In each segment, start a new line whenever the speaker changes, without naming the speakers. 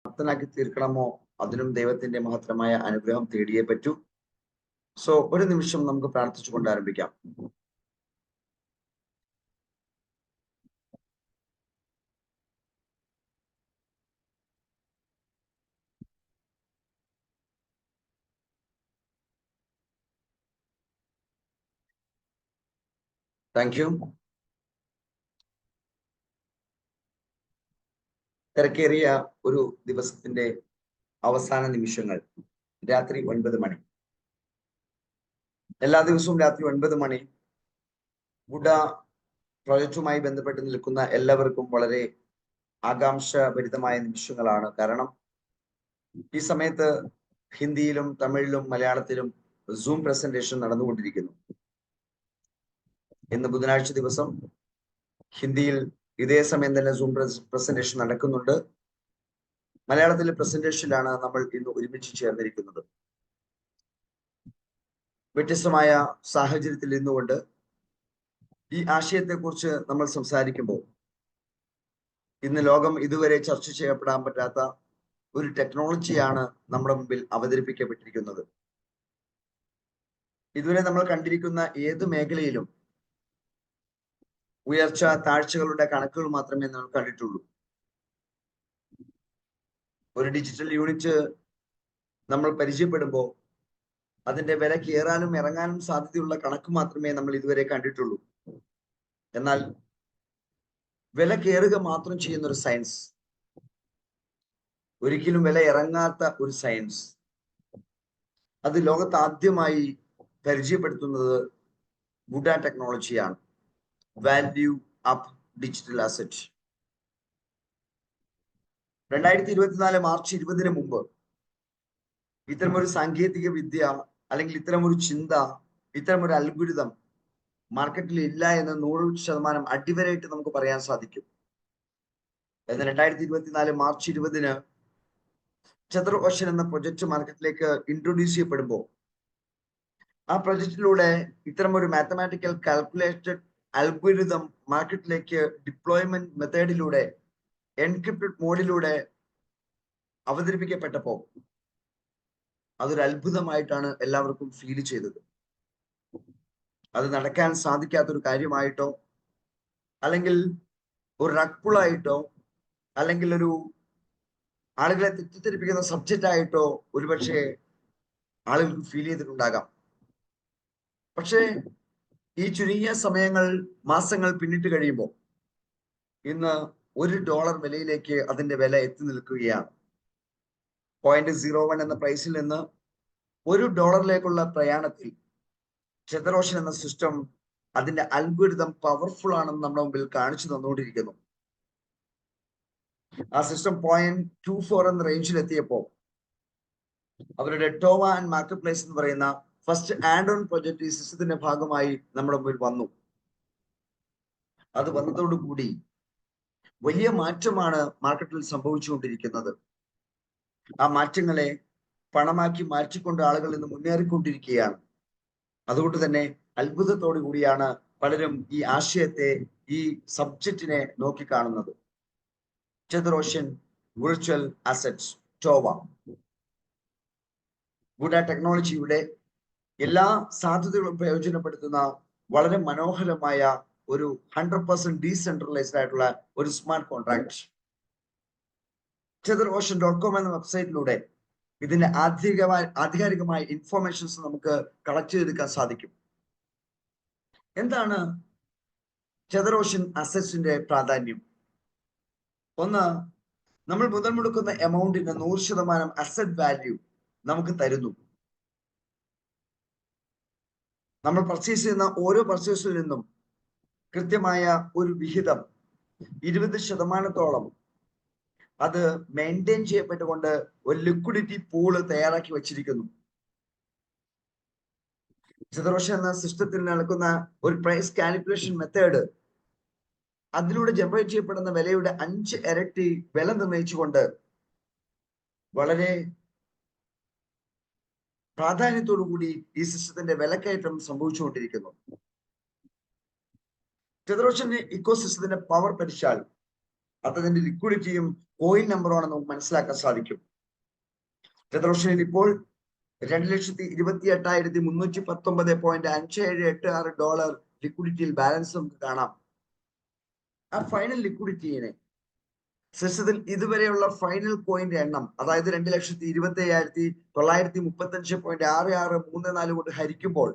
പ്രാപ്തനാക്കി തീർക്കണമോ അതിനും ദൈവത്തിന്റെ മഹത്തരമായ അനുഗ്രഹം തേടിയേ പറ്റൂ. സോ ഒരു നിമിഷം നമുക്ക് പ്രാർത്ഥിച്ചുകൊണ്ട് ആരംഭിക്കാം. Thank you. തിരക്കേറിയ ഒരു ദിവസത്തിന്റെ അവസാന നിമിഷങ്ങൾ, രാത്രി 9 മണി. എല്ലാ ദിവസവും രാത്രി 9 മണി ബുഡ പ്രോജക്റ്റുമായി ബന്ധപ്പെട്ട് നിൽക്കുന്ന എല്ലാവർക്കും വളരെ ആകാംക്ഷഭരിതമായ നിമിഷങ്ങളാണ്. കാരണം ഈ സമയത്ത് ഹിന്ദിയിലും തമിഴിലും മലയാളത്തിലും സൂം പ്രസന്റേഷൻ നടന്നുകൊണ്ടിരിക്കുന്നു. ഇന്ന് ബുധനാഴ്ച ദിവസം ഹിന്ദിയിൽ ഇതേ സമയം തന്നെ സൂം പ്രസന്റേഷൻ നടക്കുന്നുണ്ട്. മലയാളത്തിലെ പ്രസന്റേഷനിലാണ് നമ്മൾ ഇന്ന് ഒരുമിച്ച് ചേർന്നിരിക്കുന്നത്. വ്യത്യസ്തമായ സാഹചര്യത്തിൽ ഇരുന്നുകൊണ്ട് ഈ ആശയത്തെക്കുറിച്ച് നമ്മൾ സംസാരിക്കുമ്പോൾ ഇന്ന് ലോകം ഇതുവരെ ചർച്ച ചെയ്യപ്പെടാൻ പറ്റാത്ത ഒരു ടെക്നോളജിയാണ് നമ്മുടെ മുമ്പിൽ അവതരിപ്പിക്കപ്പെട്ടിരിക്കുന്നത്. ഇതുവരെ നമ്മൾ കണ്ടിരിക്കുന്ന ഏത് മേഖലയിലും ഉയർച്ച താഴ്ചകളുടെ കണക്കുകൾ മാത്രമേ നമ്മൾ കണ്ടിട്ടുള്ളൂ. ഒരു ഡിജിറ്റൽ യൂണിറ്റ് നമ്മൾ പരിചയപ്പെടുമ്പോൾ അതിന്റെ വില കയറാനും ഇറങ്ങാനും സാധ്യതയുള്ള കണക്ക് മാത്രമേ നമ്മൾ ഇതുവരെ കണ്ടിട്ടുള്ളൂ. എന്നാൽ വില കയറുക മാത്രം ചെയ്യുന്ന ഒരു സയൻസ്, ഒരിക്കലും വില ഇറങ്ങാത്ത ഒരു സയൻസ്, അത് ലോകത്ത് ആദ്യമായി പരിചയപ്പെടുത്തുന്നത് ബുഡ ടെക്നോളജിയാണ്. Value up digital asset. 2024 March 20 മുമ്പ് ഇത്തരമൊരു സാങ്കേതിക വിദ്യ അല്ലെങ്കിൽ ഇത്തരമൊരു ചിന്ത, ഇത്തരമൊരു അൽഗുരിതം മാർക്കറ്റിൽ ഇല്ല എന്ന് 100% അടിവരായിട്ട് നമുക്ക് പറയാൻ സാധിക്കും. എന്നാൽ 2024 മാർച്ച് 20 ചതുർ ഓഷൻ എന്ന പ്രൊജക്ട് മാർക്കറ്റിലേക്ക് ഇൻട്രൊഡ്യൂസ് ചെയ്യപ്പെടുമ്പോൾ ആ പ്രൊജക്റ്റിലൂടെ ഇത്തരമൊരു മാത്തമാറ്റിക്കൽ കാൽക്കുലേറ്റഡ് അൽഗുരിതം മാർക്കറ്റിലേക്ക് ഡിപ്ലോയ്മെന്റ് മെത്തേഡിലൂടെ എൻക്രിപ്റ്റഡ് മോഡിലൂടെ അവതരിപ്പിക്കപ്പെട്ടപ്പോൾ അതൊരു അത്ഭുതമായിട്ടാണ് എല്ലാവർക്കും ഫീൽ ചെയ്തത്. അത് നടക്കാൻ സാധിക്കാത്തൊരു കാര്യമായിട്ടോ അല്ലെങ്കിൽ ഒരു റക്പുളായിട്ടോ അല്ലെങ്കിൽ ഒരു ആളുകളെ തെറ്റിദ്ധരിപ്പിക്കുന്ന സബ്ജക്റ്റ് ആയിട്ടോ ഒരുപക്ഷെ ആളുകൾക്ക് ഫീൽ ചെയ്തിട്ടുണ്ടാകാം. പക്ഷേ ഈ ചുരുങ്ങിയ സമയങ്ങൾ, മാസങ്ങൾ പിന്നിട്ട് കഴിയുമ്പോൾ ഇന്ന് $1 വിലയിലേക്ക് അതിന്റെ വില എത്തി നിൽക്കുകയാണ്. 0.01 എന്ന പ്രൈസിൽ നിന്ന് $1 പ്രയാണത്തിൽ ചതുർ ഓഷൻ എന്ന സിസ്റ്റം അതിന്റെ അൽഗോരിതം പവർഫുൾ ആണെന്ന് നമ്മുടെ മുമ്പിൽ കാണിച്ചു തന്നുകൊണ്ടിരിക്കുന്നു. ആ സിസ്റ്റം 0.24 എന്ന റേഞ്ചിൽ എത്തിയപ്പോൾ അവരുടെ ടോവ ആൻഡ് മാർക്കറ്റ് പ്ലേസ് എന്ന് പറയുന്ന ഫസ്റ്റ് ആഡ് ഓൺ പ്രൊജക്ട് ഈ സിസ്റ്റത്തിന്റെ ഭാഗമായി നമ്മുടെ മുമ്പിൽ വന്നു. അത് വന്നതോടുകൂടി വലിയ മാറ്റമാണ് മാർക്കറ്റിൽ സംഭവിച്ചുകൊണ്ടിരിക്കുന്നത്. ആ മാറ്റങ്ങളെ പണമാക്കി മാറ്റിക്കൊണ്ട് ആളുകൾ ഇന്ന് മുന്നേറിക്കൊണ്ടിരിക്കുകയാണ്. അതുകൊണ്ട് തന്നെ അത്ഭുതത്തോടു കൂടിയാണ് പലരും ഈ ആശയത്തെ, ഈ സബ്ജക്റ്റിനെ നോക്കിക്കാണുന്നത്. Chatur Ocean virtual assets ടോവ Buda ടെക്നോളജിയുടെ എല്ലാ സാധ്യതകളും പ്രയോജനപ്പെടുത്തുന്ന വളരെ മനോഹരമായ ഒരു 100% ഡീസെൻട്രലൈസ്ഡ് ആയിട്ടുള്ള ഒരു സ്മാർട്ട് കോൺട്രാക്ട്. chaturocean.com എന്ന വെബ്സൈറ്റിലൂടെ ഇതിന്റെ ആധികാരികമായ ഇൻഫോർമേഷൻസ് നമുക്ക് കളക്ട് ചെയ്തെടുക്കാൻ സാധിക്കും. എന്താണ് ചതുർ ഓഷൻ അസറ്റ്സിന്റെ പ്രാധാന്യം? ഒന്ന്, നമ്മൾ മുതൽ മുടക്കുന്ന എമൗണ്ടിന് 100% അസറ്റ് വാല്യൂ നമുക്ക് തരുന്നു. നമ്മൾ പർച്ചേസ് ചെയ്യുന്ന ഓരോ പർച്ചേസിൽ നിന്നും കൃത്യമായ ഒരു വിഹിതം 20% അത് മെയിൻറ്റെയിൻ ചെയ്യപ്പെട്ടുകൊണ്ട് ഒരു ലിക്വിഡിറ്റി പൂള് തയ്യാറാക്കി വെച്ചിരിക്കുന്നു. ചതുർ ഓഷൻ എന്ന സിസ്റ്റത്തിൽ നടക്കുന്ന ഒരു പ്രൈസ് കാൽക്കുലേഷൻ മെത്തേഡ്, അതിലൂടെ ജനറേറ്റ് ചെയ്യപ്പെടുന്ന വിലയുടെ 5 ഇരട്ടി വില നിർണയിച്ചുകൊണ്ട് വളരെ പ്രാധാന്യത്തോടു കൂടി ഈ സിസ്റ്റത്തിന്റെ വിലക്കയറ്റം സംഭവിച്ചുകൊണ്ടിരിക്കുന്നു. ചതുർ ഓഷൻ ഇക്കോസിസ്റ്റത്തിന്റെ പവർ പഠിച്ചാൽ അതിന്റെ ലിക്വിഡിറ്റിയും കോയിൻ നമ്പറുമാണ് നമുക്ക് മനസ്സിലാക്കാൻ സാധിക്കും. ഫെഡറേഷനിൽ ഇപ്പോൾ 2,28,319.5786 ലിക്വിഡിറ്റിയിൽ ബാലൻസ് നമുക്ക് കാണാം. ആ ഫൈനൽ ലിക്വിഡിറ്റിയെ സിസ്റ്റത്തിൽ ഇതുവരെയുള്ള ഫൈനൽ കോയിന്റെ എണ്ണം, അതായത് 2,27,935.6634 കൊണ്ട് ഹരിക്കുമ്പോൾ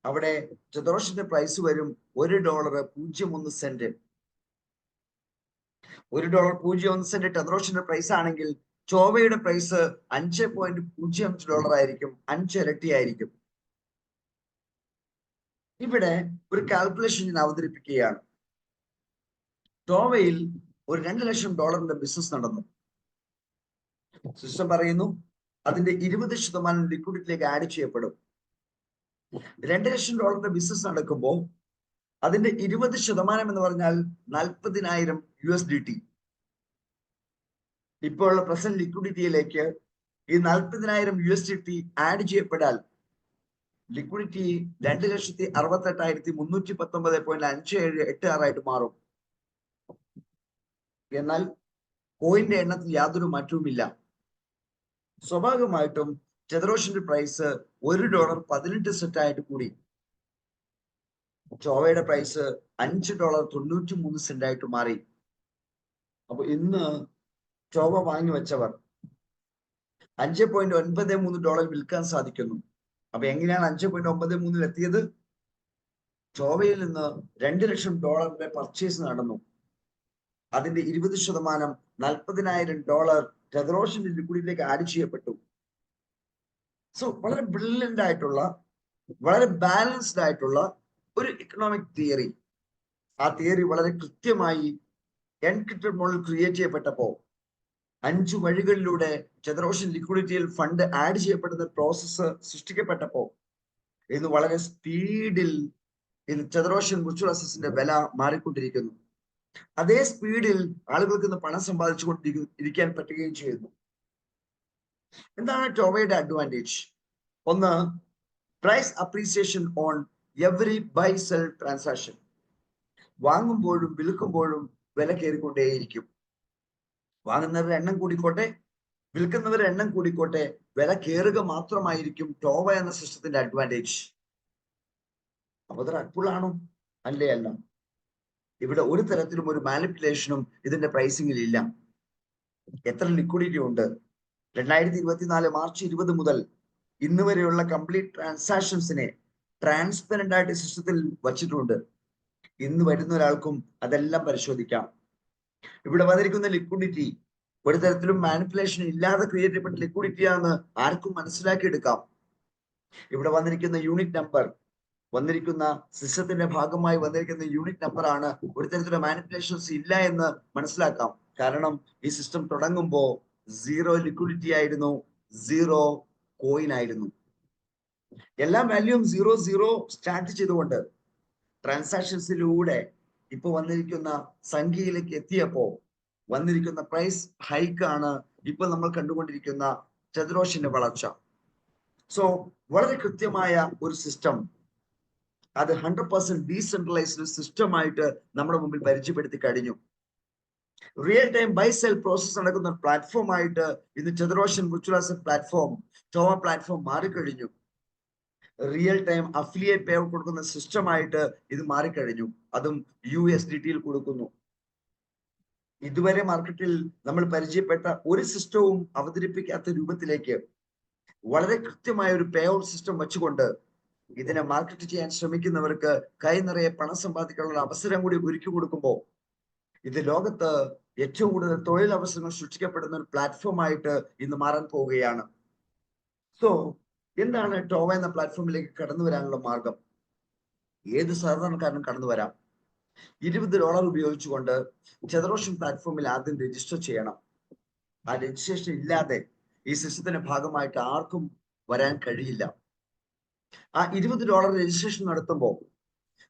അവിടെ ചതുറോഷിന്റെ പ്രൈസ് വരും $1.01. $1.01 ചതുറോഷിന്റെ പ്രൈസ് ആണെങ്കിൽ ചോവയുടെ പ്രൈസ് $5.05 ആയിരിക്കും, 5 ഇരട്ടിയായിരിക്കും. ഇവിടെ ഒരു കാൽക്കുലേഷൻ ഞാൻ അവതരിപ്പിക്കുകയാണ്. ടോവയിൽ ഒരു $2 ലക്ഷം ബിസിനസ് നടന്നു. സിസ്റ്റം പറയുന്നു അതിന്റെ 20% ലിക്വിഡിറ്റിയിലേക്ക് ആഡ് ചെയ്യപ്പെടും. $2 ലക്ഷം ബിസിനസ് നടക്കുമ്പോൾ അതിന്റെ 20% എന്ന് പറഞ്ഞാൽ 40,000 USDT. ഇപ്പോഴുള്ള പ്രസന്റ് ലിക്വിഡിറ്റിയിലേക്ക് ഈ 40,000 USDT ആഡ് ചെയ്യപ്പെടാൽ ലിക്വിഡിറ്റി 2,68,319.5786 ആയിട്ട് മാറും. എന്നാൽ കോയിന്റെ എണ്ണത്തിൽ യാതൊരു മാറ്റവുമില്ല. സ്വാഭാവികമായിട്ടും ചതുറോഷിന്റെ പ്രൈസ് $1.18 ആയിട്ട് കൂടി. ചോവയുടെ പ്രൈസ് $5.93 ആയിട്ട് മാറി. അപ്പൊ ഇന്ന് ചോവ വാങ്ങി വെച്ചവർ $5.93 വിൽക്കാൻ സാധിക്കുന്നു. അപ്പൊ എങ്ങനെയാണ് 5.93 എത്തിയത്? ചോവയിൽ നിന്ന് $2 ലക്ഷം പർച്ചേസ് നടന്നു. അതിന്റെ 20% $40,000 ചതുറോഷിന്റെ ലിക്വിഡിറ്റിയിലേക്ക് ആഡ് ചെയ്യപ്പെട്ടു. സോ വളരെ ബ്രില്യന്റ് ആയിട്ടുള്ള, വളരെ ബാലൻസ്ഡ് ആയിട്ടുള്ള ഒരു ഇക്കണോമിക് തിയറി. ആ തിയറി വളരെ കൃത്യമായി എൻക്രിപ്റ്റഡ് മോഡൽ ക്രിയേറ്റ് ചെയ്യപ്പെട്ടപ്പോ 5 വഴികളിലൂടെ ചതുറോഷൻ ലിക്വിഡിറ്റിയിൽ ഫണ്ട് ആഡ് ചെയ്യപ്പെടുന്ന പ്രോസസ്സ് സൃഷ്ടിക്കപ്പെട്ടപ്പോ ഇന്ന് വളരെ സ്പീഡിൽ ഇന്ന് ചതുറോഷൻ മ്യൂച്വൽ അസറ്റ്സിന്റെ വില മാറിക്കൊണ്ടിരിക്കുന്നു. അതേ സ്പീഡിൽ ആളുകൾക്ക് ഇന്ന് പണം സമ്പാദിച്ചുകൊണ്ടിരിക്കാൻ പറ്റുകയും ചെയ്യുന്നു. എന്താണ് ടോവയുടെ അഡ്വാൻറ്റേജ്? ഒന്ന്, price appreciation on every buy sell transaction. വാങ്ങുമ്പോഴും വിൽക്കുമ്പോഴും വില കയറിക്കൊണ്ടേയിരിക്കും. വാങ്ങുന്നവരുടെ എണ്ണം കൂടിക്കോട്ടെ, വിൽക്കുന്നവരുടെ എണ്ണം കൂടിക്കോട്ടെ, വില കയറുക മാത്രമായിരിക്കും ടോവ എന്ന സിസ്റ്റത്തിന്റെ അഡ്വാൻറ്റേജ്. അപ്പൊ അത് റഗ്ഫുള്ളാണോ? അല്ലേ അല്ല. ഇവിടെ ഒരു തരത്തിലും ഒരു മാനിപ്പുലേഷനും ഇതിന്റെ പ്രൈസിംഗിൽ ഇല്ല. എത്ര ലിക്വിഡിറ്റി ഉണ്ട്? 2024 മാർച്ച് 20 മുതൽ ഇന്ന് വരെയുള്ള കംപ്ലീറ്റ് ട്രാൻസാക്ഷൻസിനെ ട്രാൻസ്പെറന്റ് ആയിട്ട് സിസ്റ്റത്തിൽ വച്ചിട്ടുണ്ട്. ഇന്ന് വരുന്ന ഒരാൾക്കും അതെല്ലാം പരിശോധിക്കാം. ഇവിടെ വന്നിരിക്കുന്ന ലിക്വിഡിറ്റി ഒരു തരത്തിലും മാനിപ്പുലേഷൻ ഇല്ലാതെ ക്രിയേറ്റ് ചെയ്യപ്പെട്ട ലിക്വിഡിറ്റിയാണെന്ന് ആർക്കും മനസ്സിലാക്കിയെടുക്കാം. ഇവിടെ വന്നിരിക്കുന്ന യൂണിറ്റ് നമ്പർ, വന്നിരിക്കുന്ന സിസ്റ്റത്തിന്റെ ഭാഗമായി വന്നിരിക്കുന്ന യൂണിറ്റ് നമ്പർ ആണ്. ഒരു തരത്തിലുള്ള മാനിപ്പുലേഷൻസ് ഇല്ല എന്ന് മനസ്സിലാക്കാം. കാരണം ഈ സിസ്റ്റം തുടങ്ങുമ്പോൾ 0 ലിക്വിഡിറ്റി ആയിരുന്നു, 0 കോയിൻ ആയിരുന്നു. എല്ലാ വാല്യൂവും 0 സ്റ്റാർട്ട് ചെയ്തുകൊണ്ട് ട്രാൻസാക്ഷൻസിലൂടെ ഇപ്പൊ വന്നിരിക്കുന്ന സംഖ്യയിലേക്ക് എത്തിയപ്പോ വന്നിരിക്കുന്ന പ്രൈസ് ഹൈക്കാണ് ഇപ്പൊ നമ്മൾ കണ്ടുകൊണ്ടിരിക്കുന്ന ചതുറോഷിന്റെ വളർച്ച. സോ വളരെ കൃത്യമായ ഒരു സിസ്റ്റം, അത് 100% ഡീസെൻട്രലൈസ്ഡ് സിസ്റ്റമായിട്ട് നമ്മുടെ മുമ്പിൽ പരിചയപ്പെടുത്തി കഴിഞ്ഞു. Real time buy sell process നടക്കുന്ന പ്ലാറ്റ്ഫോം ആയിട്ട് ഇന്ന് ചതുറോഷൻ മ്യൂച്വൽ അസറ്റ് പ്ലാറ്റ്ഫോം, ടോവ പ്ലാറ്റ്ഫോം മാറിക്കഴിഞ്ഞു. Real time affiliate pay out കൊടുക്കുന്ന സിസ്റ്റമായിട്ട് ഇത് മാറിക്കഴിഞ്ഞു. അതും USDT കൊടുക്കുന്നു. ഇതുവരെ മാർക്കറ്റിൽ നമ്മൾ പരിചയപ്പെട്ട ഒരു സിസ്റ്റവും അവതരിപ്പിക്കാത്ത രൂപത്തിലേക്ക് വളരെ കൃത്യമായ ഒരു പേ ഔട്ട് സിസ്റ്റം വെച്ചുകൊണ്ട് ഇതിനെ മാർക്കറ്റ് ചെയ്യാൻ ശ്രമിക്കുന്നവർക്ക് കൈ നിറയെ പണം സമ്പാദിക്കാനുള്ള അവസരം കൂടി ഒരുക്കി കൊടുക്കുമ്പോൾ ഇത് ലോകത്ത് ഏറ്റവും കൂടുതൽ തൊഴിലവസരങ്ങൾ സൃഷ്ടിക്കപ്പെടുന്ന ഒരു പ്ലാറ്റ്ഫോം ആയിട്ട് ഇന്ന് മാറാൻ പോവുകയാണ്. സോ എന്താണ് ടോവ എന്ന പ്ലാറ്റ്ഫോമിലേക്ക് കടന്നു വരാനുള്ള മാർഗം? ഏത് സാധാരണക്കാരനും കടന്നു വരാം. $20 ഉപയോഗിച്ചുകൊണ്ട് ചതുറോഷൻ പ്ലാറ്റ്ഫോമിൽ ആദ്യം രജിസ്റ്റർ ചെയ്യണം. ആ രജിസ്ട്രേഷൻ ഇല്ലാതെ ഈ സിസ്റ്റത്തിന്റെ ഭാഗമായിട്ട് ആർക്കും വരാൻ കഴിയില്ല. ആ $20 രജിസ്ട്രേഷൻ നടത്തുമ്പോൾ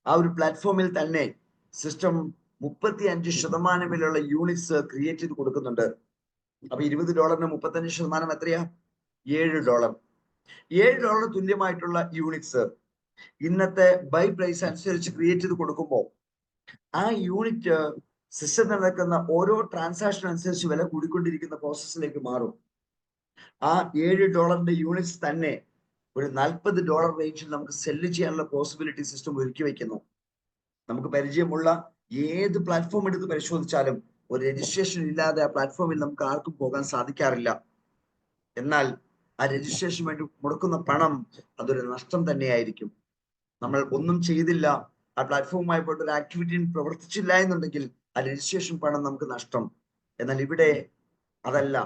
ആ ഒരു പ്ലാറ്റ്ഫോമിൽ തന്നെ സിസ്റ്റം 35% യൂണിറ്റ്സ് ക്രിയേറ്റ് ചെയ്ത് കൊടുക്കുന്നുണ്ട്. അപ്പൊ $20 35% എത്രയാ? $7. $7 തുല്യമായിട്ടുള്ള യൂണിറ്റ്സ് ഇന്നത്തെ ബൈ പ്രൈസ് അനുസരിച്ച് ക്രിയേറ്റ് ചെയ്ത് കൊടുക്കുമ്പോൾ ആ യൂണിറ്റ് സിസ്റ്റം നടക്കുന്ന ഓരോ ട്രാൻസാക്ഷൻ അനുസരിച്ച് വില കൂടിക്കൊണ്ടിരിക്കുന്ന പ്രോസസ്സിലേക്ക് മാറും. ആ $7 യൂണിറ്റ്സ് തന്നെ ഒരു $40 റേഞ്ചിൽ നമുക്ക് സെല്ല് ചെയ്യാനുള്ള പോസിബിലിറ്റി സിസ്റ്റം ഒരുക്കി വെക്കുന്നു. നമുക്ക് പരിചയമുള്ള ഏത് പ്ലാറ്റ്ഫോം എടുത്ത് പരിശോധിച്ചാലും ഒരു രജിസ്ട്രേഷൻ ഇല്ലാതെ ആ പ്ലാറ്റ്ഫോമിൽ നമുക്ക് ആർക്കും പോകാൻ സാധിക്കാറില്ല. എന്നാൽ ആ രജിസ്ട്രേഷൻ വേണ്ടി മുടക്കുന്ന പണം അതൊരു നഷ്ടം തന്നെയായിരിക്കും. നമ്മൾ ഒന്നും ചെയ്തില്ല, ആ പ്ലാറ്റ്ഫോമുമായി പോയിട്ട് ഒരു ആക്ടിവിറ്റി പ്രവർത്തിച്ചില്ല എന്നുണ്ടെങ്കിൽ ആ രജിസ്ട്രേഷൻ പണം നമുക്ക് നഷ്ടം. എന്നാൽ ഇവിടെ അതല്ല,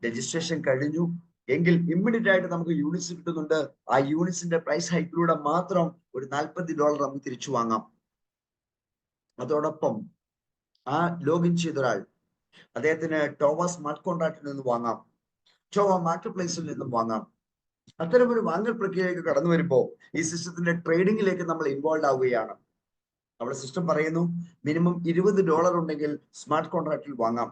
രജിസ്ട്രേഷൻ കഴിഞ്ഞു എങ്കിൽ ഇമ്മീഡിയറ്റ് ആയിട്ട് നമുക്ക് യൂണിറ്റ്സ് കിട്ടുന്നുണ്ട്. ആ യൂണിറ്റ്സിന്റെ പ്രൈസ് ഹൈക്കിലൂടെ മാത്രം ഒരു $40 നമുക്ക് തിരിച്ചു വാങ്ങാം. അതോടൊപ്പം ആ ലോഗിൻ ചെയ്ത ഒരാൾ അദ്ദേഹത്തിന് ടോവ സ്മാർട്ട് കോൺട്രാക്റ്റിൽ നിന്ന് വാങ്ങാം, ടോവ മാർക്കറ്റ് പ്ലേസിൽ നിന്നും വാങ്ങാം. അത്തരമൊരു വാങ്ങൽ പ്രക്രിയയിലേക്ക് കടന്നു വരുമ്പോൾ ഈ സിസ്റ്റത്തിന്റെ ട്രേഡിംഗിലേക്ക് നമ്മൾ ഇൻവോൾവ് ആവുകയാണ്. അവിടെ സിസ്റ്റം പറയുന്നു മിനിമം $20 ഉണ്ടെങ്കിൽ സ്മാർട്ട് കോൺട്രാക്റ്റിൽ വാങ്ങാം.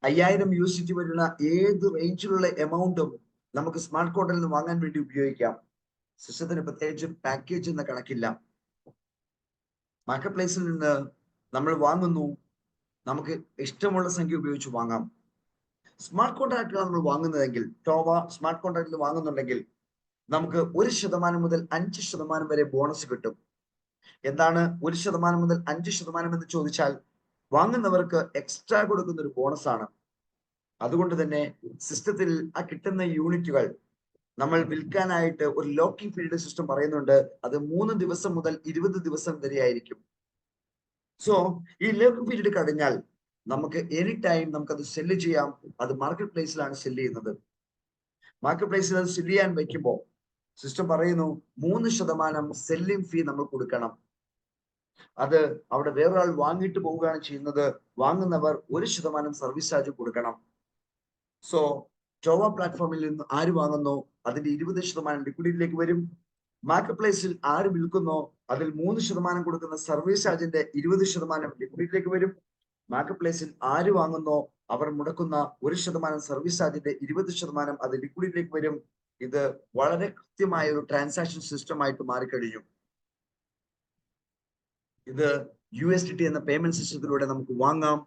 5000 USDT വരുന്ന ഏത് റേഞ്ചിലുള്ള എമൗണ്ടും നമുക്ക് സ്മാർട്ട് കോൺട്രാക്റ്റിൽ നിന്ന് വാങ്ങാൻ വേണ്ടി ഉപയോഗിക്കാം. സിസ്റ്റത്തിന് പ്രത്യേകിച്ച് പാക്കേജ് എന്ന കണക്കില്ല. മാർക്കറ്റ് പ്ലേസിൽ നിന്ന് നമ്മൾ വാങ്ങുന്നു, നമുക്ക് ഇഷ്ടമുള്ള സംഖ്യ ഉപയോഗിച്ച് വാങ്ങാം. സ്മാർട്ട് കോൺട്രാക്റ്റുകൾ നമ്മൾ വാങ്ങുന്നതെങ്കിൽ, ടോവ സ്മാർട്ട് കോൺട്രാക്റ്റിൽ വാങ്ങുന്നുണ്ടെങ്കിൽ നമുക്ക് 1% മുതൽ 5% വരെ ബോണസ് കിട്ടും. എന്താണ് 1% മുതൽ 5% എന്ന് ചോദിച്ചാൽ വാങ്ങുന്നവർക്ക് എക്സ്ട്രാ കൊടുക്കുന്ന ഒരു ബോണസ് ആണ്. അതുകൊണ്ട് തന്നെ സിസ്റ്റത്തിൽ ആ കിട്ടുന്ന യൂണിറ്റുകൾ നമ്മൾ വിൽക്കാനായിട്ട് ഒരു ലോക്കിംഗ് പീരീഡ് സിസ്റ്റം പറയുന്നുണ്ട്. അത് 3 ദിവസം മുതൽ 20 ദിവസം വരെ ആയിരിക്കും. സോ ഈ ലോക്കിംഗ് പീരീഡ് കഴിഞ്ഞാൽ നമുക്ക് എനി ടൈം നമുക്കത് സെല്ല് ചെയ്യാം. അത് മാർക്കറ്റ് പ്ലേസിലാണ് സെല്ല് ചെയ്യുന്നത്. മാർക്കറ്റ് പ്ലേസിൽ അത് സെല്ല് ചെയ്യാൻ വയ്ക്കുമ്പോൾ സിസ്റ്റം പറയുന്നു 3% സെല്ലിംഗ് ഫീ നമ്മൾ കൊടുക്കണം. അത് അവിടെ വേറൊരാൾ വാങ്ങിയിട്ട് പോവുകയാണ് ചെയ്യുന്നത്. വാങ്ങുന്നവർ 1% സർവീസ് ചാർജ് കൊടുക്കണം. സോ ടോവ പ്ലാറ്റ്ഫോമിൽ നിന്ന് ആര് വാങ്ങുന്നോ അതിന്റെ 20% ലിക്വിഡിറ്റിയിലേക്ക് വരും. മാർക്കറ്റ് പ്ലേസിൽ ആര് വിൽക്കുന്നോ അതിൽ 3% കൊടുക്കുന്ന സർവീസ് ചാർജിന്റെ 20% ലിക്വിഡിറ്റിയിലേക്ക് വരും. മാർക്കറ്റ് പ്ലേസിൽ ആര് വാങ്ങുന്നോ അവർ മുടക്കുന്ന 1% സർവീസ് ചാർജിന്റെ 20% അത് ലിക്വിഡിറ്റിയിലേക്ക് വരും. ഇത് വളരെ കൃത്യമായ ഒരു ട്രാൻസാക്ഷൻ സിസ്റ്റം ആയിട്ട് മാറിക്കഴിഞ്ഞു. ഇത് USDT എന്ന പേയ്മെന്റ് സിസ്റ്റത്തിലൂടെ നമുക്ക് വാങ്ങാം.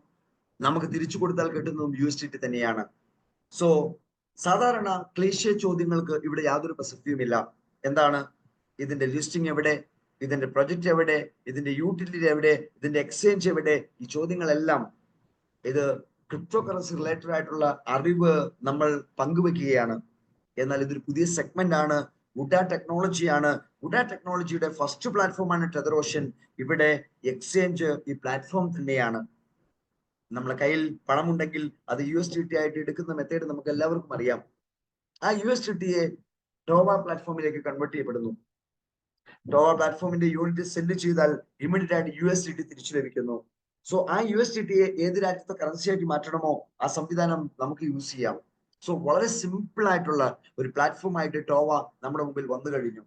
നമുക്ക് തിരിച്ചു കൊടുത്താൽ കിട്ടുന്നതും USDT തന്നെയാണ്. സോ സാധാരണ ക്ലീശേ ചോദ്യങ്ങൾക്ക് ഇവിടെ യാതൊരു പ്രസക്തിയുമില്ല. എന്താണ് ഇതിന്റെ ലിസ്റ്റിംഗ് എവിടെ, ഇതിന്റെ പ്രൊജക്ട് എവിടെ, ഇതിന്റെ യൂട്ടിലിറ്റി എവിടെ, ഇതിന്റെ എക്സ്ചേഞ്ച് എവിടെ? ഈ ചോദ്യങ്ങളെല്ലാം ഇത് ക്രിപ്റ്റോ കറൻസി റിലേറ്റഡ് ആയിട്ടുള്ള അറിവ് നമ്മൾ പങ്കുവെക്കുകയാണ്. എന്നാൽ ഇതൊരു പുതിയ സെഗ്മെന്റ് ആണ്. വുഡ ടെക്നോളജിയാണ്. വുഡ ടെക്നോളജിയുടെ ഫസ്റ്റ് പ്ലാറ്റ്ഫോമാണ് ടെതർ ഓഷ്യൻ. ഇവിടെ എക്സ്ചേഞ്ച് ഈ പ്ലാറ്റ്ഫോം തന്നെയാണ്. നമ്മളെ കയ്യിൽ പണമുണ്ടെങ്കിൽ അത് USDT ആയിട്ട് എടുക്കുന്ന മെത്തേഡ് നമുക്ക് എല്ലാവർക്കും അറിയാം. ആ USDTയെ ടോവ പ്ലാറ്റ്ഫോമിലേക്ക് കൺവേർട്ട് ചെയ്യപ്പെടുന്നു. ടോവ പ്ലാറ്റ്ഫോമിന്റെ യൂണിറ്റ് സെല്ല് ചെയ്താൽ ഇമ്മീഡിയറ്റ് ആയിട്ട് USDT തിരിച്ചു ലഭിക്കുന്നു. സോ ആ USDTയെ ഏത് രാജ്യത്തെ കറൻസി ആക്കി മാറ്റണമോ ആ സംവിധാനം നമുക്ക് യൂസ് ചെയ്യാം. സോ വളരെ സിമ്പിൾ ആയിട്ടുള്ള ഒരു പ്ലാറ്റ്ഫോം ആയിട്ട് ടോവ നമ്മുടെ മുമ്പിൽ വന്നു കഴിഞ്ഞു.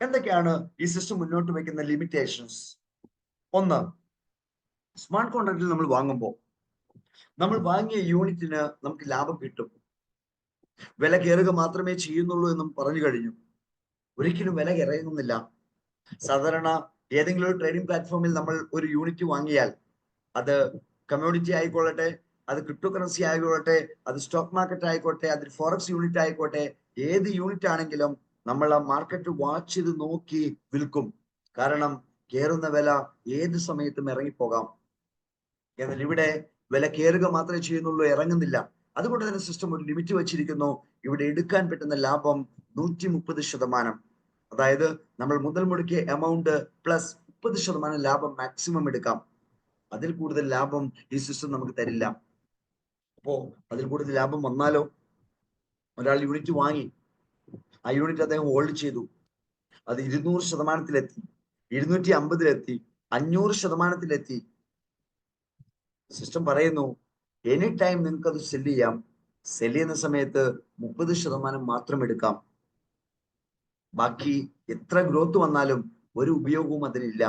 എന്തൊക്കെയാണ് ഈ സിസ്റ്റം മുന്നോട്ട് വയ്ക്കുന്ന ലിമിറ്റേഷൻസ്? ഒന്ന്, സ്മാർട്ട് കോൺട്രാക്റ്റിൽ നമ്മൾ വാങ്ങുമ്പോൾ നമ്മൾ വാങ്ങിയ യൂണിറ്റിന് നമുക്ക് ലാഭം കിട്ടും. വില കയറുക മാത്രമേ ചെയ്യുന്നുള്ളൂ എന്നും പറഞ്ഞു കഴിഞ്ഞു. ഒരിക്കലും വില ഇറങ്ങുന്നില്ല. സാധാരണ ഏതെങ്കിലും ഒരു ട്രേഡിംഗ് പ്ലാറ്റ്ഫോമിൽ നമ്മൾ ഒരു യൂണിറ്റ് വാങ്ങിയാൽ അത് കമ്മ്യൂണിറ്റി ആയിക്കൊള്ളട്ടെ, അത് ക്രിപ്റ്റോ കറൻസി ആയിക്കോട്ടെ, അത് സ്റ്റോക്ക് മാർക്കറ്റ് ആയിക്കോട്ടെ, അത് ഫോറക്സ് യൂണിറ്റ് ആയിക്കോട്ടെ, ഏത് യൂണിറ്റ് ആണെങ്കിലും നമ്മൾ ആ മാർക്കറ്റ് വാച്ച് ചെയ്ത് നോക്കി വിൽക്കും. കാരണം കയറുന്ന വില ഏത് സമയത്തും ഇറങ്ങിപ്പോകാം. എന്നാൽ ഇവിടെ വില കയറുക മാത്രമേ ചെയ്യുന്നുള്ളൂ, ഇറങ്ങുന്നില്ല. അതുകൊണ്ട് തന്നെ സിസ്റ്റം ഒരു ലിമിറ്റ് വെച്ചിരിക്കുന്നു. ഇവിടെ എടുക്കാൻ പറ്റുന്ന ലാഭം 130%. അതായത് നമ്മൾ മുതൽ മുടക്കിയ എമൗണ്ട് പ്ലസ് 30% ലാഭം മാക്സിമം എടുക്കാം. അതിൽ കൂടുതൽ ലാഭം ഈ സിസ്റ്റം നമുക്ക് തരില്ല. അപ്പോ അതിൽ കൂടുതൽ ലാഭം വന്നാലോ? ഒരാൾ യൂണിറ്റ് വാങ്ങി, ആ യൂണിറ്റ് അദ്ദേഹം ഹോൾഡ് ചെയ്തു, അത് 200%-ത്തിലെത്തി, 250-ത്തിലെത്തി, 500%-ത്തിലെത്തി. സിസ്റ്റം പറയുന്നു എനി ടൈം നിങ്ങൾക്ക് അത് സെല് ചെയ്യാം. സെല് ചെയ്യുന്ന സമയത്ത് 30% മാത്രം എടുക്കാം. ബാക്കി എത്ര ഗ്രോത്ത് വന്നാലും ഒരു ഉപയോഗവും അതിനില്ല.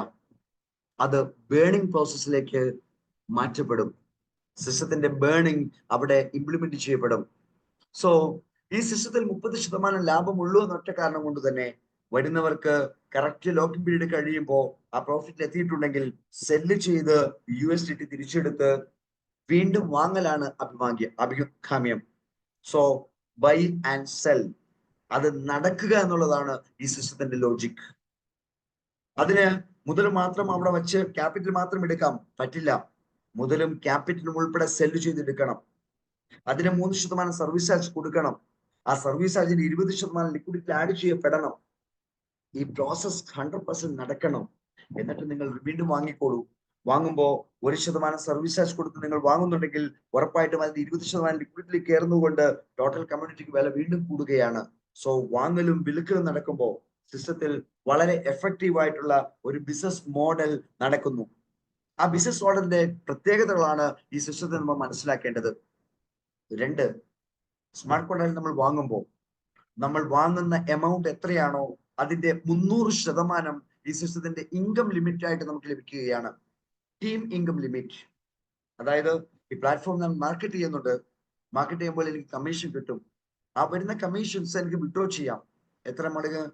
അത് ബേണിംഗ് പ്രോസസ്സിലേക്ക് മാറ്റപ്പെടും. സിസ്റ്റത്തിന്റെ ബേണിംഗ് അവിടെ ഇംപ്ലിമെന്റ് ചെയ്യപ്പെടും. സോ ഈ സിസ്റ്റത്തിൽ 30% ലാഭമുള്ളൂ എന്നൊറ്റ കാരണം കൊണ്ട് തന്നെ വരുന്നവർക്ക് കറക്റ്റ് ലോക്കിംഗ് പീരീഡ് കഴിയുമ്പോൾ ആ പ്രോഫിറ്റിൽ എത്തിയിട്ടുണ്ടെങ്കിൽ സെല്ല് ചെയ്ത് USDT തിരിച്ചെടുത്ത് വീണ്ടും വാങ്ങലാണ് അഭികാമ്യം. സോ ബൈ ആൻഡ് സെൽ, അത് നടക്കുക എന്നുള്ളതാണ് ഈ സിസ്റ്റത്തിന്റെ ലോജിക്. അതിന് മുതൽ മാത്രം അവിടെ വെച്ച് ക്യാപിറ്റൽ മാത്രം എടുക്കാം പറ്റില്ല. മുതലും ക്യാപിറ്റലും ഉൾപ്പെടെ സെല്ല് ചെയ്തെടുക്കണം. അതിന് 3% സർവീസ് ചാർജ് കൊടുക്കണം. ആ സർവീസ് ചാർജിന് 20% ലിക്വിഡിറ്റി ആഡ് ചെയ്യപ്പെടണം. ഈ പ്രോസസ് 100% നടക്കണം. എന്നിട്ട് നിങ്ങൾ വീണ്ടും വാങ്ങിക്കോളൂ. വാങ്ങുമ്പോൾ 1% സർവീസ് ചാർജ് കൊടുത്ത് നിങ്ങൾ വാങ്ങുന്നുണ്ടെങ്കിൽ ഉറപ്പായിട്ടും അതിന് 20% ലിക്വിഡിറ്റി കയറുന്നതുകൊണ്ട് ടോട്ടൽ കമ്മ്യൂണിറ്റിക്ക് വില വീണ്ടും കൂടുകയാണ്. സോ വാങ്ങലും വിൽക്കലും നടക്കുമ്പോൾ സിസ്റ്റത്തിൽ വളരെ എഫക്റ്റീവ് ആയിട്ടുള്ള ഒരു ബിസിനസ് മോഡൽ നടക്കുന്നു. ആ ബിസിനസ് മോഡലിന്റെ പ്രത്യേകതകളാണ് ഈ സിസ്റ്റത്തിൽ നമ്മൾ മനസ്സിലാക്കേണ്ടത്. 2, സ്മാർട്ട് കോൺട്രാക്ട് നമ്മൾ വാങ്ങുമ്പോൾ നമ്മൾ വാങ്ങുന്ന എമൗണ്ട് എത്രയാണോ അതിന്റെ 300% ഈ സിസ്റ്റത്തിന്റെ ഇൻകം ലിമിറ്റ് ആയിട്ട് നമുക്ക് ലഭിക്കുകയാണ്. Team income limit. അതായത് ഈ പ്ലാറ്റ്ഫോം ഞാൻ മാർക്കറ്റ് ചെയ്യുന്നുണ്ട്. മാർക്കറ്റ് ചെയ്യുമ്പോൾ എനിക്ക് കമ്മീഷൻ കിട്ടും. ആ വരുന്ന കമ്മീഷൻസ് എനിക്ക് വിഡ്രോ ചെയ്യാം. എത്ര മടങ്ങ്?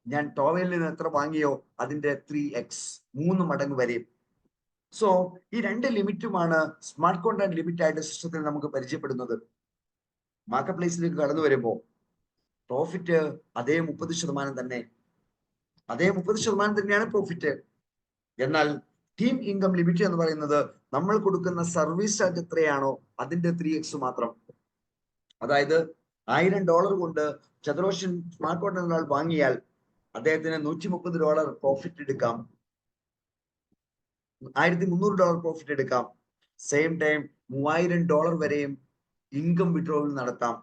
ഞാൻ ടോവയിൽ നിന്ന് എത്ര വാങ്ങിയോ അതിന്റെ 3x, 3 മടങ്ങ് വരെയും. സോ ഈ 2 ലിമിറ്റുമാണ് സ്മാർട്ട് കോൺട്രാക്ട് ലിമിറ്റ് ആയിട്ട് സിസ്റ്റത്തിൽ നമുക്ക് പരിചയപ്പെടുന്നത്. മാർക്കറ്റ് പ്ലേസിലേക്ക് കടന്നു വരുമ്പോൾ പ്രോഫിറ്റ് അതേ 30% തന്നെ. അതേ 30% തന്നെയാണ് പ്രോഫിറ്റ്. എന്നാൽ ടീം ഇൻകം ലിമിറ്റ് എന്ന് പറയുന്നത് നമ്മൾ കൊടുക്കുന്ന സർവീസ് ചാർജ് എത്രയാണോ അതിന്റെ 3x മാത്രം. അതായത് $1000 കൊണ്ട് ചതുരോഷൻ സ്മാർട്ട് കോൺട്രാക്ട് ഒരാൾ വാങ്ങിയാൽ അദ്ദേഹത്തിന് $130 പ്രോഫിറ്റ് എടുക്കാം, $1300 പ്രോഫിറ്റ് എടുക്കാം. സെയിം ടൈം $3000 വരെയും ഇൻകം വിഡ്രോവൽ നടത്താം.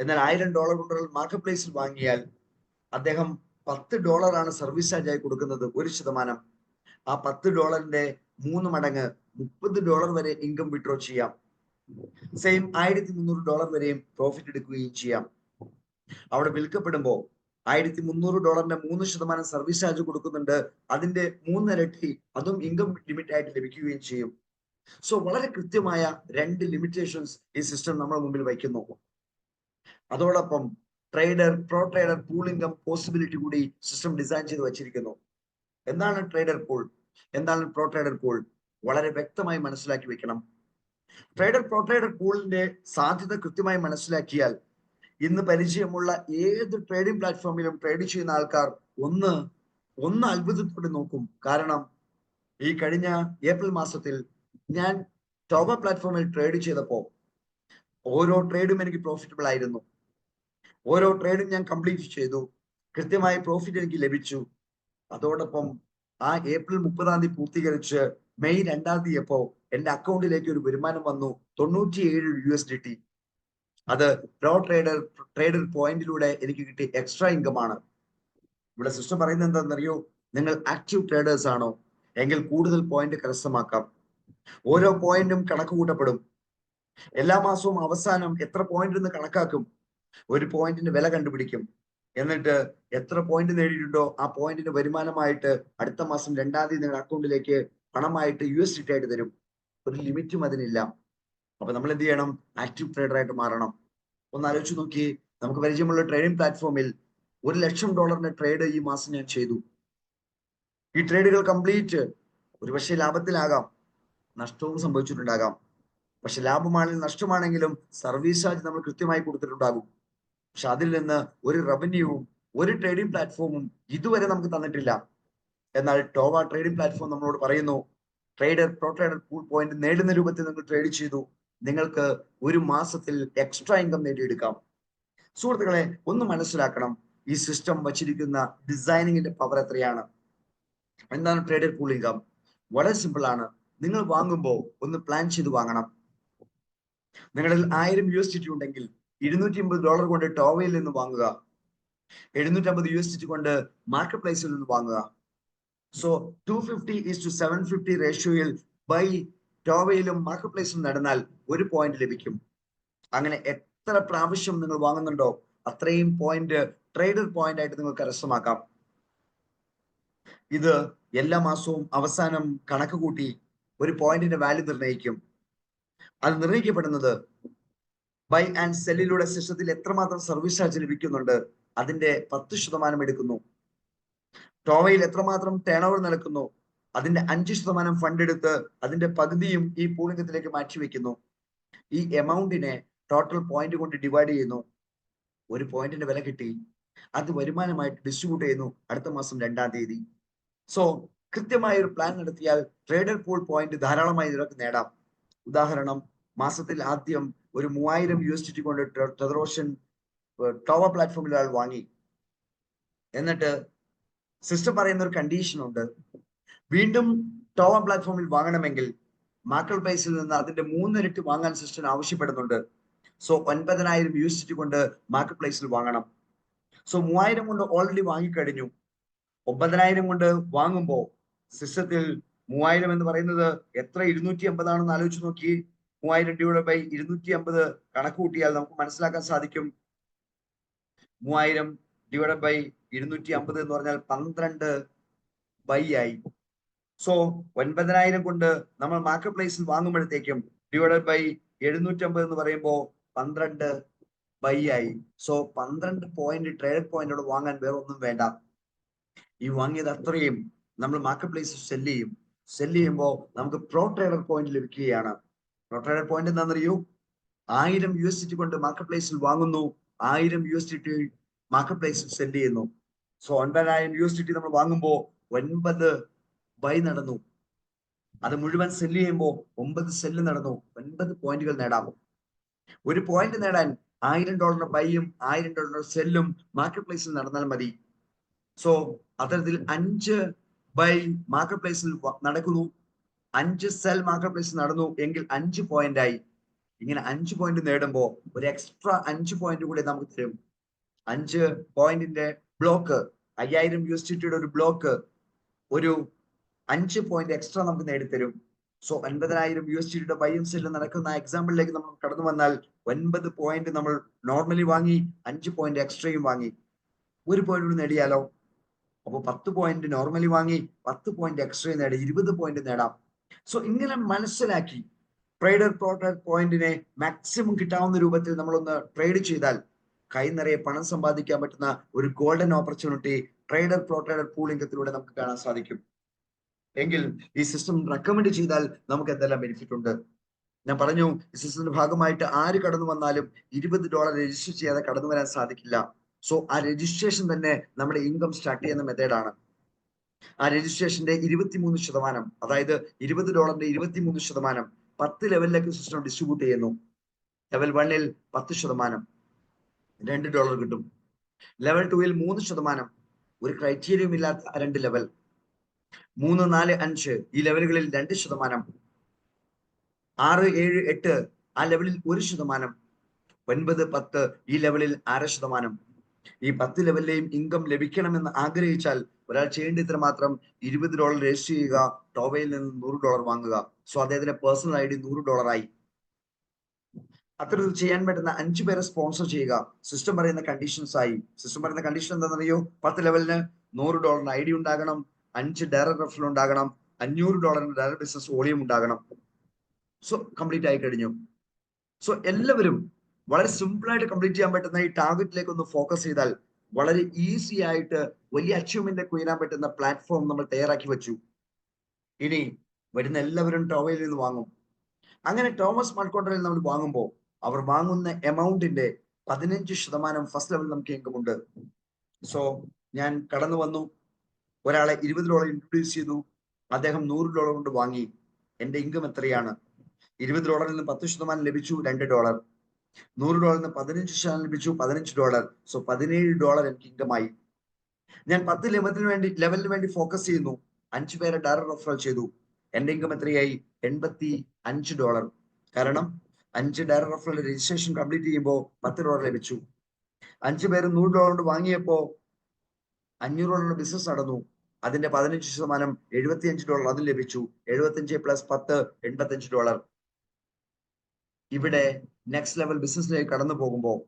എന്നാൽ $1000 കൊണ്ട് മാർക്കറ്റ് പ്ലേസിൽ വാങ്ങിയാൽ അദ്ദേഹം $10 സർവീസ് ചാർജ് ആയി കൊടുക്കുന്നത്, 1%. ആ $10 3 മടങ്ങ് $30 വരെ ഇൻകം വിഡ്രോ ചെയ്യാം. സെയിം $1300 വരെയും പ്രോഫിറ്റ് എടുക്കുകയും ചെയ്യാം. അവിടെ വിൽക്കപ്പെടുമ്പോൾ $1300 3% സർവീസ് ചാർജ് കൊടുക്കുന്നുണ്ട്. അതിന്റെ 3 ഇരട്ടി അതും ഇൻകം ലിമിറ്റ് ആയിട്ട് ലഭിക്കുകയും ചെയ്യും. സോ വളരെ കൃത്യമായ 2 ലിമിറ്റേഷൻസ് ഈ സിസ്റ്റം നമ്മുടെ മുമ്പിൽ വയ്ക്കുന്നു. അതോടൊപ്പം pro trader pool income possibility കൂടി സിസ്റ്റം ഡിസൈൻ ചെയ്ത് വെച്ചിരിക്കുന്നു. എന്താണ് ട്രേഡർ പൂൾ, എന്താണ് പ്രോ ട്രേഡർ പൂൾ? വളരെ വ്യക്തമായി മനസ്സിലാക്കി വെക്കണം. പ്രോ ട്രേഡർ പൂളിന്റെ സാധ്യത കൃത്യമായി മനസ്സിലാക്കിയാൽ ഇന്ന് പരിചയമുള്ള ഏത് ട്രേഡിംഗ് പ്ലാറ്റ്ഫോമിലും ട്രേഡ് ചെയ്യുന്ന ആൾക്കാർ ഒന്ന് അത്ഭുതത്തോടെ നോക്കും. കാരണം ഈ കഴിഞ്ഞ ഏപ്രിൽ മാസത്തിൽ ഞാൻ ടോവ പ്ലാറ്റ്ഫോമിൽ ട്രേഡ് ചെയ്തപ്പോൾ ഓരോ ട്രേഡും എനിക്ക് പ്രോഫിറ്റബിൾ ആയിരുന്നു. ഓരോ ട്രേഡും ഞാൻ കംപ്ലീറ്റ് ചെയ്തു. കൃത്യമായ പ്രോഫിറ്റ് എനിക്ക് ലഭിച്ചു. അതോടൊപ്പം ആ ഏപ്രിൽ 30 പൂർത്തീകരിച്ച് മെയ് 2 എന്റെ അക്കൗണ്ടിലേക്ക് ഒരു വരുമാനം വന്നു, $97. അത് ട്രേഡർ പോയിന്റിലൂടെ എനിക്ക് കിട്ടിയ എക്സ്ട്രാ ഇൻകം ആണ്. ഇവിടെ സിസ്റ്റം പറയുന്നത് എന്താണെന്നറിയോ? നിങ്ങൾ ആക്റ്റീവ് ട്രേഡേഴ്സ് ആണോ എങ്കിൽ കൂടുതൽ പോയിന്റ് കരസ്ഥമാക്കാം. ഓരോ പോയിന്റും കണക്ക് കൂട്ടപ്പെടും. എല്ലാ മാസവും അവസാനം എത്ര പോയിന്റ് എന്ന് കണക്കാക്കും. ഒരു പോയിന്റിന്റെ വില കണ്ടുപിടിക്കും. എന്നിട്ട് എത്ര പോയിന്റ് നേടിയിട്ടുണ്ടോ ആ പോയിന്റിന് വരുമാനമായിട്ട് അടുത്ത മാസം 2 നിങ്ങളുടെ അക്കൗണ്ടിലേക്ക് പണമായിട്ട് USDT ആയിട്ട് തരും. ഒരു ലിമിറ്റും അതിനില്ല. അപ്പൊ നമ്മൾ എന്ത് ചെയ്യണം? ആക്റ്റീവ് ട്രേഡർ ആയിട്ട് മാറണം. ഒന്ന് ആലോചിച്ച് നോക്കി. നമുക്ക് പരിചയമുള്ള ട്രേഡിംഗ് പ്ലാറ്റ്ഫോമിൽ $1,00,000 ട്രേഡ് ഈ മാസം ഞാൻ ചെയ്തു. ഈ ട്രേഡുകൾ കംപ്ലീറ്റ് ഒരുപക്ഷെ ലാഭത്തിലാകാം, നഷ്ടവും സംഭവിച്ചിട്ടുണ്ടാകാം. പക്ഷെ ലാഭമാണെങ്കിലും നഷ്ടമാണെങ്കിലും സർവീസ് ചാർജ് നമ്മൾ കൃത്യമായി കൊടുത്തിട്ടുണ്ടാകും. പക്ഷെ അതിൽ നിന്ന് ഒരു റവന്യൂവും ഒരു ട്രേഡിംഗ് പ്ലാറ്റ്ഫോമും ഇതുവരെ നമുക്ക് തന്നിട്ടില്ല. എന്നാൽ ടോവ ട്രേഡിംഗ് പ്ലാറ്റ്ഫോം നമ്മളോട് പറയുന്നു, പ്രോ ട്രേഡർ പൂൾ പോയിന്റ് നേടുന്ന രൂപത്തിൽ നിങ്ങൾ ട്രേഡ് ചെയ്തു, നിങ്ങൾക്ക് ഒരു മാസത്തിൽ എക്സ്ട്രാ ഇൻകം നേടിയെടുക്കാം. സുഹൃത്തുക്കളെ, ഒന്ന് മനസ്സിലാക്കണം, ഈ സിസ്റ്റം വച്ചിരിക്കുന്ന ഡിസൈനിങ്ങിന്റെ പവർ എത്രയാണ്. എന്താണ് ട്രേഡർ പൂൾ ഇൻകം? വളരെ സിമ്പിൾ ആണ്. നിങ്ങൾ വാങ്ങുമ്പോൾ ഒന്ന് പ്ലാൻ ചെയ്ത് വാങ്ങണം. നിങ്ങളിൽ $1000 ഉണ്ടെങ്കിൽ $250 കൊണ്ട് ടോവയിൽ നിന്ന് വാങ്ങുക, $750 കൊണ്ട് മാർക്കറ്റ് പ്ലേസിൽ നിന്ന് വാങ്ങുക. സോ 250:750 റേഷ്യോയിൽ ബൈ ടോവയിലും മാർക്കറ്റ് പ്ലേസിലും നടന്നാൽ ഒരു പോയിന്റ് ലഭിക്കും. അങ്ങനെ എത്ര പ്രാവശ്യം നിങ്ങൾ വാങ്ങുന്നുണ്ടോ അത്രയും പോയിന്റ് ട്രേഡർ പോയിന്റ് ആയിട്ട് നിങ്ങൾക്ക് കരസ്ഥമാക്കാം. ഇത് എല്ലാ മാസവും അവസാനം കണക്ക് കൂട്ടി ഒരു പോയിന്റിന്റെ വാല്യൂ നിർണ്ണയിക്കും. അത് നിർണ്ണയിക്കപ്പെടുന്നത് ബൈ ആൻഡ് സെല്ലിലൂടെ സിസ്റ്റത്തിൽ എത്രമാത്രം സർവീസ് ചാർജ് ലഭിക്കുന്നുണ്ട് അതിന്റെ 10% എടുക്കുന്നു. ടോവയിൽ എത്രമാത്രം ടേൺ ഓവർ നടക്കുന്നു അതിന്റെ 5% ഫണ്ട് എടുത്ത് അതിന്റെ പകുതിയും ഈ പൂളിംഗത്തിലേക്ക് മാറ്റിവെക്കുന്നു. ഈ എമൗണ്ടിനെ ടോട്ടൽ പോയിന്റ് കൊണ്ട് ഡിവൈഡ് ചെയ്യുന്നു. ഒരു പോയിന്റിന്റെ വില കിട്ടി, അത് വരുമാനമായിട്ട് ഡിസ്ട്രിബ്യൂട്ട് ചെയ്യുന്നു അടുത്ത മാസം 2-ാം തീയതി. സോ കൃത്യമായ ഒരു പ്ലാൻ നടത്തിയാൽ ട്രേഡർ പൂൾ പോയിന്റ് ധാരാളമായി നിനക്ക് നേടാം. ഉദാഹരണം, മാസത്തിൽ ആദ്യം ഒരു 3000 USDT കൊണ്ട് ടെതറോഷൻ ടോവ പ്ലാറ്റ്ഫോമിൽ ഒരാൾ വാങ്ങി. എന്നിട്ട് സിസ്റ്റം പറയുന്ന ഒരു കണ്ടീഷൻ ഉണ്ട്, വീണ്ടും ടോവ പ്ലാറ്റ്ഫോമിൽ വാങ്ങണമെങ്കിൽ മാർക്കറ്റ് പ്രൈസിൽ നിന്ന് അതിന്റെ 3 ഇരട്ടി വാങ്ങാൻ സിസ്റ്റം ആവശ്യപ്പെടുന്നുണ്ട്. സോ 9000 USDT കൊണ്ട് മാർക്കറ്റ് പ്ലേസിൽ വാങ്ങണം. സോ 3000 കൊണ്ട് ഓൾറെഡി വാങ്ങിക്കഴിഞ്ഞു. 9000 കൊണ്ട് വാങ്ങുമ്പോ സിസ്റ്റത്തിൽ 3000 എന്ന് പറയുന്നത് എത്ര 250 ആണെന്ന് ആലോചിച്ച് നോക്കി. 3000 ഡിവൈഡ് ബൈ 250 കണക്ക് കൂട്ടിയാൽ നമുക്ക് മനസ്സിലാക്കാൻ സാധിക്കും. 3000 ഡിവൈഡ് ബൈ 250 എന്ന് പറഞ്ഞാൽ 12 ബൈ ആയി. സോ 9000 കൊണ്ട് നമ്മൾ മാർക്കറ്റ് പ്ലേസിൽ വാങ്ങുമ്പോഴത്തേക്കും ഡിവൈഡ് ബൈ 750 എന്ന് പറയുമ്പോൾ 12 ബൈ ആയി. സോ 12 പോയിന്റ് ട്രേഡ് പോയിന്റോട് വാങ്ങാൻ വേറെ ഒന്നും വേണ്ട. ഈ വാങ്ങിയത് അത്രയും നമ്മൾ മാർക്കറ്റ് പ്ലേസിൽ സെല്ല് ചെയ്യും. സെല്ല് ചെയ്യുമ്പോൾ നമുക്ക് പ്രോ ട്രേഡർ പോയിന്റ് ലഭിക്കുകയാണ്. പ്രോ ട്രേഡർ പോയിന്റ് എന്താണെന്നറിയൂ? 1000 USDT കൊണ്ട് മാർക്കറ്റ് പ്ലേസിൽ വാങ്ങുന്നു, 1000 USDT മാർക്കറ്റ് പ്ലേസിൽ സെല്ല് ചെയ്യുന്നു. സോ 9000 USDT നമ്മൾ വാങ്ങുമ്പോൾ 9 ബൈ നടന്നു. അത് മുഴുവൻ സെല്ല് ചെയ്യുമ്പോൾ 9 സെല്ല് നടന്നു. 9 പോയിന്റുകൾ നേടാം. ഒരു പോയിന്റ് നേടാൻ $1000 ബൈയും $1000 സെല്ലും മാർക്കറ്റ് പ്ലേസിൽ നടന്നാൽ മതി. സോ അത്തരത്തിൽ 5 ബൈ മാർക്കറ്റ് പ്ലേസിൽ നടക്കുന്നു, 5 സെൽ മാർക്കറ്റ് പ്ലേസിൽ നടന്നു എങ്കിൽ 5 പോയിന്റ് ആയി. ഇങ്ങനെ 5 പോയിന്റ് നേടുമ്പോൾ ഒരു എക്സ്ട്രാ 5 പോയിന്റ് കൂടി നമുക്ക് തരും. 5 പോയിന്റിന്റെ ബ്ലോക്ക് 5000 USDT ഒരു ബ്ലോക്ക് ഒരു 5 പോയിന്റ് എക്സ്ട്രാ നമുക്ക് നേടിത്തരും. സോ 90000 USDT ബൈയും സെല്ലും നടക്കുന്ന എക്സാമ്പിളിലേക്ക് നമ്മൾ കടന്നു വന്നാൽ 9 പോയിന്റ് നമ്മൾ നോർമലി വാങ്ങി, 5 പോയിന്റ് എക്സ്ട്രയും വാങ്ങി. ഒരു പോയിന്റ് കൂടി നേടിയാലോ? അപ്പോൾ 10 പോയിന്റ് നോർമലി വാങ്ങി, 10 പോയിന്റ് എക്സ്ട്രയും നേടി, 20 പോയിന്റ് നേടാം. സോ ഇങ്ങനെ മനസ്സിലാക്കി ട്രേഡർ പ്രോട്ടർ പോയിന്റിനെ മാക്സിമം കിട്ടാവുന്ന രൂപത്തിൽ നമ്മളൊന്ന് ട്രേഡ് ചെയ്താൽ കൈ നിറയെ പണം സമ്പാദിക്കാൻ പറ്റുന്ന ഒരു ഗോൾഡൻ ഓപ്പർച്യൂണിറ്റി ട്രേഡർ പ്രോട്ടർ പൂളിംഗത്തിലൂടെ നമുക്ക് കാണാൻ സാധിക്കും. എങ്കിൽ ഈ സിസ്റ്റം റെക്കമെൻഡ് ചെയ്താൽ നമുക്ക് എന്തെല്ലാം ബെനിഫിറ്റ് ഉണ്ട്? ഞാൻ പറഞ്ഞു, ഈ സിസ്റ്റത്തിന്റെ ഭാഗമായിട്ട് ആര് കടന്നു വന്നാലും $20 രജിസ്റ്റർ ചെയ്യാതെ കടന്നു വരാൻ സാധിക്കില്ല. സോ ആ രജിസ്ട്രേഷൻ തന്നെ നമ്മുടെ ഇൻകം സ്റ്റാർട്ട് ചെയ്യുന്ന മെത്തേഡാണ്. ആ രജിസ്ട്രേഷന്റെ 23%, അതായത് $20 23% 10 ലെവലിലേക്ക് സിസ്റ്റം ഡിസ്ട്രിബ്യൂട്ട് ചെയ്യുന്നു. ലെവൽ 1ൽ 10%, $2 കിട്ടും. ലെവൽ 2ൽ 3%, ഒരു ക്രൈറ്റീരിയയും ഇല്ലാത്ത 2 ലെവൽ. 3, 4, 5 ഈ ലെവലുകളിൽ 2%, 6, 7, 8 ആ ലെവലിൽ 1%, 9, 10 ഈ ലെവലിൽ 1/2%. ഈ 10 ലെവലിലെയും ഇൻകം ലഭിക്കണമെന്ന് ആഗ്രഹിച്ചാൽ ഒരാൾ ചെയ്യേണ്ട ഇത്ര മാത്രം $20 രജിസ്റ്റർ ചെയ്യുക, ടോവയിൽ നിന്ന് $100 വാങ്ങുക. സോ അദ്ദേഹത്തിന്റെ പേഴ്സണൽ ID $100 ആയി. അത്തരത്തിൽ ചെയ്യാൻ പറ്റുന്ന 5 പേരെ സ്പോൺസർ ചെയ്യുക. സിസ്റ്റം പറയുന്ന കണ്ടീഷൻസ് ആയി. സിസ്റ്റം പറയുന്ന കണ്ടീഷൻ എന്താണെന്നറിയോ? 10 ലെവലിന് $100 ID ഉണ്ടാകണം, 5 ഡയറക്ട് റെഫറൽ ഉണ്ടാകണം, $500 ഡയറക്ട് ബിസിനസ് വോളിയം ഉണ്ടാകണം. സോ കംപ്ലീറ്റ് ആയി കഴിഞ്ഞു. സോ എല്ലാവരും വളരെ സിമ്പിൾ ആയിട്ട് കംപ്ലീറ്റ് ചെയ്യാൻ പറ്റുന്ന ഈ ടാർഗറ്റിലേക്ക് ഒന്ന് ഫോക്കസ് ചെയ്താൽ വളരെ ഈസി ആയിട്ട് വലിയ അച്ചീവ്മെന്റിലേക്ക് ഉയരാൻ പറ്റുന്ന പ്ലാറ്റ്ഫോം നമ്മൾ തയ്യാറാക്കി വെച്ചു. ഇനി വരുന്ന എല്ലാവരും ടോവയിൽ നിന്ന് വാങ്ങും. അങ്ങനെ ടോമസ് സ്മാർട്ട് കോൺട്രാക്റ്റിൽ നമ്മൾ വാങ്ങുമ്പോൾ അവർ വാങ്ങുന്ന എമൗണ്ടിന്റെ 15% ഫസ്റ്റ് ലെവൽ നമുക്ക് ഇൻകം ഉണ്ട്. സോ ഞാൻ കടന്നു വന്നു, ഒരാളെ $20 ഇൻട്രൊഡ്യൂസ് ചെയ്തു, അദ്ദേഹം $100 കൊണ്ട് വാങ്ങി. എന്റെ ഇൻകം എത്രയാണ്? $20 നിന്ന് 10% ലഭിച്ചു, $2. $100 15% ലഭിച്ചു, $15. സോ $17 എനിക്ക് ഇൻകമായി. ഞാൻ 10 ലെവലിന് വേണ്ടി ഫോക്കസ് ചെയ്യുന്നു, 5 പേരെ ഡയറക്ട് റെഫറൽ ചെയ്തു. എന്റെ ഇൻകം എത്രയായി? $85. കാരണം 5 ഡയറക്ട് റെഫറൽ രജിസ്ട്രേഷൻ കംപ്ലീറ്റ് ചെയ്യുമ്പോൾ $10 ലഭിച്ചു. 5 പേര് $100 കൊണ്ട് വാങ്ങിയപ്പോ $500 ബിസിനസ് നടന്നു. അതിന്റെ 15% $75 അതിൽ ലഭിച്ചു. 75 + 10 $85. ഇവിടെ നെക്സ്റ്റ് ലെവൽ ബിസിനസ്സിലേക്ക് കടന്നു പോകുമ്പോൾ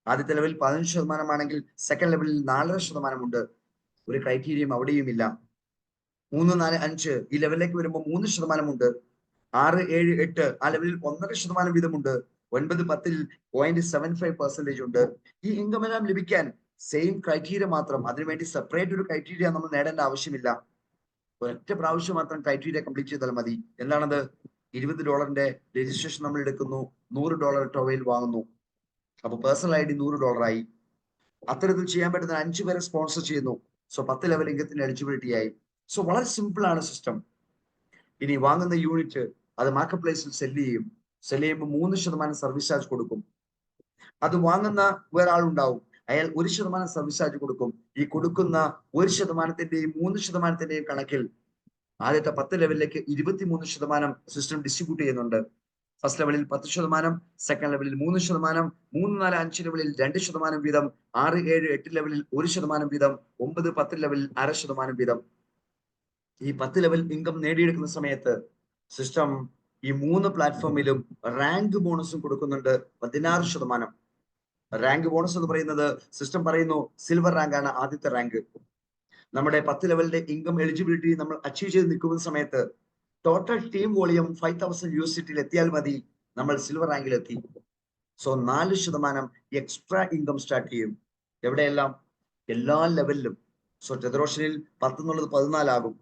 ആദ്യത്തെ ലെവൽ 15% ആണെങ്കിൽ സെക്കൻഡ് ലെവലിൽ 4.5% ഉണ്ട്. ഒരു ക്രൈറ്റീരിയം അവിടെയും ഇല്ല. 3, 4, 5 ഈ ലെവലിലേക്ക് വരുമ്പോൾ 3% ഉണ്ട്. 6, 7, 8 ആ ലെവലിൽ 1.5% വീതമുണ്ട്. 9, 10ൽ 0.75% ഉണ്ട്. ഈ ഇൻകം എല്ലാം ലഭിക്കാൻ സെയിം ക്രൈറ്റീരിയ മാത്രം, അതിനുവേണ്ടി സെപ്പറേറ്റ് ഒരു ക്രൈറ്റീരിയ നമ്മൾ നേടേണ്ട ആവശ്യമില്ല. ഒരൊറ്റ പ്രാവശ്യം മാത്രം ക്രൈറ്റീരിയ കംപ്ലീറ്റ് ചെയ്താൽ മതി. എന്താണത്? $20 രജിസ്ട്രേഷൻ നമ്മൾ എടുക്കുന്നു, $100 ടോവയിൽ വാങ്ങുന്നു. അപ്പൊ പേഴ്സണൽ ID $100 അത്തരത്തിൽ ചെയ്യാൻ പറ്റുന്ന 5 പേരെ സ്പോൺസർ ചെയ്യുന്നു. സോ 10 ലെവൽ ഇൻകത്തിന് എലിജിബിലിറ്റി ആയി. സോ വളരെ സിമ്പിൾ ആണ് സിസ്റ്റം. ഇനി വാങ്ങുന്ന യൂണിറ്റ് അത് മാർക്കറ്റ് പ്ലേസിൽ സെല് ചെയ്യും. സെല് ചെയ്യുമ്പോൾ 3% സർവീസ് ചാർജ് കൊടുക്കും. അത് വാങ്ങുന്ന വേറെ ആളുണ്ടാവും, അയാൾ 1% സർവീസ് ചാർജ് കൊടുക്കും. ഈ കൊടുക്കുന്ന 1%-ന്റെയും 3%-ന്റെയും കണക്കിൽ ആദ്യത്തെ 10 ലെവലിലേക്ക് 23% സിസ്റ്റം ഡിസ്ട്രിബ്യൂട്ട് ചെയ്യുന്നുണ്ട്. ഫസ്റ്റ് ലെവലിൽ 10%, സെക്കൻഡ് ലെവലിൽ 3%, 3, 4, 5 ലെവലിൽ 2% വീതം, 6, 7, 8 ലെവലിൽ 1% വീതം, 9, 10 ലെവലിൽ 0.5% വീതം. ഈ 10 ലെവൽ ഇൻകം നേടിയെടുക്കുന്ന സമയത്ത് സിസ്റ്റം ഈ 3 പ്ലാറ്റ്ഫോമിലും റാങ്ക് ബോണസും കൊടുക്കുന്നുണ്ട് 16%. റാങ്ക് ബോണസ് എന്ന് പറയുന്നത് സിസ്റ്റം പറയുന്നു സിൽവർ റാങ്ക് ആണ് ആദ്യത്തെ റാങ്ക്. നമ്മുടെ 10 ലെവലിന്റെ ഇൻകം എലിജിബിലിറ്റി നമ്മൾ അച്ചീവ് ചെയ്ത് നിൽക്കുന്ന സമയത്ത് ടോട്ടൽ ടീം വോളിയം 5000 USDT എത്തിയാൽ മതി, നമ്മൾ സിൽവർ റാങ്കിൽ എത്തി. സോ 4% എക്സ്ട്രാ ഇൻകം സ്റ്റാർട്ട് ചെയ്യും. എവിടെയെല്ലാം? എല്ലാ ലെവലിലും. സോ ടെതറോഷനിൽ 10 എന്നുള്ളത് 14 ആകും,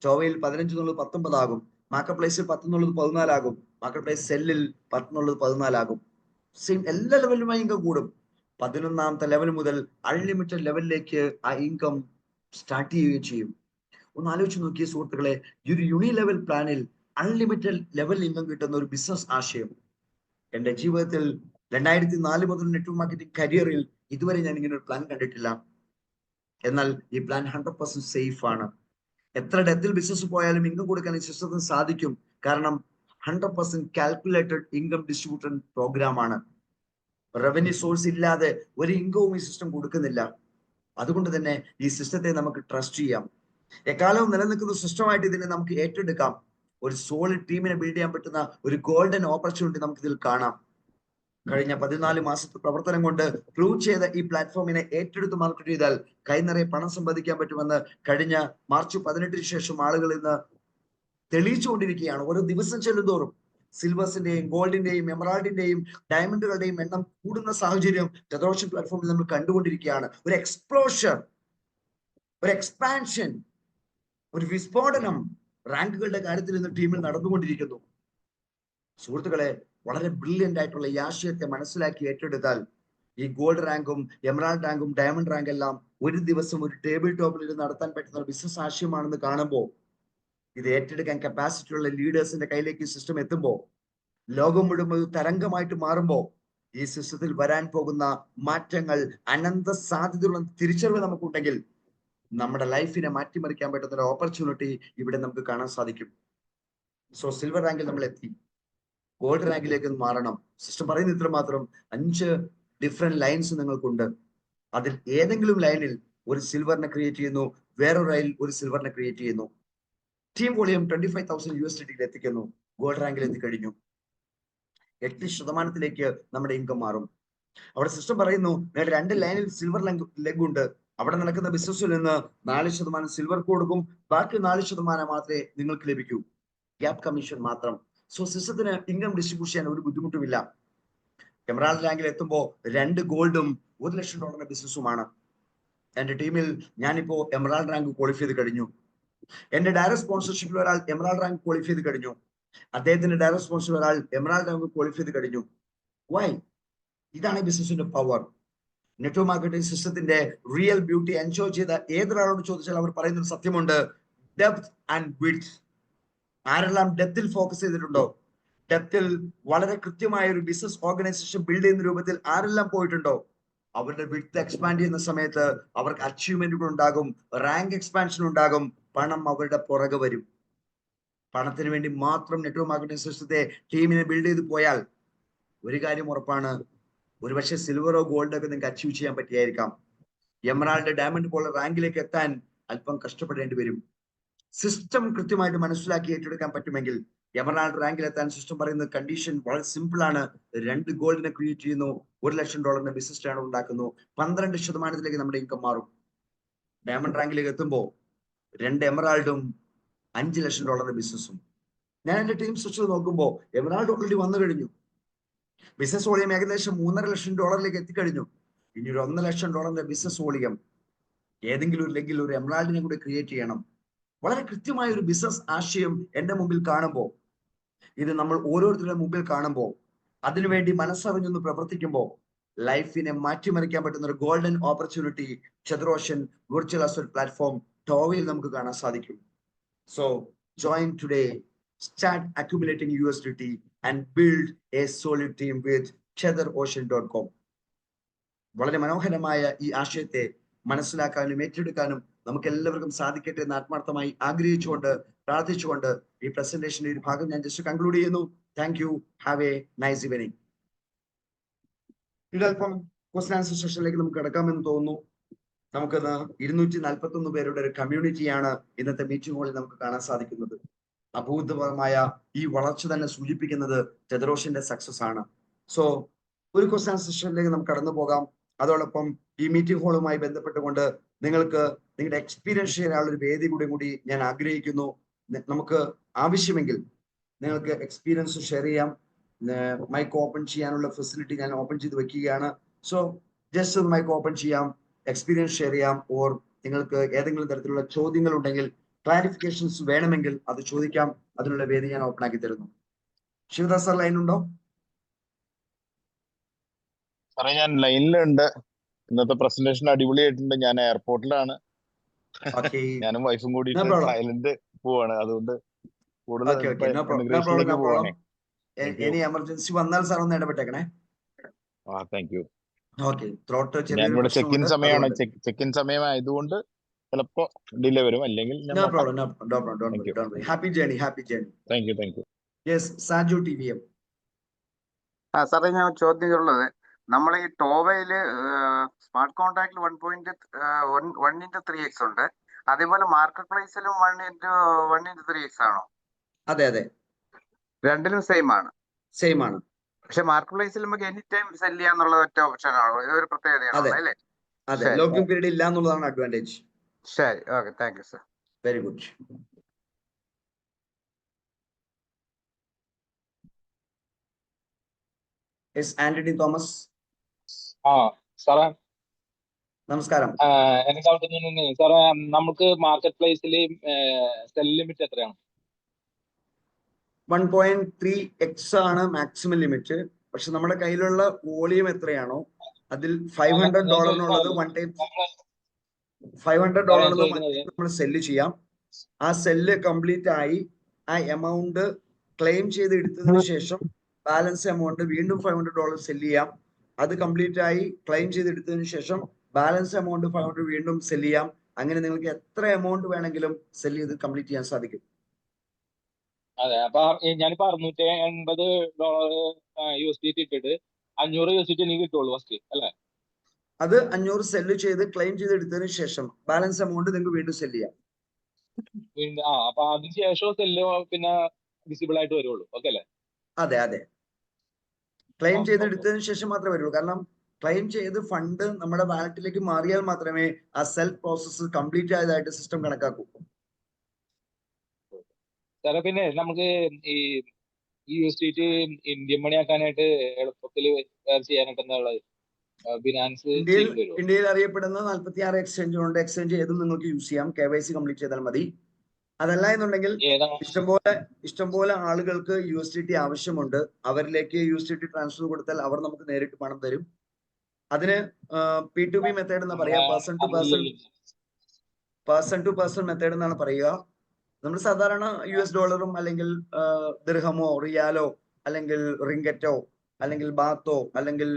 ടോവയിൽ 15 എന്നുള്ളത് 19 ആകും, മാർക്കറ്റ് പ്ലേസിൽ 10 എന്നുള്ളത് 14 ആകും, മാർക്കറ്റ് പ്ലേസ് സെല്ലിൽ 10 എന്നുള്ളത് 14 ആകും. സെയിം എല്ലാ ലെവലിലുമായി ഇൻകം കൂടും. 11ാമത്തെ ലെവൽ മുതൽ അൺലിമിറ്റഡ് ലെവലിലേക്ക് ആ ഇൻകം സ്റ്റാർട്ട് ചെയ്യുകയും ചെയ്യും. ഒന്ന് ആലോചിച്ച് നോക്കിയ സുഹൃത്തുക്കളെ, ഈ ഒരു യൂണി ലെവൽ പ്ലാനിൽ അൺലിമിറ്റഡ് ലെവൽ ഇൻകം കിട്ടുന്ന ഒരു ബിസിനസ് ആശയം എന്റെ ജീവിതത്തിൽ 2004 മുതൽ നെറ്റ്വർക്ക് മാർക്കറ്റിംഗ് കരിയറിൽ ഇതുവരെ ഞാൻ ഇങ്ങനെ ഒരു പ്ലാൻ കണ്ടിട്ടില്ല. എന്നാൽ ഈ പ്ലാൻ 100% സേഫ് ആണ്. എത്ര ഡെത്തിൽ ബിസിനസ് പോയാലും ഇൻകം കൊടുക്കാൻ ഈ സിസ്റ്റത്തിന് സാധിക്കും. കാരണം 100% കാൽക്കുലേറ്റഡ് ഇൻകം ഡിസ്ട്രിബ്യൂഷൻ പ്രോഗ്രാം ആണ്. റവന്യൂ സോഴ്സ് ഇല്ലാതെ ഒരു ഇൻകവും ഈ സിസ്റ്റം കൊടുക്കുന്നില്ല. അതുകൊണ്ട് തന്നെ ഈ സിസ്റ്റത്തെ നമുക്ക് ട്രസ്റ്റ് ചെയ്യാം. എക്കാലവും നിലനിൽക്കുന്ന സിസ്റ്റമായിട്ട് ഇതിനെ നമുക്ക് ഏറ്റെടുക്കാം. ഒരു സോളിഡ് ടീമിനെ ബിൽഡ് ചെയ്യാൻ പറ്റുന്ന ഒരു ഗോൾഡൻ ഓപ്പർച്യൂണിറ്റി നമുക്ക് ഇതിൽ കാണാം. കഴിഞ്ഞ 14 മാസത്തെ പ്രവർത്തനം കൊണ്ട് പ്രൂവ് ചെയ്ത ഈ പ്ലാറ്റ്ഫോമിനെ ഏറ്റെടുത്ത് മാർക്കറ്റ് ചെയ്താൽ കൈനിറയെ പണം സമ്പാദിക്കാൻ പറ്റുമെന്ന് കഴിഞ്ഞ മാർച്ച് 18 ശേഷം ആളുകൾ ഇന്ന് തെളിയിച്ചുകൊണ്ടിരിക്കുകയാണ്. ഓരോ ദിവസം ചെല്ലുന്തോറും സിൽവേഴ്സിന്റെയും ഗോൾഡിന്റെയും എമറാൾഡിന്റെയും ഡയമണ്ടുകളുടെയും എണ്ണം കൂടുന്ന സാഹചര്യം ടെതറോഷൻ പ്ലാറ്റ്ഫോമിൽ നമ്മൾ കണ്ടുകൊണ്ടിരിക്കുകയാണ്. ഒരു എക്സ്പ്ലോഷൻ, ഒരു എക്സ്പാൻഷൻ, ഒരു വിസ്ഫോടനം റാങ്കുകളുടെ കാര്യത്തിൽ ഇന്ന് ടീമിൽ നടന്നുകൊണ്ടിരിക്കുന്നു. സുഹൃത്തുക്കളെ, വളരെ ബ്രില്യന്റ് ആയിട്ടുള്ള ഈ ആശയത്തെ മനസ്സിലാക്കി ഏറ്റെടുത്താൽ ഈ ഗോൾഡ് റാങ്കും എമറാൾഡ് റാങ്കും ഡയമണ്ട് റാങ്ക് എല്ലാം ഒരു ദിവസം ഒരു ടേബിൾ ടോപ്പിൽ ഇരുന്ന് നടത്താൻ പറ്റുന്ന ബിസിനസ് ആശയമാണെന്ന് കാണുമ്പോൾ, ഇത് ഏറ്റെടുക്കാൻ കപ്പാസിറ്റി ഉള്ള ലീഡേഴ്സിന്റെ കയ്യിലേക്ക് ഈ സിസ്റ്റം എത്തുമ്പോൾ, ലോകം മുഴുവൻ ഒരു തരംഗമായിട്ട് മാറുമ്പോൾ ഈ സിസ്റ്റത്തിൽ വരാൻ പോകുന്ന മാറ്റങ്ങൾ അനന്ത സാധ്യതയുള്ള തിരിച്ചറിവ് നമുക്കുണ്ടെങ്കിൽ നമ്മുടെ ലൈഫിനെ മാറ്റിമറിക്കാൻ പറ്റുന്ന ഒരു ഓപ്പർച്യൂണിറ്റി ഇവിടെ നമുക്ക് കാണാൻ സാധിക്കും. സോ സിൽവർ റാങ്കിൽ നമ്മൾ എത്തി, ഗോൾഡ് റാങ്കിലേക്ക് മാറണം. സിസ്റ്റം പറയുന്ന ഇത്ര മാത്രം 5 ഡിഫറെന്റ് ലൈൻസ് നിങ്ങൾക്കുണ്ട്. അതിൽ ഏതെങ്കിലും ലൈനിൽ ഒരു സിൽവറിനെ ക്രിയേറ്റ് ചെയ്യുന്നു, വേറൊരു ലൈനിൽ ഒരു സിൽവറിനെ ക്രിയേറ്റ് ചെയ്യുന്നു. ടീം വോളിയം 25,000 USDT എത്തിക്കുന്നു, ഗോൾഡ് റാങ്കിൽ എത്തിക്കഴിഞ്ഞു. 8% നമ്മുടെ ഇൻകം മാറും. അവിടെ സിസ്റ്റം പറയുന്നു 2 ലൈനിൽ സിൽവർ ലെഗ് ഉണ്ട്, അവിടെ നടക്കുന്ന ബിസിനസ്സിൽ നിന്ന് 4% സിൽവർ കൊടുക്കും, ബാക്കി 4% മാത്രമേ നിങ്ങൾക്ക് ലഭിക്കൂ, ഗ്യാപ് കമ്മീഷൻ മാത്രം. സോ സിസ്റ്റത്തിന് ഇൻകം ഡിസ്ട്രിബ്യൂട്ട് ചെയ്യാൻ ഒരു ബുദ്ധിമുട്ടുമില്ല. എമറാൾഡ് റാങ്കിൽ എത്തുമ്പോൾ 2 ഗോൾഡും $1 ലക്ഷം ബിസിനസ്സുമാണ്. എന്റെ ടീമിൽ ഞാനിപ്പോ എമറാൾഡ് റാങ്ക് ക്വാളിഫൈ ചെയ്ത് കഴിഞ്ഞു. എന്റെ ഡയറക്ട് സ്പോൺസർഷിപ്പിൽ ഒരാൾ എമറാൾഡ് റാങ്ക് ക്വാളിഫൈ ചെയ്ത് കഴിഞ്ഞു. അദ്ദേഹത്തിന്റെ ഡയറക്ട് സ്പോൺസർ ഒരാൾ എമറാൾഡ് റാങ്ക് ക്വാളിഫൈ ചെയ്ത് കഴിഞ്ഞു. വൈ? ഇതാണ് ബിസിനസിന്റെ പവർ. നെറ്റ്വർക്ക് മാർക്കറ്റിംഗ് സിസ്റ്റത്തിന്റെ റിയൽ ബ്യൂട്ടി എൻജോയ് ചെയ്ത ഏതൊരാളോട് ചോദിച്ചാൽ അവർ പറയുന്ന ഒരു സത്യമുണ്ട്, ഡെപ്ത് ആൻഡ് വിഡ്ത്. ആരെല്ലാം ഡെപ്തിൽ ഫോക്കസ് ചെയ്തിട്ടുണ്ടോ, ഡെപ്തിൽ വളരെ കൃത്യമായ ഒരു ബിസിനസ് ഓർഗനൈസേഷൻ ബിൽഡ് ചെയ്യുന്ന രൂപത്തിൽ ആരെല്ലാം പോയിട്ടുണ്ടോ, അവരുടെ വിഡ്ത് എക്സ്പാൻഡ് ചെയ്യുന്ന സമയത്ത് അവർക്ക് അച്ചീവ്മെന്റുകൾ ഉണ്ടാകും, റാങ്ക് എക്സ്പാൻഷൻ ഉണ്ടാകും, പണം അവരുടെ പുറകെ വരും. പണത്തിന് വേണ്ടി മാത്രം നെറ്റ്വർക്ക് മാർക്കറ്റിംഗ് സിസ്റ്റത്തെ ടീമിനെ ബിൽഡ് ചെയ്ത് പോയാൽ ഒരു കാര്യം ഉറപ്പാണ്, ഒരുപക്ഷെ സിൽവറോ ഗോൾഡോ ഒക്കെ നിങ്ങൾക്ക് അച്ചീവ് ചെയ്യാൻ പറ്റിയായിരിക്കാം. എമറാൾഡ് ഡയമണ്ട് പോലുള്ള റാങ്കിലേക്ക് എത്താൻ അല്പം കഷ്ടപ്പെടേണ്ടി വരും. സിസ്റ്റം കൃത്യമായിട്ട് മനസ്സിലാക്കി ഏറ്റെടുക്കാൻ പറ്റുമെങ്കിൽ എമറാൾഡ് റാങ്കിൽ എത്താൻ സിസ്റ്റം പറയുന്ന കണ്ടീഷൻ വളരെ സിമ്പിൾ ആണ്. 2 ഗോൾഡിനെ ക്രിയേറ്റ് ചെയ്യുന്നു, $1 ലക്ഷം ബിസിനസ് ടേൺ ഉണ്ടാക്കുന്നു, 12% നമ്മുടെ ഇൻകം മാറും. ഡയമണ്ട് റാങ്കിലേക്ക് എത്തുമ്പോൾ 2 എമറാൾഡും $5 ലക്ഷം ബിസിനസ്സും. ഞാൻ എന്റെ ടീം സ്ട്രക്ചർ നോക്കുമ്പോൾ എമറാൾഡ് ഓൾറെഡി വന്നു കഴിഞ്ഞു, ബിസിനസ് വോളിയം ഏകദേശം $3.5 ലക്ഷം എത്തിക്കഴിഞ്ഞു. ഇനി ഒരു $1 ലക്ഷം ബിസിനസ് വോളിയം ഏതെങ്കിലും ഒരു ലെഗിൽ ഒരു എമറാൾഡിനെ കൂടി ക്രിയേറ്റ് ചെയ്യണം. വളരെ കൃത്യമായ ഒരു ബിസിനസ് ആശയം എന്റെ മുമ്പിൽ കാണുമ്പോൾ, ഇത് നമ്മൾ ഓരോരുത്തരുടെ മുമ്പിൽ കാണുമ്പോൾ, അതിനുവേണ്ടി മനസ്സറിഞ്ഞൊന്ന് പ്രവർത്തിക്കുമ്പോൾ ലൈഫിനെ മാറ്റിമറിക്കാൻ പറ്റുന്ന ഒരു ഗോൾഡൻ ഓപ്പർച്യൂണിറ്റി ചെതറോഷൻ വിർച്വൽ അസറ്റ് പ്ലാറ്റ്ഫോം ടോവയിൽ നമുക്ക് കാണാൻ സാധിക്കും. So join today, start accumulating USDT and build a solid team with chetherocean.com. വളരെ മനോഹരമായ ഈ ആശയത്തെ മനസ്സിലാക്കാനും ഏറ്റെടുക്കാനും നമുക്ക് എല്ലാവർക്കും സാധിക്കട്ടെ എന്ന് ആത്മാർത്ഥമായി ആഗ്രഹിച്ചുകൊണ്ട് പ്രാർത്ഥിച്ചുകൊണ്ട് ഈ പ്രസന്റേഷന്റെ ഒരു ഭാഗം ഞാൻ ജസ്റ്റ് കൺക്ലൂഡ് ചെയ്യുന്നു. Thank you. Have a nice evening. ഇതല്പം ക്വസ്റ്റൻ ആൻസർ സെഷനിലേക്ക് നമുക്ക് കിടക്കാമെന്ന് തോന്നുന്നു. നമുക്കിന്ന് 241 പേരുടെ ഒരു കമ്മ്യൂണിറ്റിയാണ് ഇന്നത്തെ മീറ്റിംഗ് ഹാളിൽ നമുക്ക് കാണാൻ സാധിക്കുന്നത്. അഭൂതപരമായ ഈ വളർച്ച തന്നെ സൂചിപ്പിക്കുന്നത് ചെതറോഷന്റെ സക്സസ് ആണ്. സോ ഒരു ക്വസ്റ്റൻ ആൻസർ സെഷനിലേക്ക് നമുക്ക് കടന്നു പോകാം. അതോടൊപ്പം ഈ മീറ്റിംഗ് ഹാളുമായി ബന്ധപ്പെട്ടുകൊണ്ട് നിങ്ങൾക്ക് നിങ്ങളുടെ എക്സ്പീരിയൻസ് ചെയ്യാനുള്ള ഒരു വേദി കൂടി ഞാൻ ആഗ്രഹിക്കുന്നു. നമുക്ക് ആവശ്യമെങ്കിൽ നിങ്ങൾക്ക് എക്സ്പീരിയൻസ് ഷെയർ ചെയ്യാം. മൈക്ക് ഓപ്പൺ ചെയ്യാനുള്ള ഫെസിലിറ്റി ഞാൻ ഓപ്പൺ ചെയ്ത് വെക്കുകയാണ്. സോ ജസ്റ്റ് മൈക്ക് ഓപ്പൺ ചെയ്യാം, എക്സ്പീരിയൻസ് ഷെയർ ചെയ്യാം. ഓർ നിങ്ങൾക്ക് ഏതെങ്കിലും തരത്തിലുള്ള ചോദ്യങ്ങൾ ഉണ്ടെങ്കിൽ, ക്ലാരിഫിക്കേഷൻസ് വേണമെങ്കിൽ അത് ചോദിക്കാം. അതിനുള്ള വേദി ഞാൻ ഓപ്പൺ ആക്കി തരുന്നു. ശിവദാസ് സാർ ലൈനുണ്ടോ?
സാറേ ഞാൻ ലൈനിലുണ്ട്. ഇന്നത്തെ പ്രസന്റേഷൻ അടിപൊളിയായിട്ടുണ്ട്. ഞാൻ എയർപോർട്ടിലാണ്. ഞാനും വൈഫും കൂടി സൈലന്റ് പോവാണ്. അതുകൊണ്ട് പോവാണേ.
ഇനി എമർജൻസി വന്നാൽ സാർ ഒന്ന് ഇടപെട്ടേക്കണേ.
Thank you.
ഞാനിവിടെ
ചെക്കിൻ സമയമാണ്. ചെക്കിൻ സമയമായതുകൊണ്ട് ചിലപ്പോ ഡിലേ വരും. അല്ലെങ്കിൽ
happy journey.
Thank you.
Yes, Saju TVM.
സാറേ ഞാൻ ചോദ്യമുള്ളത്, നമ്മൾ ഈ ടോവയില് സ്മാർട്ട് കോൺട്രാക്റ്റിൽ 1.3x ഉണ്ട്, അതേപോലെ മാർക്കറ്റ് പ്ലേസിലും 1.3x ആണോ?
അതെ,
രണ്ടിലും സെയിം ആണ്. പക്ഷെ മാർക്കറ്റ് പ്ലേസിൽ നമുക്ക് എനി ടൈം സെല് ചെയ്യാന്നുള്ള ഒറ്റ ഓപ്ഷൻ ആണോ? ഇതൊരു പ്രത്യേകതയാണ് അല്ലേ?
ലോക്കിംഗ് പീരീഡ് ഇല്ല എന്നുള്ളതാണ് അഡ്വാൻറ്റേജ്.
ശരി, okay, thank you sir.
Very good. Antony Thomas.
സാറേ
നമസ്കാരം.
എന്റെ ഡൗട്ട് സാറേ, നമുക്ക് മാർക്കറ്റ് പ്ലേസിൽ സെൽ ലിമിറ്റ് എത്രയാണ്?
1.3x ആണ് മാക്സിമം ലിമിറ്റ്. പക്ഷെ നമ്മുടെ കയ്യിലുള്ള വോളിയം എത്രയാണോ അതിൽ $500 വൺ ടൈം $500 നമ്മൾ സെല്ല് ചെയ്യാം. ആ സെല്ല് കംപ്ലീറ്റ് ആയി ആ എമൗണ്ട് ക്ലെയിം ചെയ്ത് എടുത്തതിന് ശേഷം ബാലൻസ് എമൗണ്ട് വീണ്ടും $500 സെല്ല് ചെയ്യാം. അത് കംപ്ലീറ്റ് ആയി ക്ലെയിം ചെയ്ത് എടുത്തതിന് ശേഷം ബാലൻസ് എമൗണ്ട് 500 വീണ്ടും സെല്ല് ചെയ്യാം. അങ്ങനെ നിങ്ങൾക്ക് എത്ര എമൗണ്ട് വേണമെങ്കിലും സെല്ല് ചെയ്ത് കംപ്ലീറ്റ് ചെയ്യാൻ സാധിക്കും.
അതെ, അപ്പൊ ഞാനിപ്പോ $680 USDT ഇട്ടിട്ട് 500 USDT എനിക്ക് കിട്ടുള്ളൂ ഫസ്റ്റ് അല്ലേ?
അത് 500 സെല്ല് ചെയ്ത് ക്ലെയിം ചെയ്ത് എടുത്തതിന് ശേഷം ബാലൻസ് എമൗണ്ട് നിങ്ങൾക്ക് വീണ്ടും സെല്ല് ചെയ്യാം.
അപ്പൊ അതിന് ശേഷം സെല്ല് പിന്നെ വിസിബിൾ ആയിട്ട് വരുള്ളൂ. ഓക്കെ അല്ലേ?
അതെ, ക്ലെയിം ചെയ്ത് എടുത്തതിന് ശേഷം മാത്രമേ വരുള്ളൂ. കാരണം ക്ലെയിം ചെയ്ത് ഫണ്ട് നമ്മുടെ വാലറ്റിലേക്ക് മാറിയാൽ മാത്രമേ ആ സെൽ പ്രോസസ് കംപ്ലീറ്റ് ആയതായിട്ട് സിസ്റ്റം കണക്കാക്കൂ.
സാറേ പിന്നെ നമുക്ക് ഈ USDT ഇന്ത്യൻ മണി ആക്കാനായിട്ട് എളുപ്പത്തിൽ ചെയ്യാനായിട്ട് എന്താ ഉള്ളത്? ബിനാൻസ്
ഇന്ത്യയിൽ അറിയപ്പെടുന്ന 46 എക്സ്ചേഞ്ചുകളുണ്ട്. എക്സ്ചേഞ്ച് ഏതും നിങ്ങൾക്ക് യൂസ് ചെയ്യാം. KYC കംപ്ലീറ്റ് ചെയ്താൽ മതി. അതല്ല എന്നുണ്ടെങ്കിൽ ഇഷ്ടംപോലെ ആളുകൾക്ക് USDT ആവശ്യമുണ്ട്. അവരിലേക്ക് USDT ട്രാൻസ്ഫർ കൊടുത്താൽ അവർ നമുക്ക് നേരിട്ട് പണം തരും. അതിന് P2P മെത്തേഡ് എന്ന് പറയാ, പേഴ്സൺ ടു പേഴ്സൺ മെത്തേഡ് എന്നാണ് പറയുക. നമ്മൾ സാധാരണ $US അല്ലെങ്കിൽ ദിർഹമോ റിയാലോ അല്ലെങ്കിൽ റിംഗറ്റോ അല്ലെങ്കിൽ ബാത്തോ അല്ലെങ്കിൽ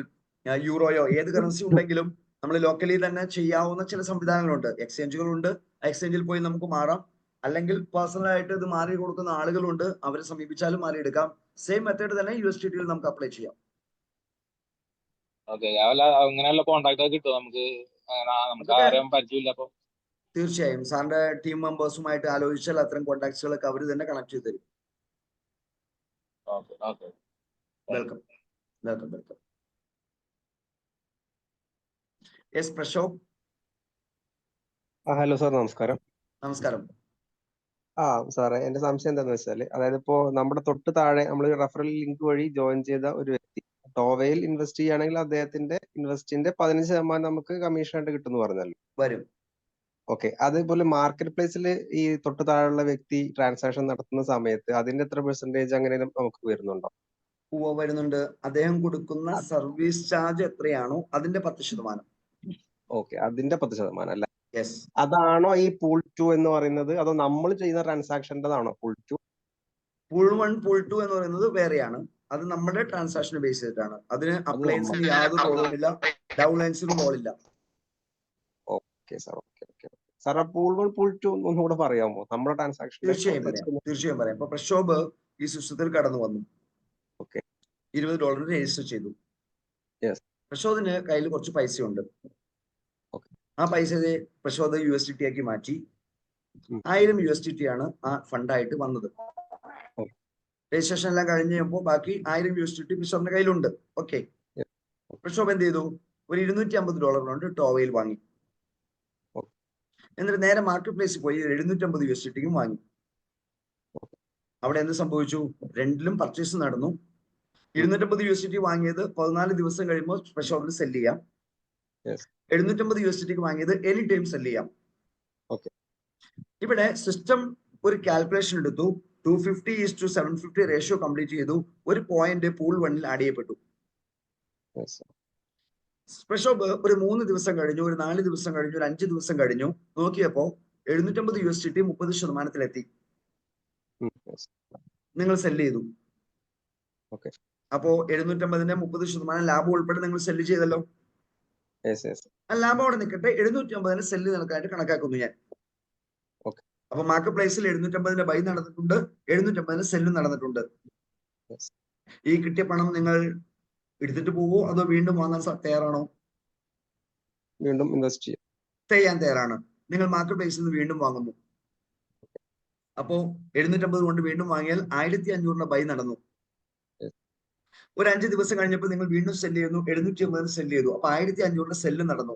യൂറോയോ ഏത് കറൻസി ഉണ്ടെങ്കിലും നമ്മൾ ലോക്കലി തന്നെ ചെയ്യാവുന്ന ചില സംവിധാനങ്ങളുണ്ട്, എക്സ്ചേഞ്ചുകളുണ്ട്. എക്സ്ചേഞ്ചിൽ പോയി നമുക്ക് മാറാം. അല്ലെങ്കിൽ പേഴ്സണൽ ആയിട്ട് ഇത് മാറി കൊടുക്കുന്ന ആളുകളുണ്ട്, അവരെ സമീപിച്ചാലും മാറിയെടുക്കാം. സെയിം മെത്തേഡ് തന്നെ USDT നമുക്ക് അപ്ലൈ ചെയ്യാം. തീർച്ചയായും സാറിന്റെ ടീം മെമ്പേഴ്സുമായിട്ട് ആലോചിച്ചാൽ അത്തരം കോൺടാക്ട്സുകളൊക്കെ അവർ തന്നെ കണക്ട് ചെയ്ത് തരും. Welcome. Yes Prashobh.
Hello sir, നമസ്കാരം. സാറേ എന്റെ സംശയം എന്താണെന്ന് വെച്ചാൽ, അതായത് ഇപ്പോ നമ്മുടെ തൊട്ട് താഴെ നമ്മൾ റെഫറൽ ലിങ്ക് വഴി ജോയിൻ ചെയ്ത ഒരു വ്യക്തി, ടോവയിൽ ഇൻവെസ്റ്റ് ചെയ്യുകയാണെങ്കിൽ അദ്ദേഹത്തിന്റെ ഇൻവെസ്റ്റിന്റെ 15% നമുക്ക് കമ്മീഷൻ ആയിട്ട് കിട്ടുമെന്ന് പറഞ്ഞല്ലോ.
വരും.
ഓക്കെ. അതേപോലെ മാർക്കറ്റ് പ്ലേസിൽ ഈ തൊട്ട് താഴെയുള്ള വ്യക്തി ട്രാൻസാക്ഷൻ നടത്തുന്ന സമയത്ത് അതിന്റെ എത്ര പെർസെന്റേജ് അങ്ങനെ നമുക്ക് വരുന്നുണ്ടോ?
വരുന്നുണ്ട്. അദ്ദേഹം കൊടുക്കുന്ന സർവീസ് ചാർജ് എത്രയാണോ അതിന്റെ 10%.
ഓക്കെ, അതിന്റെ 10% അല്ല.
യെസ്.
അതാണോ ഈ പൂൾ 2 എന്ന് പറയുന്നത്, അതോ നമ്മൾ ചെയ്യുന്ന ട്രാൻസാക്ഷൻ്റെതാണോ പൂൾ 2?
പൂൾ 1 പൂൾ 2 എന്ന് പറയുന്നത് വേറെയാണ്. അത് നമ്മുടെ ട്രാൻസാക്ഷൻ ബേസ് ചെയ്തിട്ടാണ്. അതിന് അപ്ലയൻസിന് യാതൊരു റോളും ഇല്ല, ഡൗൺലൈൻസിനും റോളില്ല.
Okay sir, okay okay. Sir pool 1 pool 2 ഒന്നുകൂടെ പറയാമോ നമ്മുടെ ട്രാൻസാക്ഷൻ?
തീർച്ചയായും പറയാം. ഇപ്പൊ പ്രക്ഷോഭ് ഈ സിസ്റ്റത്തിൽ കടന്നു വന്നു.
ഓക്കെ.
$20 രജിസ്റ്റർ ചെയ്തു. പ്രക്ഷോഭിന് കയ്യിൽ കുറച്ച് പൈസയുണ്ട്. ആ പൈസ പ്രക്ഷോഭ് USDT ആക്കി മാറ്റി. 1000 USDT ആണ് ആ ഫണ്ടായിട്ട് വന്നത്. രജിസ്ട്രേഷൻ എല്ലാം കഴിഞ്ഞപ്പോൾ ബാക്കി 1000 USDT പ്രക്ഷോഭിന്റെ കയ്യിലുണ്ട്. ഓക്കെ. പ്രക്ഷോഭ് എന്ത് ചെയ്തു? ഒരു $250 കൊണ്ട് ടോവയിൽ വാങ്ങി. എന്നിട്ട് നേരെ മാർക്കറ്റ് പ്ലേസിൽ പോയി 750 USDT വാങ്ങി. അവിടെ എന്ത് സംഭവിച്ചു? രണ്ടിലും പർച്ചേസ് നടന്നു. 250 USDT വാങ്ങിയത് 14 ദിവസം കഴിയുമ്പോൾ പ്രക്ഷോഭിന് സെല് ചെയ്യാം. 750 USDT വാങ്ങിയത് എനി ടൈം സെല് ചെയ്യാം. ഇവിടെ സിസ്റ്റം ഒരു കാൽക്കുലേഷൻ എടുത്തു. 250:750 റേഷ്യോ കംപ്ലീറ്റ് ചെയ്തു. ഒരു പോയിന്റ് പൂൾ 1-ൽ ആഡ് ചെയ്യപ്പെട്ടു. പ്രക്ഷോഭ് ഒരു 3 ദിവസം കഴിഞ്ഞു, ഒരു 4 ദിവസം കഴിഞ്ഞു, ഒരു 5 ദിവസം കഴിഞ്ഞു. നോക്കിയപ്പോ 750 USDT 30%-ലെത്തി. നിങ്ങൾ സെല് ചെയ്തു. അപ്പോ 750-ന്റെ 30% ലാഭം ഉൾപ്പെടെ നിങ്ങൾ സെല് ചെയ്തല്ലോ. ആ ലാഭം അവിടെ നിൽക്കട്ടെ. 750-ന് സെല്ല് നിൽക്കാനായിട്ട് കണക്കാക്കുന്നു ഞാൻ. അപ്പൊ മാർക്കറ്റ് പ്ലേസിൽ 750-ന്റെ ബൈ നടന്നിട്ടുണ്ട്, 750-ന് സെല്ലും നടന്നിട്ടുണ്ട്. ഈ കിട്ടിയ പണം നിങ്ങൾ എടുത്തിട്ട് പോവോ അതോ വീണ്ടും വാങ്ങാൻ തയ്യാറാണോ?
വീണ്ടും ഇൻവെസ്റ്റ്
ചെയ്യാൻ തയ്യാറാണ്. നിങ്ങൾ മാർക്കറ്റ് പ്ലേസിൽ നിന്ന് വീണ്ടും വാങ്ങുന്നു. അപ്പോ 750 കൊണ്ട് വീണ്ടും വാങ്ങിയാൽ 1500-ന്റെ ബൈ നടന്നു. ഒരു 5 ദിവസം കഴിഞ്ഞപ്പോൾ നിങ്ങൾ വീണ്ടും സെല് ചെയ്യുന്നു, 750-ന് സെല് ചെയ്തു. അപ്പൊ 1500-ന്റെ സെല്ല് നടന്നു.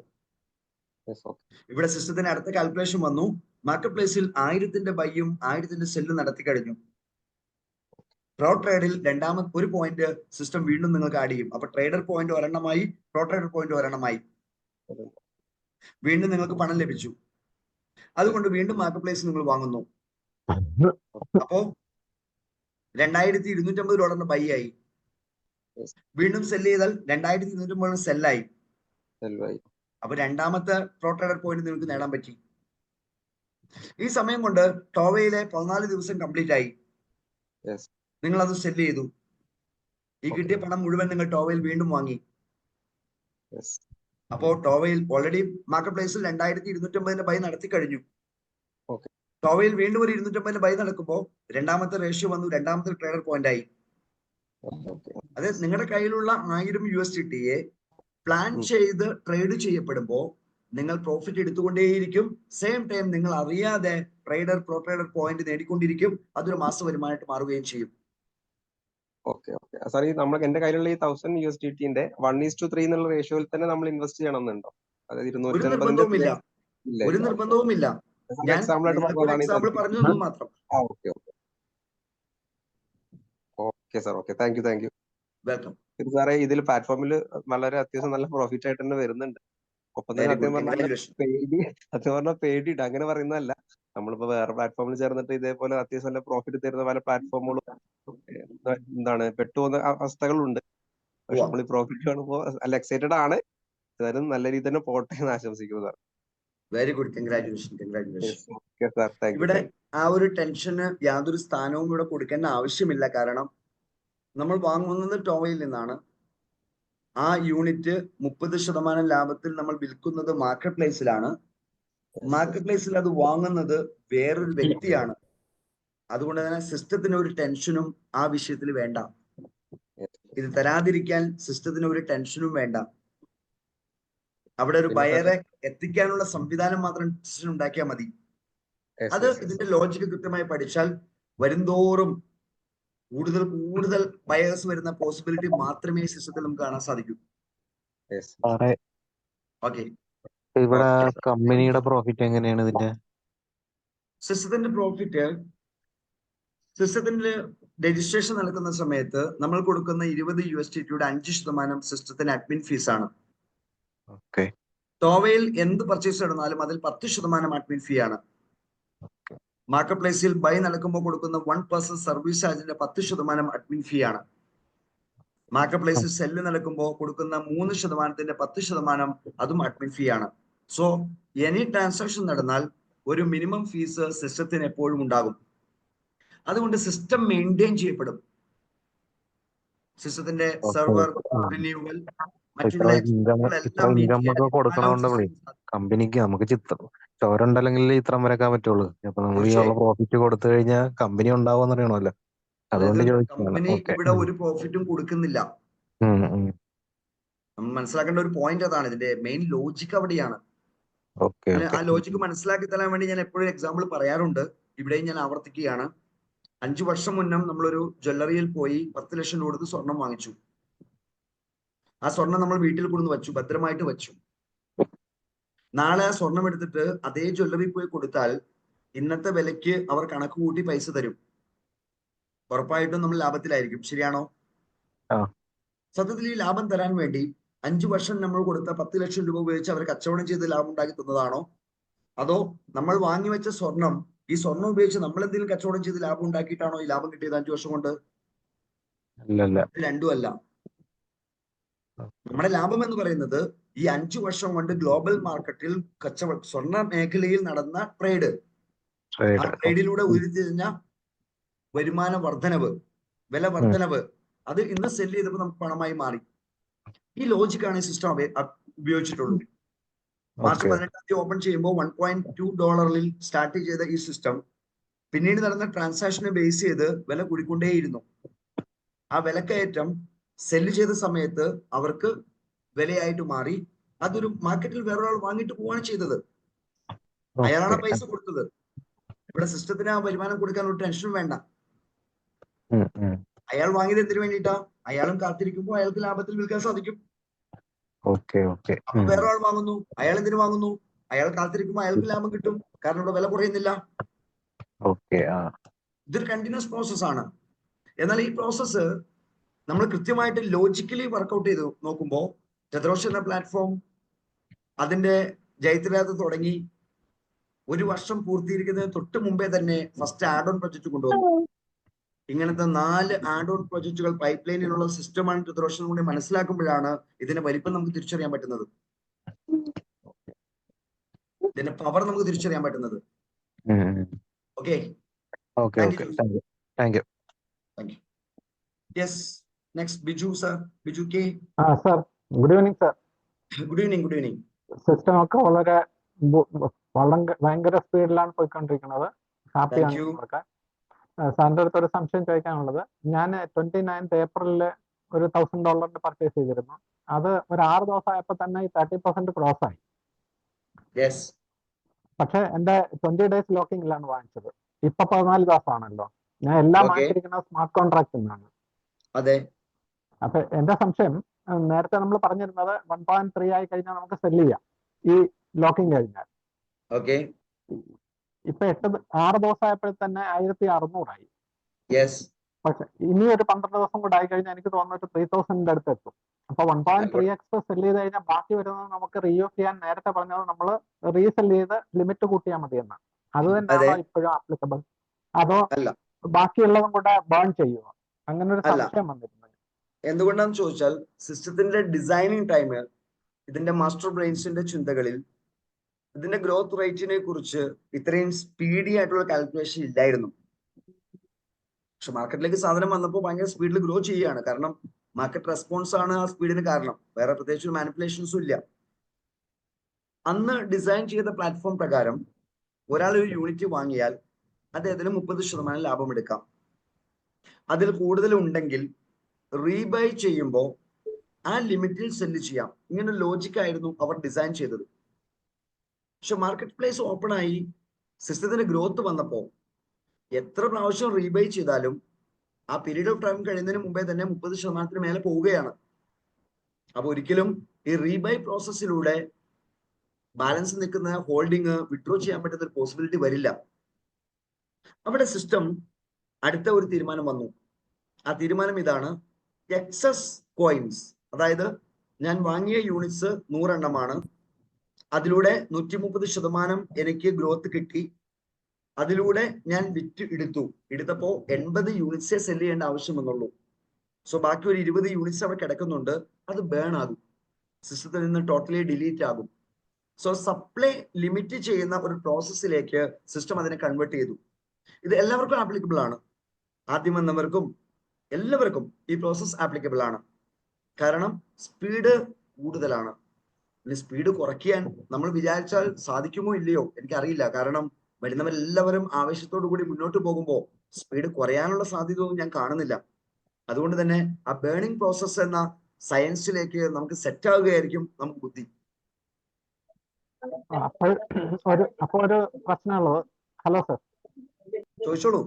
ഇവിടെ സിസ്റ്റത്തിന് അടുത്ത കാൽക്കുലേഷൻ വന്നു. മാർക്കറ്റ് പ്ലേസിൽ 1000-ന്റെ ബൈയും 1000-ന്റെ സെല്ലും നടത്തി കഴിഞ്ഞു. പ്രോ ട്രേഡിൽ രണ്ടാമത് ഒരു പോയിന്റ് സിസ്റ്റം വീണ്ടും നിങ്ങൾക്ക് ആഡ് ചെയ്യും. അപ്പൊ ട്രേഡർ പോയിന്റ് ഒരെണ്ണമായി, പ്രോ ട്രേഡർ പോയിന്റ് ഒരെണ്ണമായി. വീണ്ടും നിങ്ങൾക്ക് പണം ലഭിച്ചു. അതുകൊണ്ട് വീണ്ടും മാർക്കറ്റ് പ്ലേസിൽ നിങ്ങൾ വാങ്ങുന്നു. അപ്പോ $2250 ബൈ ആയി. വീണ്ടും സെല് ചെയ്താൽ 2250 സെല്ലായി. അപ്പൊ രണ്ടാമത്തെ പ്രോ ട്രേഡർ പോയിന്റ് നിങ്ങൾക്ക് നേടാൻ പറ്റി. ഈ സമയം കൊണ്ട് ടോവയിലെ 14 ദിവസം കംപ്ലീറ്റ് ആയി. നിങ്ങൾ അത് സെല് ചെയ്തു. ഈ കിട്ടിയ പണം മുഴുവൻ നിങ്ങൾ ടോവയിൽ വീണ്ടും വാങ്ങി. അപ്പോ ടോവയിൽ ഓൾറെഡി മാർക്കറ്റ് പ്ലേസിൽ 2250-ന്റെ ബൈ നടത്തി കഴിഞ്ഞു. ടോവയിൽ വീണ്ടും ഒരു 250-ന്റെ ബൈ നടക്കുമ്പോൾ രണ്ടാമത്തെ റേഷ്യോ വന്നു, രണ്ടാമത്തെ ട്രേഡർ പോയിന്റ് ആയി. അതായത് നിങ്ങളുടെ കയ്യിലുള്ള 1000 USDT-യെ പ്ലാൻ ചെയ്ത് ട്രേഡ് ചെയ്യപ്പെടുമ്പോൾ നിങ്ങൾ പ്രോഫിറ്റ് എടുത്തുകൊണ്ടേയിരിക്കും. സെയിം ടൈം നിങ്ങൾ അറിയാതെ ട്രേഡർ പ്രോ ട്രേഡർ പോയിന്റ് നേടിക്കൊണ്ടിരിക്കും. അതൊരു മാസ വരുമാനമായിട്ട് മാറുകയും ചെയ്യും.
ഓക്കെ ഓക്കെ സാർ, ഈ നമ്മൾ എന്റെ കയ്യിലുള്ള ഈ 1000 USDT-ന്റെ 1:3 എന്നുള്ള റേഷ്യോയിൽ തന്നെ നമ്മൾ ഇൻവെസ്റ്റ് ചെയ്യണമെന്നുണ്ടോ? അതായത് 250-ന്റെ
ഒരു നിർബന്ധവുമില്ല. ഞാൻ എക്സാമ്പിൾ പറഞ്ഞു തന്നു മാത്രം.
Okay okay okay sir, okay. Thank U.
Welcome.
ഇത് സാറേ ഇതിൽ പ്ലാറ്റ്ഫോമിൽ വളരെ അത്യാവശ്യം നല്ല പ്രോഫിറ്റ് ആയിട്ട് തന്നെ വരുന്നുണ്ട്. ഒപ്പം തന്നെ സത്യം പറഞ്ഞാൽ പേടിയിട്ട് അങ്ങനെ പറയുന്നതല്ല. നമ്മളിപ്പോ വേറെ പ്ലാറ്റ്ഫോമിൽ ചേർന്നിട്ട് ഇതേപോലെ അത്യാവശ്യം നല്ല പ്രോഫിറ്റ് തരുന്ന പല പ്ലാറ്റ്ഫോമുകളും പെട്ടുപോകുന്ന അവസ്ഥകളുണ്ട്. പക്ഷെ നമ്മൾ ഈ പ്രോഫിറ്റ് കാണുമ്പോൾ നല്ല എക്സൈറ്റഡ് ആണ്. ഏതായാലും നല്ല രീതിയിൽ തന്നെ പോട്ടെ എന്ന് ആശംസിക്കുന്നു സാർ.
Very good. കൺഗ്രാറ്റുലേഷൻ. ഇവിടെ ആ ഒരു ടെൻഷന് യാതൊരു സ്ഥാനവും ഇവിടെ കൊടുക്കേണ്ട ആവശ്യമില്ല. കാരണം നമ്മൾ വാങ്ങുന്നത് ടോവയിൽ നിന്നാണ്. ആ യൂണിറ്റ് 30% ലാഭത്തിൽ നമ്മൾ വിൽക്കുന്നത് മാർക്കറ്റ് പ്ലേസിലാണ്. മാർക്കറ്റ് പ്ലേസിൽ അത് വാങ്ങുന്നത് വേറൊരു വ്യക്തിയാണ്. അതുകൊണ്ട് തന്നെ സിസ്റ്റത്തിന് ഒരു ടെൻഷനും ആ വിഷയത്തിൽ വേണ്ട. ഇത് തരാതിരിക്കാൻ സിസ്റ്റത്തിന് ഒരു ടെൻഷനും വേണ്ട. അവിടെ ഒരു ബയറെ എത്തിക്കാനുള്ള സംവിധാനം മാത്രം സിസ്റ്റം ഉണ്ടാക്കിയാൽ മതി. അത് ഇതിന്റെ ലോജിക്ക് കൃത്യമായി പഠിച്ചാൽ വരുംതോറും കൂടുതൽ ബയേഴ്സ് വരുന്ന പോസിബിലിറ്റി മാത്രമേ സിസ്റ്റത്തിൽ നമുക്ക് കാണാൻ സാധിക്കൂ. ഓക്കെ.
ഇവിടെ കമ്പനിയുടെ പ്രോഫിറ്റ് എങ്ങനെയാണ് ഇതിന്റെ?
സിസ്റ്റത്തിന്റെ രജിസ്ട്രേഷൻ നടക്കുന്ന സമയത്ത് നമ്മൾ കൊടുക്കുന്ന 20 USDT 5% സിസ്റ്റത്തിന് അഡ്മിൻ ഫീസ് ആണ്. ടോവയിൽ എന്ത് പർച്ചേസ് നടന്നാലും അതിൽ 10% അഡ്മിൻ ഫീ ആണ്. മാർക്കറ്റ് പ്ലേസിൽ ബൈ നടക്കുമ്പോൾ കൊടുക്കുന്ന 1% സർവീസ് ചാർജിന്റെ 10% അഡ്മിൻ ഫീ ആണ്. മാർക്കറ്റ് പ്ലേസിൽ സെല്ല് നടക്കുമ്പോൾ കൊടുക്കുന്ന 3%ന്റെ 10% അതും അഡ്മിൻ ഫീ ആണ്. സോ എനി ട്രാൻസാക്ഷൻ നടന്നാൽ ഒരു മിനിമം ഫീസ് സിസ്റ്റത്തിന് എപ്പോഴും ഉണ്ടാകും. അതുകൊണ്ട് സിസ്റ്റം മെയിൻറ്റെയിൻ ചെയ്യപ്പെടും. സിസ്റ്റത്തിന്റെ സെർവർ, റിന്യൂവൽ, മറ്റുള്ള
കമ്പനിക്ക് നമുക്ക് ചോരുണ്ടല്ലെങ്കിൽ ഇത്രം വരെയൊക്കെ പറ്റുള്ളൂ. അപ്പൊ നമ്മൾ ഈ ഉള്ള പ്രോഫിറ്റ് കൊടുത്തു കഴിഞ്ഞാൽ കമ്പനി ഉണ്ടാവുമെന്ന് അറിയണമല്ലോ. അതുകൊണ്ട്
കമ്പനി ഇവിടെ ഒരു പ്രോഫിറ്റും കൊടുക്കുന്നില്ല. നമ്മൾ മനസ്സിലാക്കേണ്ട ഒരു പോയിന്റ് അതാണ്. ഇതിന്റെ മെയിൻ ലോജിക് അവിടെയാണ്. ആ ലോജിക് മനസ്സിലാക്കി തരാൻ വേണ്ടി ഞാൻ എപ്പോഴും എക്സാമ്പിൾ പറയാറുണ്ട്. ഇവിടെയും ഞാൻ ആവർത്തിക്കുകയാണ്. 5 വർഷം മുന്നേ നമ്മളൊരു ജ്വല്ലറിയിൽ പോയി 10 ലക്ഷം കൊടുത്ത് സ്വർണം വാങ്ങിച്ചു. ആ സ്വർണം നമ്മൾ വീട്ടിൽ കൊണ്ടുവന്ന് വെച്ചു, ഭദ്രമായിട്ട് വെച്ചു. നാളെ ആ സ്വർണം എടുത്തിട്ട് അതേ ജ്വല്ലറി പോയി കൊടുത്താൽ ഇന്നത്തെ വിലയ്ക്ക് അവർ കണക്ക് കൂട്ടി പൈസ തരും. ഉറപ്പായിട്ടും നമ്മൾ ലാഭത്തിലായിരിക്കും. ശരിയാണോ? സത്യത്തിൽ ഈ ലാഭം തരാൻ വേണ്ടി 5 വർഷം നമ്മൾ കൊടുത്ത 10 ലക്ഷം രൂപ ഉപയോഗിച്ച് അവർ കച്ചവടം ചെയ്ത് ലാഭം ഉണ്ടാക്കി തന്നതാണോ? അതോ നമ്മൾ വാങ്ങിവെച്ച സ്വർണം, ഈ സ്വർണം ഉപയോഗിച്ച് നമ്മൾ എന്തെങ്കിലും കച്ചവടം ചെയ്ത് ലാഭം ഉണ്ടാക്കിയിട്ടാണോ ഈ ലാഭം കിട്ടിയത് 5 വർഷം കൊണ്ട്? രണ്ടും അല്ല. നമ്മുടെ ലാഭം എന്ന് പറയുന്നത് ഈ 5 വർഷം കൊണ്ട് ഗ്ലോബൽ മാർക്കറ്റിൽ സ്വർണ്ണ മേഖലയിൽ നടന്ന ട്രേഡ്, ആ ട്രേഡിലൂടെ ഉരുത്തിരിഞ്ഞ വരുമാന വർധനവ്, വില വർധനവ്, അത് ഇന്ന് സെല് ചെയ്തപ്പോൾ നമുക്ക് പണമായി മാറി. ഈ ലോജിക്കാണ് ഈ സിസ്റ്റം ഉപയോഗിച്ചിട്ടുള്ളൂ. മാർച്ച് 18 ഓപ്പൺ ചെയ്യുമ്പോൾ $1.2 സ്റ്റാർട്ട് ചെയ്ത ഈ സിസ്റ്റം പിന്നീട് നടന്ന ട്രാൻസാക്ഷനെ ബേസ് ചെയ്ത് വില കൂടിക്കൊണ്ടേയിരുന്നു. ആ വിലക്കയറ്റം സെല് ചെയ്ത സമയത്ത് അവർക്ക് വിലയായിട്ട് മാറി. അതൊരു മാർക്കറ്റിൽ വേറൊരാൾ വാങ്ങിയിട്ട് പോവുകയാണ് ചെയ്തത്. അയാളാണ് പൈസ കൊടുത്തത്. ഇവിടെ സിസ്റ്റത്തിന് ആ വരുമാനം കൊടുക്കാൻ ഒരു ടെൻഷനും വേണ്ട. അയാൾ വാങ്ങിയത് എന്തിനു വേണ്ടിയിട്ടാ? അയാളും കാത്തിരിക്കുമ്പോൾ അയാൾക്ക് ലാഭത്തിൽ വിൽക്കാൻ സാധിക്കും. അപ്പൊ വേറൊരാൾ വാങ്ങുന്നു. അയാൾ എന്തിനു വാങ്ങുന്നു? അയാൾ കാത്തിരിക്കുമ്പോൾ അയാൾക്ക് ലാഭം കിട്ടും. കാരണം ഇവിടെ വില കുറയുന്നില്ല. ഇതൊരു കണ്ടിന്യൂസ് പ്രോസസ് ആണ്. എന്നാൽ ഈ പ്രോസസ്സ് നമ്മൾ കൃത്യമായിട്ട് ലോജിക്കലി വർക്ക്ഔട്ട് ചെയ്ത് നോക്കുമ്പോൾ ചതുരോഷ് എന്ന പ്ലാറ്റ്ഫോം അതിന്റെ ജൈത്രയാത്ര തുടങ്ങി 1 വർഷം പൂർത്തീകരിക്കുന്നതിന് തൊട്ട് മുമ്പേ തന്നെ ഫസ്റ്റ് ആഡ് ഓൺ പ്രൊജക്ട് കൊണ്ടുവന്നു. ഇങ്ങനത്തെ 4 ആഡ് ഓൺ പ്രൊജക്ടുകൾ പൈപ്പ് ലൈനിലുള്ള സിസ്റ്റമാണ് ചതുരോഷം കൂടി മനസ്സിലാക്കുമ്പോഴാണ് ഇതിന്റെ വലിപ്പം നമുക്ക് തിരിച്ചറിയാൻ പറ്റുന്നത്, ഇതിന്റെ പവർ നമുക്ക് തിരിച്ചറിയാൻ പറ്റുന്നത്. Okay,
thank you.
Yes, next Biju sir. Biju K.
Sir, good evening sir.
Good evening. Good evening.
System ഒക്കെ ഭയങ്കര സ്പീഡിലാണ് പോയിക്കൊണ്ടിരിക്കുന്നത്. ഹാപ്പിയാണ്. സാറിന്റെ അടുത്ത് ഒരു സംശയം ചോദിക്കാനുള്ളത്, ഞാൻ 29th ഏപ്രിലില് ഒരു $1000 പർച്ചേസ് ചെയ്തിരുന്നു. അത് ഒരു 6 ദിവസം ആയപ്പോ തന്നെ ഈ 30% ക്രോസ് ആയി. പക്ഷെ എന്റെ 20 days ലോക്കിങ്ങിലാണ് വാങ്ങിച്ചത്. ഇപ്പൊ 14 ദിവസമാണല്ലോ. ഞാൻ എല്ലാം വാങ്ങിച്ചിരിക്കുന്നത് സ്മാർട്ട് കോൺട്രാക്ട് എന്നാണ്.
അതെ.
അപ്പൊ എന്റെ സംശയം, നേരത്തെ നമ്മൾ പറഞ്ഞിരുന്നത് 1.3 ആയി കഴിഞ്ഞാൽ നമുക്ക് സെല് ചെയ്യാം ഈ ലോക്കിങ് കഴിഞ്ഞാൽ. ഇപ്പൊ 6 ദിവസം ആയപ്പോഴേ തന്നെ 1600 ആയി. പക്ഷെ ഇനി ഒരു 12 ദിവസം കൂടെ ആയി കഴിഞ്ഞാൽ എനിക്ക് തോന്നുന്നു 3000 അടുത്ത് എത്തും. അപ്പൊ 1.3x സെല് ചെയ്ത് കഴിഞ്ഞാൽ ബാക്കി വരുന്നത് നമുക്ക് റീയൂസ് ചെയ്യാൻ, നേരത്തെ പറഞ്ഞത് നമ്മൾ റീസെല് ചെയ്ത് ലിമിറ്റ് കൂട്ടിയാൽ മതി എന്നാണ്. അത് തന്നെയാണോ ഇപ്പോഴും ആപ്ലിക്കബിൾ, അതോ ബാക്കിയുള്ളതും കൂടെ ബേൺ ചെയ്യുമോ? അങ്ങനെ ഒരു സംശയം വന്നിട്ടുണ്ട്.
എന്തുകൊണ്ടാന്ന് ചോദിച്ചാൽ സിസ്റ്റത്തിന്റെ ഡിസൈനിങ് ടൈം, ഇതിന്റെ മാസ്റ്റർ ബ്രെയിൻസിന്റെ ചിന്തകളിൽ ഇതിന്റെ ഗ്രോത്ത് റേറ്റിനെ കുറിച്ച് ഇത്രയും സ്പീഡി ആയിട്ടുള്ള കാൽക്കുലേഷൻ ഇല്ലായിരുന്നു. പക്ഷെ മാർക്കറ്റിലേക്ക് സാധനം വന്നപ്പോൾ ഭയങ്കര സ്പീഡിൽ ഗ്രോ ചെയ്യുകയാണ്. കാരണം മാർക്കറ്റ് റെസ്പോൺസ് ആണ് ആ സ്പീഡിന് കാരണം. വേറെ പ്രത്യേകിച്ച് മാനിപ്പുലേഷൻസും ഇല്ല. അന്ന് ഡിസൈൻ ചെയ്ത പ്ലാറ്റ്ഫോം പ്രകാരം ഒരാൾ ഒരു യൂണിറ്റ് വാങ്ങിയാൽ അദ്ദേഹത്തിന് 30% ലാഭം എടുക്കാം. അതിൽ കൂടുതൽ ഉണ്ടെങ്കിൽ റീബൈ ചെയ്യുമ്പോൾ ആ ലിമിറ്റിൽ സെല്ല് ചെയ്യാം. ഇങ്ങനെ ലോജിക്കായിരുന്നു അവർ ഡിസൈൻ ചെയ്തത്. പക്ഷെ മാർക്കറ്റ് പ്ലേസ് ഓപ്പൺ ആയി സിസ്റ്റത്തിന്റെ ഗ്രോത്ത് വന്നപ്പോൾ എത്ര പ്രാവശ്യം റീബൈ ചെയ്താലും ആ പീരീഡ് ഓഫ് ടൈം കഴിയുന്നതിന് മുമ്പേ തന്നെ 30% മേലെ പോവുകയാണ്. അപ്പൊ ഒരിക്കലും ഈ റീബൈ പ്രോസസ്സിലൂടെ ബാലൻസ് നിൽക്കുന്ന ഹോൾഡിങ് വിഡ്രോ ചെയ്യാൻ പറ്റുന്ന ഒരു പോസിബിലിറ്റി വരില്ല. അവിടെ സിസ്റ്റം അടുത്ത ഒരു തീരുമാനം വന്നു. ആ തീരുമാനം ഇതാണ്: എക്സസ് കോയിൻസ്, അതായത് ഞാൻ വാങ്ങിയ യൂണിറ്റ്സ് 100 എണ്ണമാണ്, അതിലൂടെ 130% എനിക്ക് ഗ്രോത്ത് കിട്ടി, അതിലൂടെ ഞാൻ എടുത്തപ്പോ 80 യൂണിറ്റ്സേ സെല് ചെയ്യേണ്ട ആവശ്യമെന്നുള്ളൂ. സോ ബാക്കി ഒരു 20 യൂണിറ്റ്സ് അവിടെ കിടക്കുന്നുണ്ട്, അത് ബേൺ ആകും, സിസ്റ്റത്തിൽ നിന്ന് ടോട്ടലി ഡിലീറ്റ് ആകും. സോ സപ്ലൈ ലിമിറ്റ് ചെയ്യുന്ന ഒരു പ്രോസസ്സിലേക്ക് സിസ്റ്റം അതിനെ കൺവേർട്ട് ചെയ്തു. ഇത് എല്ലാവർക്കും ആപ്ലിക്കബിൾ ആണ്, ആദ്യം വന്നവർക്കും എല്ലാവർക്കും ഈ പ്രോസസ് ആപ്ലിക്കബിൾ ആണ്. കാരണം സ്പീഡ് കൂടുതലാണ്. ഇനി സ്പീഡ് കുറയ്ക്കാൻ നമ്മൾ വിചാരിച്ചാൽ സാധിക്കുമോ ഇല്ലയോ എനിക്കറിയില്ല. കാരണം വരുന്നവരെല്ലാവരും ആവേശത്തോടു കൂടി മുന്നോട്ട് പോകുമ്പോൾ സ്പീഡ് കുറയാനുള്ള സാധ്യതയൊന്നും ഞാൻ കാണുന്നില്ല. അതുകൊണ്ട് തന്നെ ആ ബേണിംഗ് പ്രോസസ് എന്ന സയൻസിലേക്ക് നമുക്ക് സെറ്റ് ആവുകയായിരിക്കും നമുക്ക് ബുദ്ധി.
അപ്പോൾ ഒരു പ്രശ്നമുള്ളത്, ഹലോ സർ,
ചോദിച്ചോളൂ.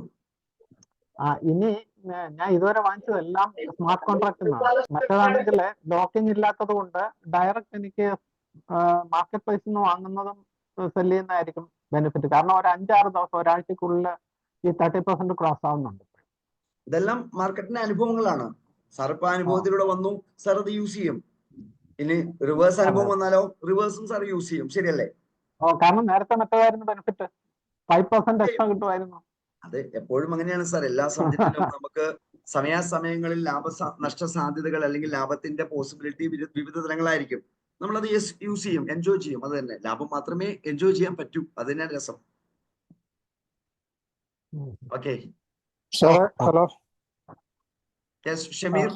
ഇനി ഞാൻ ഇതുവരെ വാങ്ങിച്ചതെല്ലാം സ്മാർട്ട് കോൺട്രാക്ട് നിന്നാണ്. മറ്റേതാണെങ്കിൽ ലോക്കിംഗ് ഇല്ലാത്തത് കൊണ്ട് ഡയറക്റ്റ് എനിക്ക് മാർക്കറ്റ് പ്രൈസിൽ നിന്ന് വാങ്ങുന്നതും സെല് ചെയ്യുന്നതായിരിക്കും ബെനിഫിറ്റ്. കാരണം ഒരു 5-6 ദിവസം, ഒരാഴ്ചക്കുള്ളിൽ ഈ 30% ക്രോസ് ആവുന്നുണ്ട്.
ഇതെല്ലാം മാർക്കറ്റിന്റെ അനുഭവങ്ങളാണ്. സാർ ഇപ്പൊ അനുഭവത്തിലൂടെ വന്നു, സാർ അത് യൂസ് ചെയ്യും. ഇനി റിവേഴ്സ് അനുഭവം വന്നാലോ, റിവേഴ്സും സാർ യൂസ് ചെയ്യും. ശരിയല്ലേ?
കാരണം നേരത്തെ മറ്റേതായിരുന്നു ബെനിഫിറ്റ്, 5% എക്സ്ട്രാ കിട്ടുമായിരുന്നു.
അത് എപ്പോഴും അങ്ങനെയാണ് സാർ. എല്ലാ സബ്ജക്റ്റിലും നമുക്ക് സമയാസമയങ്ങളിൽ നഷ്ട സാധ്യതകൾ അല്ലെങ്കിൽ ലാഭത്തിന്റെ പോസിബിലിറ്റി വിവിധ തലങ്ങളായിരിക്കും. നമ്മളത് യൂസ് ചെയ്യും, എൻജോയ് ചെയ്യും. അത് തന്നെ, ലാഭം മാത്രമേ എൻജോയ് ചെയ്യാൻ പറ്റൂ. അത് തന്നെയാണ് രസം. Okay,
hello
Shameer.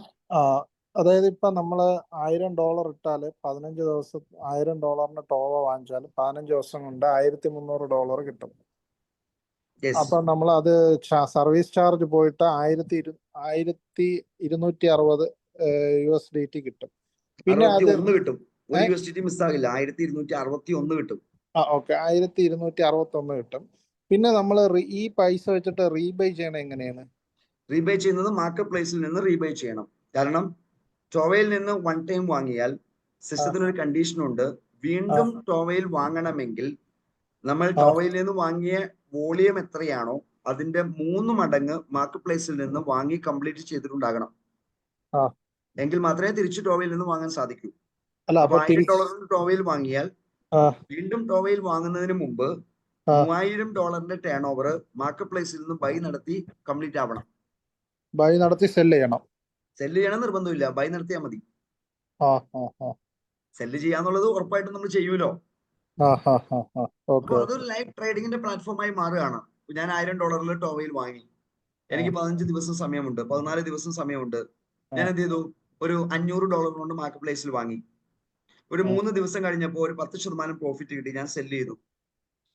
അതായത് ഇപ്പൊ നമ്മള് $1000 ഇട്ടാല് 15 ദിവസം $1000 ടോവ വാങ്ങിച്ചാൽ 15 ദിവസം കൊണ്ട് $1300 കിട്ടും. അപ്പൊ നമ്മൾ അത് സർവീസ് ചാർജ് പോയിട്ട് 1260 USDT കിട്ടും. പിന്നെ അത്
കിട്ടും, ഒരു USDT മിസ്സാകില്ല, 1261 കിട്ടും.
ഓക്കെ, 1261 കിട്ടും. പിന്നെ നമ്മൾ ഈ പൈസ വെച്ചിട്ട് റീബൈ ചെയ്യണം എങ്ങനെയാണ്?
റീബൈ ചെയ്യുന്നത് മാർക്കറ്റ് പ്ലേസിൽ നിന്ന് റീബൈ ചെയ്യണം. കാരണം ടോവയിൽ നിന്ന് 1 ടൈം വാങ്ങിയാൽ സിസ്റ്റത്തിന് ഒരു കണ്ടീഷൻ ഉണ്ട്. വീണ്ടും ടോവയിൽ വാങ്ങണമെങ്കിൽ നമ്മൾ ടോവയിൽ നിന്ന് വാങ്ങിയ വോളിയം എത്രയാണോ അതിന്റെ 3 മടങ്ങ് മാർക്കറ്റ് പ്ലേസിൽ നിന്ന് വാങ്ങി കംപ്ലീറ്റ് ചെയ്തിട്ടുണ്ടാകണം. എങ്കിൽ മാത്രമേ തിരിച്ചു ടോവയിൽ നിന്ന് വാങ്ങാൻ സാധിക്കൂ. അപ്പൊ $1000 ടോവയിൽ വാങ്ങിയാൽ വീണ്ടും ടോവയിൽ വാങ്ങുന്നതിന് മുമ്പ് $3000 ടേൺ ഓവർ മാർക്കറ്റ് പ്ലേസിൽ നിന്ന് ബൈ നടത്തി കംപ്ലീറ്റ് ആവണം.
ബൈ നടത്തി സെല്ല് ചെയ്യണം.
സെല്ല് ചെയ്യണം നിർബന്ധമില്ല, ബൈ നടത്തിയാൽ മതി. സെല്ല് ചെയ്യാന്നുള്ളത് ഉറപ്പായിട്ടും നമ്മൾ ചെയ്യൂലോ. അപ്പൊ അതൊരു ലൈവ് ട്രേഡിങ്ങിന്റെ പ്ലാറ്റ്ഫോമായി മാറുകയാണ്. ഞാൻ $1000 ടോവയിൽ വാങ്ങി, എനിക്ക് 15 ദിവസം സമയമുണ്ട്, 14 ദിവസം സമയമുണ്ട്. ഞാൻ എന്ത് ചെയ്തു, ഒരു $500 കൊണ്ട് മാർക്കറ്റ് പ്ലേസിൽ വാങ്ങി. ഒരു 3 ദിവസം കഴിഞ്ഞപ്പോൾ ഒരു 10% പ്രോഫിറ്റ് കിട്ടി, ഞാൻ സെല്ല് ചെയ്തു.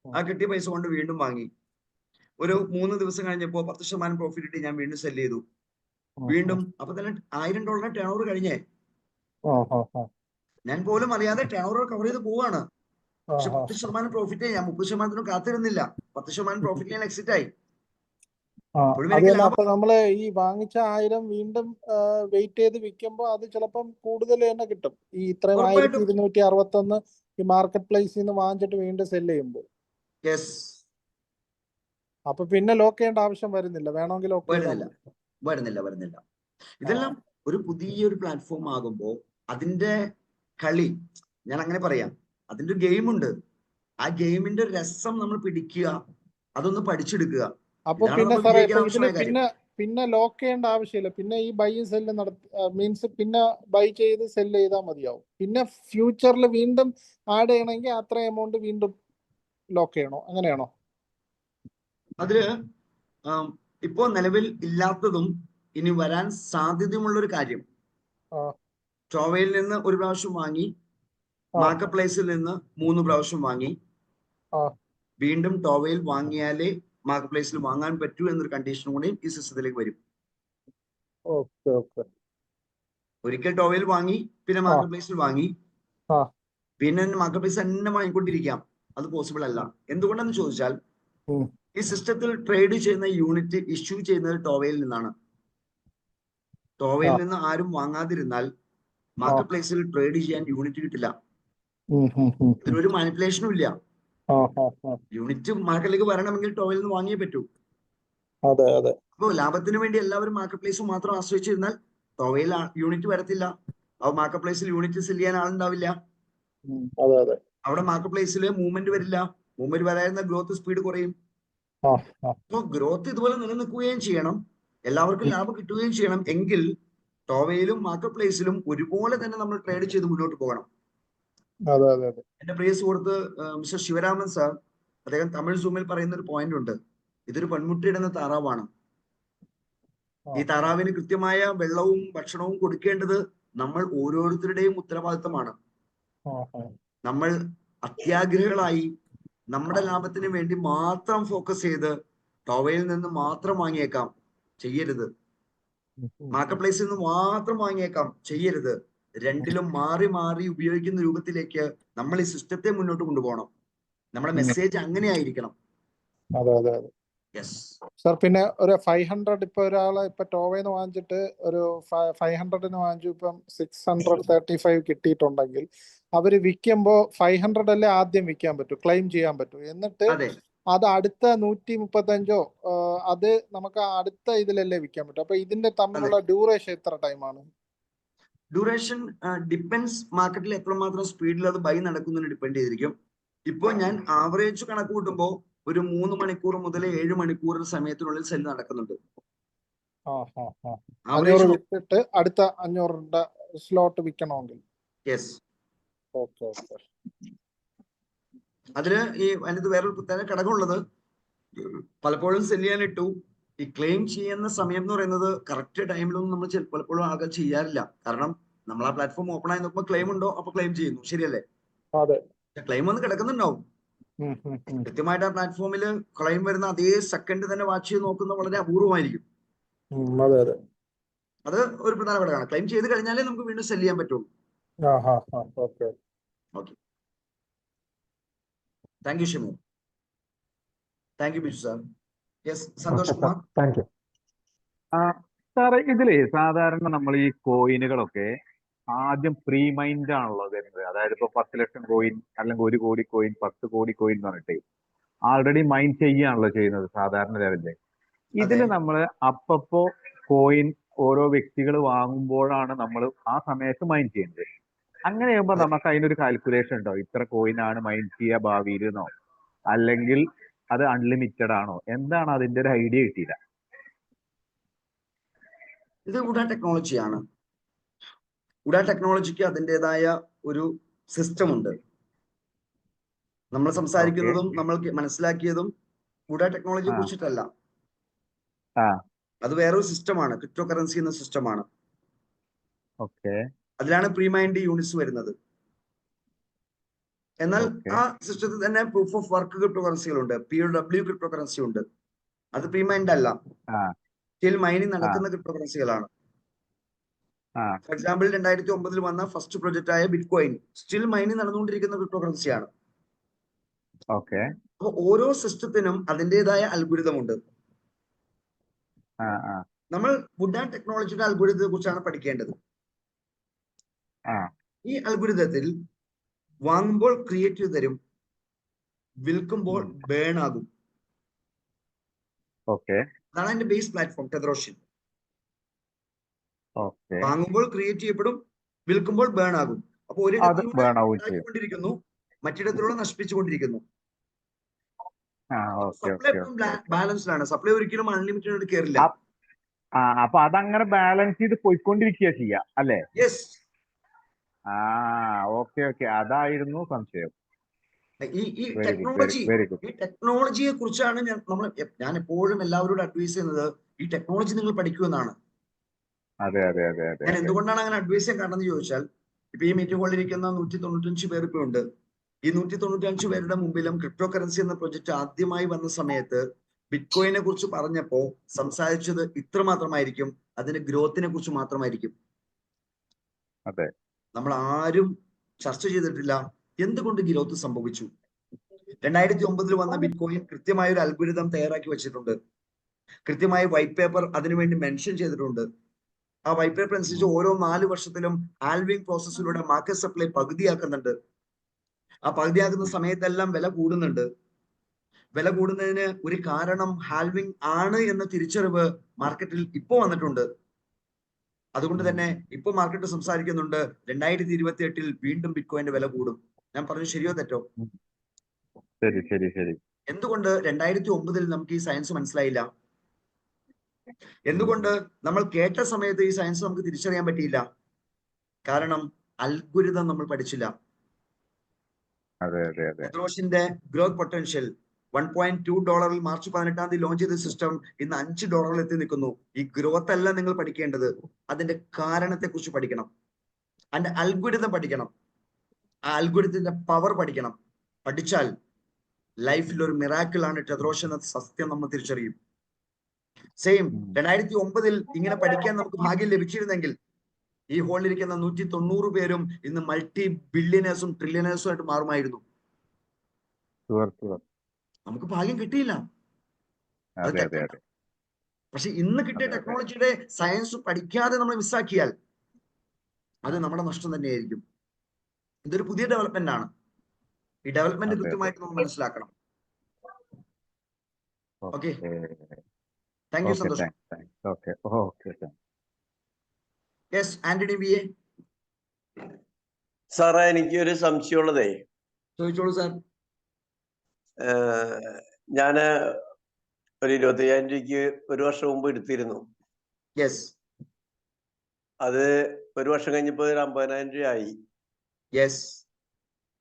ആ കിട്ടിയ പൈസ കൊണ്ട് വീണ്ടും വാങ്ങി. ഒരു 3 ദിവസം കഴിഞ്ഞപ്പോൾ 10% പ്രോഫിറ്റ് കിട്ടി, ഞാൻ വീണ്ടും സെല്ല് ചെയ്തു. വീണ്ടും അപ്പൊ തന്നെ $1000 ടേൺ ഓവർ കഴിഞ്ഞേ. ഞാൻ പോലും അറിയാതെ ടേൺ ഓവർ കവർ ചെയ്ത് പോവാണ്. പക്ഷെ 10% പ്രോഫിറ്റ്, ഞാൻ 30% കാത്തിരുന്നില്ല. 10% പ്രോഫിറ്റ് ഞാൻ എക്സിറ്റ് ആയി.
അപ്പൊ നമ്മള് ഈ വാങ്ങിച്ച 1000 വീണ്ടും വെയിറ്റ് ചെയ്ത് വിൽക്കുമ്പോ അത് ചിലപ്പം കൂടുതൽ തന്നെ കിട്ടും. ഈ ഇത്രയും 1261 ഈ മാർക്കറ്റ് പ്ലേസിൽ നിന്ന് വാങ്ങിച്ചിട്ട് വീണ്ടും സെല്ല് ചെയ്യുമ്പോൾ. അപ്പൊ പിന്നെ ലോക്ക് ചെയ്യേണ്ട ആവശ്യം വരുന്നില്ല, വേണമെങ്കിൽ
വരുന്നില്ല. ഇതെല്ലാം ഒരു പുതിയൊരു പ്ലാറ്റ്ഫോം ആകുമ്പോൾ അതിന്റെ കളി, ഞാൻ അങ്ങനെ പറയാം, അതിന്റെ ഒരു ഗെയിം ഉണ്ട്. ആ ഗെയിമിന്റെ രസം നമ്മൾ പിടിക്കുക, അതൊന്ന് പഠിച്ചെടുക്കുക.
അപ്പൊ പിന്നെ പിന്നെ ലോക്ക് ചെയ്യേണ്ട ആവശ്യമില്ല. പിന്നെ ഈ ബൈ സെല്ല് മീൻസ് പിന്നെ ബൈ ചെയ്ത് സെല്ല് ചെയ്താൽ മതിയാവും. പിന്നെ ഫ്യൂച്ചറിൽ വീണ്ടും ആഡ് ചെയ്യണമെങ്കിൽ അത്ര എമൗണ്ട് വീണ്ടും ലോക്ക് ചെയ്യണോ, അങ്ങനെയാണോ?
അതില് ഇപ്പോ നിലവിൽ ഇല്ലാത്തതും ഇനി വരാൻ സാധ്യതയുമുള്ളൊരു കാര്യം, ടോവയിൽ നിന്ന് ഒരു പ്രാവശ്യം വാങ്ങി, മാർക്കറ്റ് പ്ലേസിൽ നിന്ന് 3 പ്രാവശ്യം വാങ്ങി, വീണ്ടും ടോവയിൽ വാങ്ങിയാലേ മാർക്കറ്റ് പ്ലേസിൽ വാങ്ങാൻ പറ്റൂ എന്നൊരു കണ്ടീഷൻ കൂടി ഈ സിസ്റ്റത്തിലേക്ക് വരും. ഒരിക്കൽ ടോവയിൽ വാങ്ങി, പിന്നെ മാർക്കറ്റ് പ്ലേസിൽ വാങ്ങി, പിന്നെ മാർക്കറ്റ് പ്ലേസ് തന്നെ വാങ്ങിക്കൊണ്ടിരിക്കാം, അത് പോസിബിൾ അല്ല. എന്തുകൊണ്ടെന്ന് ചോദിച്ചാൽ ഈ സിസ്റ്റത്തിൽ ട്രേഡ് ചെയ്യുന്ന യൂണിറ്റ് ഇഷ്യൂ ചെയ്യുന്നത് ടോവയിൽ നിന്നാണ്. ടോവയിൽ നിന്ന് ആരും വാങ്ങാതിരുന്നാൽ മാർക്കറ്റ് പ്ലേസിൽ ട്രേഡ് ചെയ്യാൻ യൂണിറ്റ് കിട്ടില്ല. ഇതിനൊരു മാനിപ്പുലേഷനും ഇല്ല. യൂണിറ്റ് മാർക്കറ്റിലേക്ക് വരണമെങ്കിൽ ടോവയിൽ നിന്ന് വാങ്ങിയേ പറ്റൂ. അപ്പോൾ ലാഭത്തിന് വേണ്ടി എല്ലാവരും മാർക്കറ്റ് പ്ലേസ് മാത്രം ആശ്രയിച്ചിരുന്നാൽ ടോവയിൽ യൂണിറ്റ് വരത്തില്ല. അപ്പോൾ മാർക്കറ്റ് പ്ലേസിൽ യൂണിറ്റ് സെല് ചെയ്യാൻ ആളുണ്ടാവില്ല. അവിടെ മാർക്കറ്റ് പ്ലേസിൽ മൂവ്മെന്റ് വരില്ല. മൂവ്മെന്റ് വരായിരുന്ന ഗ്രോത്ത് സ്പീഡ് കുറയും. അപ്പോൾ ഗ്രോത്ത് ഇതുപോലെ നിലനിൽക്കുകയും ചെയ്യണം, എല്ലാവർക്കും ലാഭം കിട്ടുകയും ചെയ്യണം എങ്കിൽ ടോവയിലും മാർക്കറ്റ് പ്ലേസിലും ഒരുപോലെ തന്നെ നമ്മൾ ട്രേഡ് ചെയ്ത് മുന്നോട്ട് പോകണം. എന്റെ പ്രിയ സുഹൃത്ത് മിസ്റ്റർ ശിവരാമൻ സാർ, അദ്ദേഹം തമിഴ് സൂമിൽ പറയുന്ന ഒരു പോയിന്റ് ഉണ്ട്. ഇതൊരു പെൺമുട്ടിയിടുന്ന താറാവാണ്. ഈ താറാവിന് കൃത്യമായ വെള്ളവും ഭക്ഷണവും കൊടുക്കേണ്ടത് നമ്മൾ ഓരോരുത്തരുടെയും ഉത്തരവാദിത്തമാണ്. നമ്മൾ അത്യാഗ്രഹികളായി നമ്മുടെ ലാഭത്തിന് വേണ്ടി മാത്രം ഫോക്കസ് ചെയ്ത് ടോവയിൽ നിന്ന് മാത്രം വാങ്ങിയേക്കാം, ചെയ്യരുത്. മാർക്കറ്റ് പ്ലേസിൽ നിന്ന് മാത്രം വാങ്ങിയേക്കാം, ചെയ്യരുത്. രണ്ടിലും മാറി മാറി ഉപയോഗിക്കുന്ന രൂപത്തിലേക്ക് നമ്മൾ ഈ സിസ്റ്റത്തെ മുന്നോട്ട് കൊണ്ടുപോകണം. നമ്മുടെ മെസ്സേജ് അങ്ങനെ ആയിരിക്കണം.
സർ, പിന്നെ ഒരു 500 ഇപ്പൊ ഒരാള് ഇപ്പൊ ടോവയിൽ വാങ്ങിച്ചിട്ട് ഒരു 500 വാങ്ങിച്ചു, ഇപ്പം 635 കിട്ടിയിട്ടുണ്ടെങ്കിൽ അവര് വിൽക്കുമ്പോ 500 അല്ലേ ആദ്യം വിൽക്കാൻ പറ്റൂ, ക്ലെയിം ചെയ്യാൻ പറ്റൂ. എന്നിട്ട് അത് അടുത്ത 135 അത് നമുക്ക് അടുത്ത ഇതിലല്ലേ വിൽക്കാൻ പറ്റും. അപ്പൊ ഇതിന്റെ തമ്മിലുള്ള ഡ്യൂറേഷൻ എത്ര ടൈമാണ്?
ഡ്യൂറേഷൻ ഡിപ്പെൻസ് മാർക്കറ്റിൽ എത്രമാത്രം സ്പീഡിൽ അത് ബൈ നടക്കുന്നതിന് ഡിപ്പെൻഡ് ചെയ്തിരിക്കും. ഇപ്പൊ ഞാൻ ആവറേജ് കണക്ക് കൂട്ടുമ്പോൾ ഒരു 3 മണിക്കൂർ മുതൽ 7 മണിക്കൂർ സമയത്തിനുള്ളിൽ സെൽ നടക്കുന്നുണ്ട്.
അടുത്ത 500 സ്ലോട്ട് വിൽക്കണമെങ്കിൽ
അതിന് അതിനകത്ത് വേറൊരു പ്രത്യേക ഘടകമുള്ളത്, പലപ്പോഴും സെല് ചെയ്യാനിട്ടു ഈ ക്ലെയിം ചെയ്യുന്ന സമയം എന്ന് പറയുന്നത് കറക്റ്റ് ടൈമിലൊന്നും നമ്മൾ പലപ്പോഴും ആകെ ചെയ്യാറില്ല. കാരണം നമ്മൾ ആ പ്ലാറ്റ്ഫോം ഓപ്പൺ ആയി നോക്കുമ്പോൾ ക്ലെയിം ഉണ്ടോ അപ്പൊ ക്ലെയിം ചെയ്യുന്നു, ശരിയല്ലേ? ക്ലെയിം വന്ന് കിടക്കുന്നുണ്ടാവും. കൃത്യമായിട്ട് ആ പ്ലാറ്റ്ഫോമിൽ ക്ലെയിം വരുന്ന അതേ സെക്കൻഡ് തന്നെ വാച്ച് ചെയ്ത് നോക്കുന്ന വളരെ അപൂർവമായിരിക്കും. അത് ഒരു പ്രധാന ഘടകമാണ്. ക്ലെയിം ചെയ്ത് കഴിഞ്ഞാലേ നമുക്ക് വീണ്ടും സെല് ചെയ്യാൻ പറ്റുള്ളൂ. Okay, thank you Shimu. Thank you Biju sir. Yes, Santhosh Kumar.
Thank you സാറേ. ഇതില് സാധാരണ നമ്മൾ ഈ കോയിനുകളൊക്കെ ആദ്യം പ്രീ മൈൻഡ് ആണല്ലോ വരുന്നത്. അതായത് ഇപ്പൊ 10 ലക്ഷം കോയിൻ അല്ലെങ്കിൽ 1 കോടി കോയിൻ 10 കോടി കോയിൻ എന്ന് പറഞ്ഞിട്ട് ആൾറെഡി മൈൻഡ് ചെയ്യുകയാണല്ലോ ചെയ്യുന്നത് സാധാരണ ലെവലില്. ഇതില് നമ്മൾ അപ്പപ്പോ കോയിൻ ഓരോ വ്യക്തികൾ വാങ്ങുമ്പോഴാണ് നമ്മൾ ആ സമയത്ത് മൈൻഡ് ചെയ്യുന്നത്. അങ്ങനെ ചെയ്യുമ്പോൾ നമുക്ക് അതിനൊരു കാൽക്കുലേഷൻ ഉണ്ടോ, ഇത്ര കോയിനാണ് മൈൻഡ് ചെയ്യുക ഭാവിയിൽ എന്നോ, അല്ലെങ്കിൽ അത് അൺലിമിറ്റഡ് ആണോ, എന്താണ് അതിന്റെ ഒരു ഐഡിയ കിട്ടിയില്ല.
ഇത് ഉഡാ ടെക്നോളജിയാണ്. ഉഡാ ടെക്നോളജിക്ക് അതിൻ്റെതായ ഒരു സിസ്റ്റം ഉണ്ട്. നമ്മൾ സംസാരിക്കുന്നതും നമ്മൾക്ക് മനസ്സിലാക്കിയതും ഉഡാ ടെക്നോളജിയെ കുറിച്ചിട്ടല്ല. അത് വേറൊരു സിസ്റ്റമാണ്, ക്രിപ്റ്റോ കറൻസി എന്ന സിസ്റ്റമാണ്. അതിലാണ് പ്രീമൈൻഡ് യൂണിറ്റ്സ് വരുന്നത്. എന്നാൽ ആ സിസ്റ്റത്തിൽ തന്നെ പ്രൂഫ് ഓഫ് വർക്ക് ക്രിപ്റ്റോ കറൻസികളുണ്ട്, POW ക്രിപ്റ്റോ കറൻസി ഉണ്ട്. അത് പ്രീമൈൻഡ് അല്ല, സ്റ്റിൽ മൈനിങ് നടക്കുന്ന ക്രിപ്റ്റോ കറൻസികളാണ്. ഫോർ എക്സാമ്പിൾ 2009 വന്ന ഫസ്റ്റ് പ്രൊജക്റ്റ് ആയ ബിറ്റ്കോയിൻ സ്റ്റിൽ മൈനിങ് നടന്നുകൊണ്ടിരിക്കുന്ന ക്രിപ്റ്റോ കറൻസിയാണ്. അപ്പൊ ഓരോ സിസ്റ്റത്തിനും അതിൻ്റെതായ അൽഗോരിതം ഉണ്ട്. നമ്മൾ ഉഡാ ടെക്നോളജിയുടെ അൽഗോരിതത്തെ കുറിച്ചാണ് പഠിക്കേണ്ടത്. ഈ അൽഗോരിതത്തിൽ വാങ്ങുമ്പോൾ ക്രിയേറ്റ് ചെയ്ത് തരും, വിൽക്കുമ്പോൾ ബേൺ ആകും. അതാണ് അതിന്റെ ബേസ് പ്ലാറ്റ്ഫോം ടെതറോഷ്യൻ. വാങ്ങുമ്പോൾ ക്രിയേറ്റ് ചെയ്യപ്പെടും, വിൽക്കുമ്പോൾ ബേൺ ആകും. അപ്പൊ ഒരിടത്തിലൂടെ മറ്റിടത്തിലൂടെ നശിപ്പിച്ചുകൊണ്ടിരിക്കുന്നു. സപ്ലൈ ബാലൻസ്ഡ് ആണ്. സപ്ലൈ ഒരിക്കലും അൺലിമിറ്റഡ് കയറില്ല.
അപ്പൊ അതങ്ങനെ ബാലൻസ് ചെയ്ത് പോയിക്കൊണ്ടിരിക്കുക ചെയ്യാം അല്ലേ?
യെസ്.
ഓക്കെ, അതായിരുന്നു സംശയം.
ഈ ടെക്നോളജിയെ കുറിച്ചാണ് ഞാൻ എപ്പോഴും എല്ലാവരോടും അഡ്വൈസ് ചെയ്യുന്നത്, ഈ ടെക്നോളജി നിങ്ങൾ പഠിക്കുമെന്നാണ്. ഞാൻ എന്തുകൊണ്ടാണ് അങ്ങനെ അഡ്വൈസ് ചെയ്യാൻ കാരണം എന്ന് ചോദിച്ചാൽ, ഇപ്പൊ ഈ മീറ്റിംഗ് ഹോളിലിരിക്കുന്ന 195 പേർ ഇപ്പൊ ഉണ്ട്. ഈ 195 പേരുടെ മുമ്പിലും ക്രിപ്റ്റോ കറൻസി എന്ന പ്രൊജക്ട് ആദ്യമായി വന്ന സമയത്ത് ബിറ്റ്കോയിനെ കുറിച്ച് പറഞ്ഞപ്പോ സംസാരിച്ചത് ഇത്ര മാത്രമായിരിക്കും, അതിന്റെ ഗ്രോത്തിനെ കുറിച്ച് മാത്രമായിരിക്കും. നമ്മൾ ആരും ചർച്ച ചെയ്തിട്ടില്ല എന്തുകൊണ്ട് ഗ്രോത്ത് സംഭവിച്ചു. 2009 വന്ന ബിറ്റ്കോയിൻ കൃത്യമായ ഒരു അൽഗോരിതം തയ്യാറാക്കി വെച്ചിട്ടുണ്ട്. കൃത്യമായ വൈറ്റ് പേപ്പർ അതിനുവേണ്ടി മെൻഷൻ ചെയ്തിട്ടുണ്ട്. ആ വൈറ്റ് പേപ്പർ അനുസരിച്ച് ഓരോ 4 വർഷത്തിലും ആൽവിംഗ് പ്രോസസ്സിലൂടെ മാർക്കറ്റ് സപ്ലൈ പകുതിയാക്കുന്നുണ്ട്. ആ പകുതിയാക്കുന്ന സമയത്തെല്ലാം വില കൂടുന്നുണ്ട്. വില കൂടുന്നതിന് ഒരു കാരണം ഹാൽവിംഗ് ആണ് എന്ന തിരിച്ചറിവ് മാർക്കറ്റിൽ ഇപ്പോ വന്നിട്ടുണ്ട്. അതുകൊണ്ട് തന്നെ ഇപ്പൊ മാർക്കറ്റ് സംസാരിക്കുന്നുണ്ട് 2028-ൽ വീണ്ടും ബിറ്റ്കോയിന്റെ വില കൂടും. ഞാൻ പറഞ്ഞു ശരിയോ തെറ്റോ?
ശരി ശരി ശരി.
എന്തുകൊണ്ട് 2009-ൽ നമുക്ക് ഈ സയൻസ് മനസ്സിലായില്ല? എന്തുകൊണ്ട് നമ്മൾ കേട്ട സമയത്ത് ഈ സയൻസ് നമുക്ക് തിരിച്ചറിയാൻ പറ്റിയില്ല? കാരണം അൽഗുരിതം നമ്മൾ പഠിച്ചില്ല. ടെദ്രോസിന്റെ ഗ്രോത്ത് പൊട്ടൻഷ്യൽ $1.2 മാർച്ച് 18-ാം തീയതി ലോഞ്ച് ചെയ്ത സിസ്റ്റം ഇന്ന് $5 എത്തി നിൽക്കുന്നു. ഈ ഗ്രോത്ത് അല്ല നിങ്ങൾ പഠിക്കേണ്ടത്, അതിന്റെ കാരണത്തെ കുറിച്ച് പഠിക്കണം. അതിന്റെ അൽഗുരിതം പഠിക്കണം. ആ അൽഗുരിതത്തിന്റെ പവർ പഠിക്കണം. പഠിച്ചാൽ ലൈഫിൽ ഒരു മിറാക്കിൾ ആണ് ടെദ്രോസ് എന്ന സത്യം നമ്മൾ തിരിച്ചറിയും. സെയിം 2009-ൽ ഇങ്ങനെ പഠിക്കാൻ നമുക്ക് ഭാഗ്യം ലഭിച്ചിരുന്നെങ്കിൽ ഈ ഹോളിലിരിക്കുന്ന 190 പേരും ഇന്ന് മൾട്ടി ബില്യനേഴ്സും ട്രില്യനേഴ്സും ആയിട്ട് മാറുമായിരുന്നു. നമുക്ക് ഭാഗ്യം കിട്ടിയില്ല. പക്ഷെ ഇന്ന് കിട്ടിയ ടെക്നോളജിയുടെ സയൻസ് പഠിക്കാതെ നമ്മൾ മിസ്സാക്കിയാൽ അത് നമ്മുടെ നഷ്ടം തന്നെയായിരിക്കും. ഇതൊരു പുതിയ ഡെവലപ്മെന്റ് ആണ്. ഈ ഡെവലപ്മെന്റ് കൃത്യമായിട്ട് നമ്മൾ മനസ്സിലാക്കണം. Okay, thank you. സന്തോഷം. Yes, Antony V A.
സാറേ, എനിക്ക് ഒരു സംശയമുള്ളതേ.
ചോദിച്ചോളൂ സാർ.
ഞാന് ഒരു 25,000 രൂപയ്ക്ക് ഒരു വർഷം മുമ്പ് എടുത്തിരുന്നു.
യെസ്.
അത് ഒരു വർഷം കഴിഞ്ഞപ്പോ ഒരു 50,000 രൂപയായി.
യെസ്.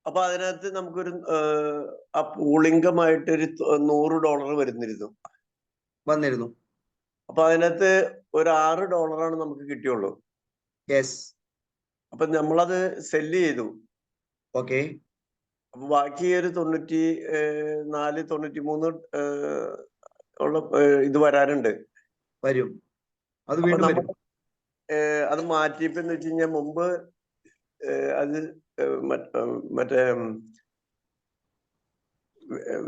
അപ്പൊ അതിനകത്ത് നമുക്കൊരു ആ പൂളിംഗമായിട്ട് ഒരു $100 വന്നിരുന്നു. അപ്പൊ അതിനകത്ത് ഒരു $6 നമുക്ക് കിട്ടിയുള്ളൂ.
യെസ്.
അപ്പൊ നമ്മളത് സെല്ല് ചെയ്തു.
ഓക്കെ.
അപ്പൊ ബാക്കി ഒരു 94, 93 ഉള്ള ഇത് വരാനുണ്ട്.
വരും. അത് വീണ്ടും വരും.
അത് മാറ്റിയപ്പോ എന്ന് വെച്ച് കഴിഞ്ഞാൽ മുമ്പ് അത് മറ്റേ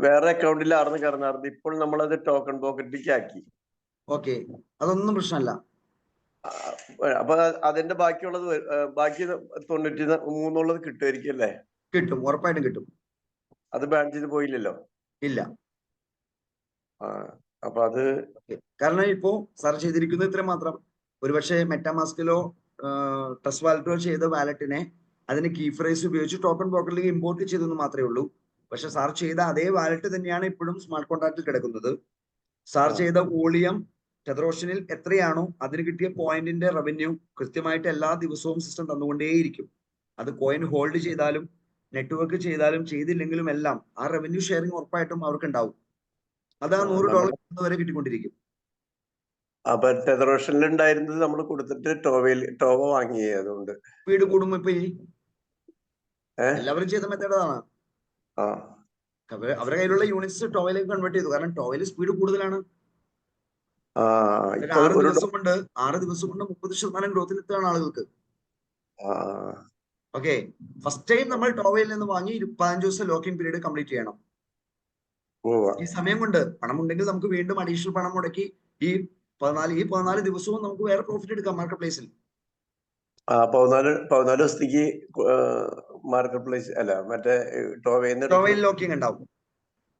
വേറെ അക്കൗണ്ടിലാർന്ന് കിടന്നാർന്ന്. ഇപ്പോൾ നമ്മളത് ടോക്കൺ പോക്കറ്റിലേക്ക് ആക്കി.
ഓക്കെ, അതൊന്നും പ്രശ്നമല്ല.
അപ്പൊ അതിന്റെ ബാക്കിയുള്ളത് ബാക്കി 93 കിട്ടുമായിരിക്കും അല്ലേ?
കിട്ടും, ഉറപ്പായിട്ടും കിട്ടും.
അത് ബാൻ ചെയ്ത് പോയില്ലല്ലോ?
ഇല്ല.
അപ്പൊ അത്
കാരണം ഇപ്പോ സാർ ചെയ്തിരിക്കുന്നത് ഇത്ര മാത്രം. ഒരുപക്ഷെ മെറ്റാമാസ്കിലോ ട്രസ്റ്റ് വാലറ്റോ ചെയ്ത വാലറ്റിനെ അതിന് കീ ഫ്രേസ് ഉപയോഗിച്ച് ടോക്കൺ പോക്കറ്റിലേക്ക് ഇമ്പോർട്ട് ചെയ്തെന്ന് മാത്രമേ ഉള്ളൂ. പക്ഷെ സാർ ചെയ്ത അതേ വാലറ്റ് തന്നെയാണ് ഇപ്പോഴും സ്മാർട്ട് കോൺട്രാക്റ്റിൽ കിടക്കുന്നത്. സാർ ചെയ്ത വോളിയം ടെദ്രോഷനിൽ എത്രയാണോ അതിന് കിട്ടിയ പോയിന്റിന്റെ റവന്യൂ കൃത്യമായിട്ട് എല്ലാ ദിവസവും സിസ്റ്റം തന്നുകൊണ്ടേയിരിക്കും. അത് കോയിൻ ഹോൾഡ് ചെയ്താലും നെറ്റ്വർക്ക് ചെയ്താലും ചെയ്തില്ലെങ്കിലും എല്ലാം ആ റവന്യൂ ഷെയറിംഗ് ഉറപ്പായിട്ടും അവർക്ക് ഉണ്ടാവും. അത് ആ $100 വരെ കിട്ടിക്കൊണ്ടിരിക്കും.
അപ്പൊ ടെദ്രോഷനിൽ ഉണ്ടായിരുന്നത് നമ്മൾ കൊടുത്തിട്ട് ടോവ വാങ്ങി. അതുകൊണ്ട്
സ്പീഡ് കൂടുമ്പോ ഇപ്പൊ എല്ലാവരും ചെയ്ത മെത്തേഡാണ്. അവരുടെ കയ്യിലുള്ള യൂണിറ്റ്സ് ടോവയിലേക്ക് കൺവേർട്ട് ചെയ്തു. കാരണം ടോവയിൽ സ്പീഡ് കൂടുതലാണ്. 6 ദിവസം കൊണ്ട് 30% ഗ്രോത്തിൽ എത്തുകയാണ് ആളുകൾക്ക്. ഓക്കെ, ഫസ്റ്റ് ടൈം നമ്മൾ ടോവയിൽ നിന്ന് വാങ്ങി 15 ദിവസം ലോക്കിംഗ് പീരീഡ് കംപ്ലീറ്റ് ചെയ്യണം. ഈ സമയം കൊണ്ട് പണം ഉണ്ടെങ്കിൽ നമുക്ക് വീണ്ടും അഡീഷണൽ പണം മുടക്കി ഈ 14 ദിവസവും നമുക്ക് വേറെ പ്രോഫിറ്റ് എടുക്കാം മാർക്കറ്റ് പ്ലേസിൽ.
14 ദിവസത്തേക്ക് മാർക്കറ്റ് പ്ലേസ് അല്ല മറ്റേ
ടോവയിൽ ലോക്കിംഗ് ഉണ്ടാവും.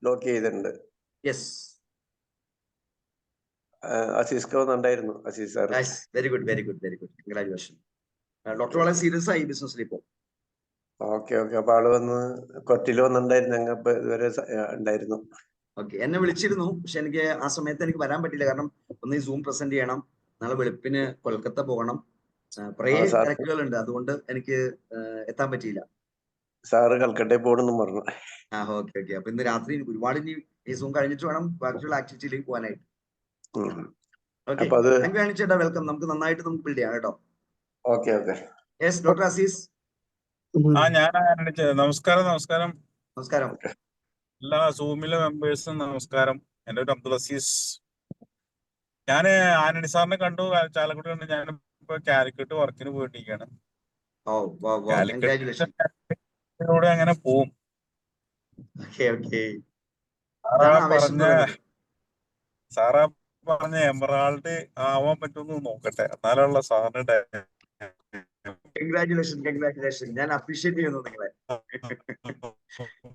ലോക്ക് ചെയ്തിട്ടുണ്ട്.
യെസ്.
അസീസ് വന്നിട്ടുണ്ടായിരുന്നു. Aziz sir.
Very good, very good, very good. Congratulation. Doctor വളരെ സീരിയസ് ആയി ബിസിനസ്സിൽ ഇപ്പോ.
ഓക്കെ. അപ്പൊ ആള് വന്ന് കൊച്ചിയിൽ വന്നിട്ടുണ്ടായിരുന്നു. ഞങ്ങൾ ഇപ്പൊ ഇതുവരെ ഉണ്ടായിരുന്നു.
ഓക്കെ, എന്നെ വിളിച്ചിരുന്നു. പക്ഷെ എനിക്ക് ആ സമയത്ത് എനിക്ക് വരാൻ പറ്റില്ല. കാരണം ഒന്ന് ഈ സൂം പ്രസന്റ് ചെയ്യണം, നാളെ വെളുപ്പിന് കൊൽക്കത്ത പോകണം, കുറേ തിരക്കുകളുണ്ട്. അതുകൊണ്ട് എനിക്ക് എത്താൻ പറ്റിയില്ല.
സാറ് കൽക്കട്ടയിൽ പോകണമെന്നും പറഞ്ഞു.
ഓക്കെ. അപ്പൊ ഇന്ന് രാത്രി ഒരുപാട് ഇനി ഈ സൂം കഴിഞ്ഞിട്ട് വേണം ബാക്കിയുള്ള ആക്ടിവിറ്റിയിലേക്ക് പോകാനായിട്ട്. ഓക്കെ, ചേട്ടാ വെൽക്കം. നമുക്ക് നന്നായിട്ട് നമുക്ക് ബിൽഡ് ചെയ്യാം കേട്ടോ.
ഓക്കെ.
Yes, doctor Aziz.
നമസ്കാരം. എല്ലാ സൂമിലെ മെമ്പേഴ്സും നമസ്കാരം. എൻ്റെ ഒരു അബ്ദുൽ അസീസ്. ഞാൻ ആന്റണി സാറിനെ കണ്ടു, ചാലക്കുടി കണ്ടു. ഞാനിപ്പോ കാലിക്കറ്റ് വർക്കിന് പോയിട്ടിരിക്കുകയാണ്. കാലിക്കറ്റിലൂടെ അങ്ങനെ പോവും. സാറാ പറഞ്ഞ എമറാൾഡ് ആവാൻ പറ്റുമെന്ന് നോക്കട്ടെ, എന്നാലുള്ള സാറിന്റെ.
കൺഗ്രാറ്റുലേഷൻ. ഞാൻ അപ്രീഷിയേറ്റ് ചെയ്യുന്നു നിങ്ങളെ.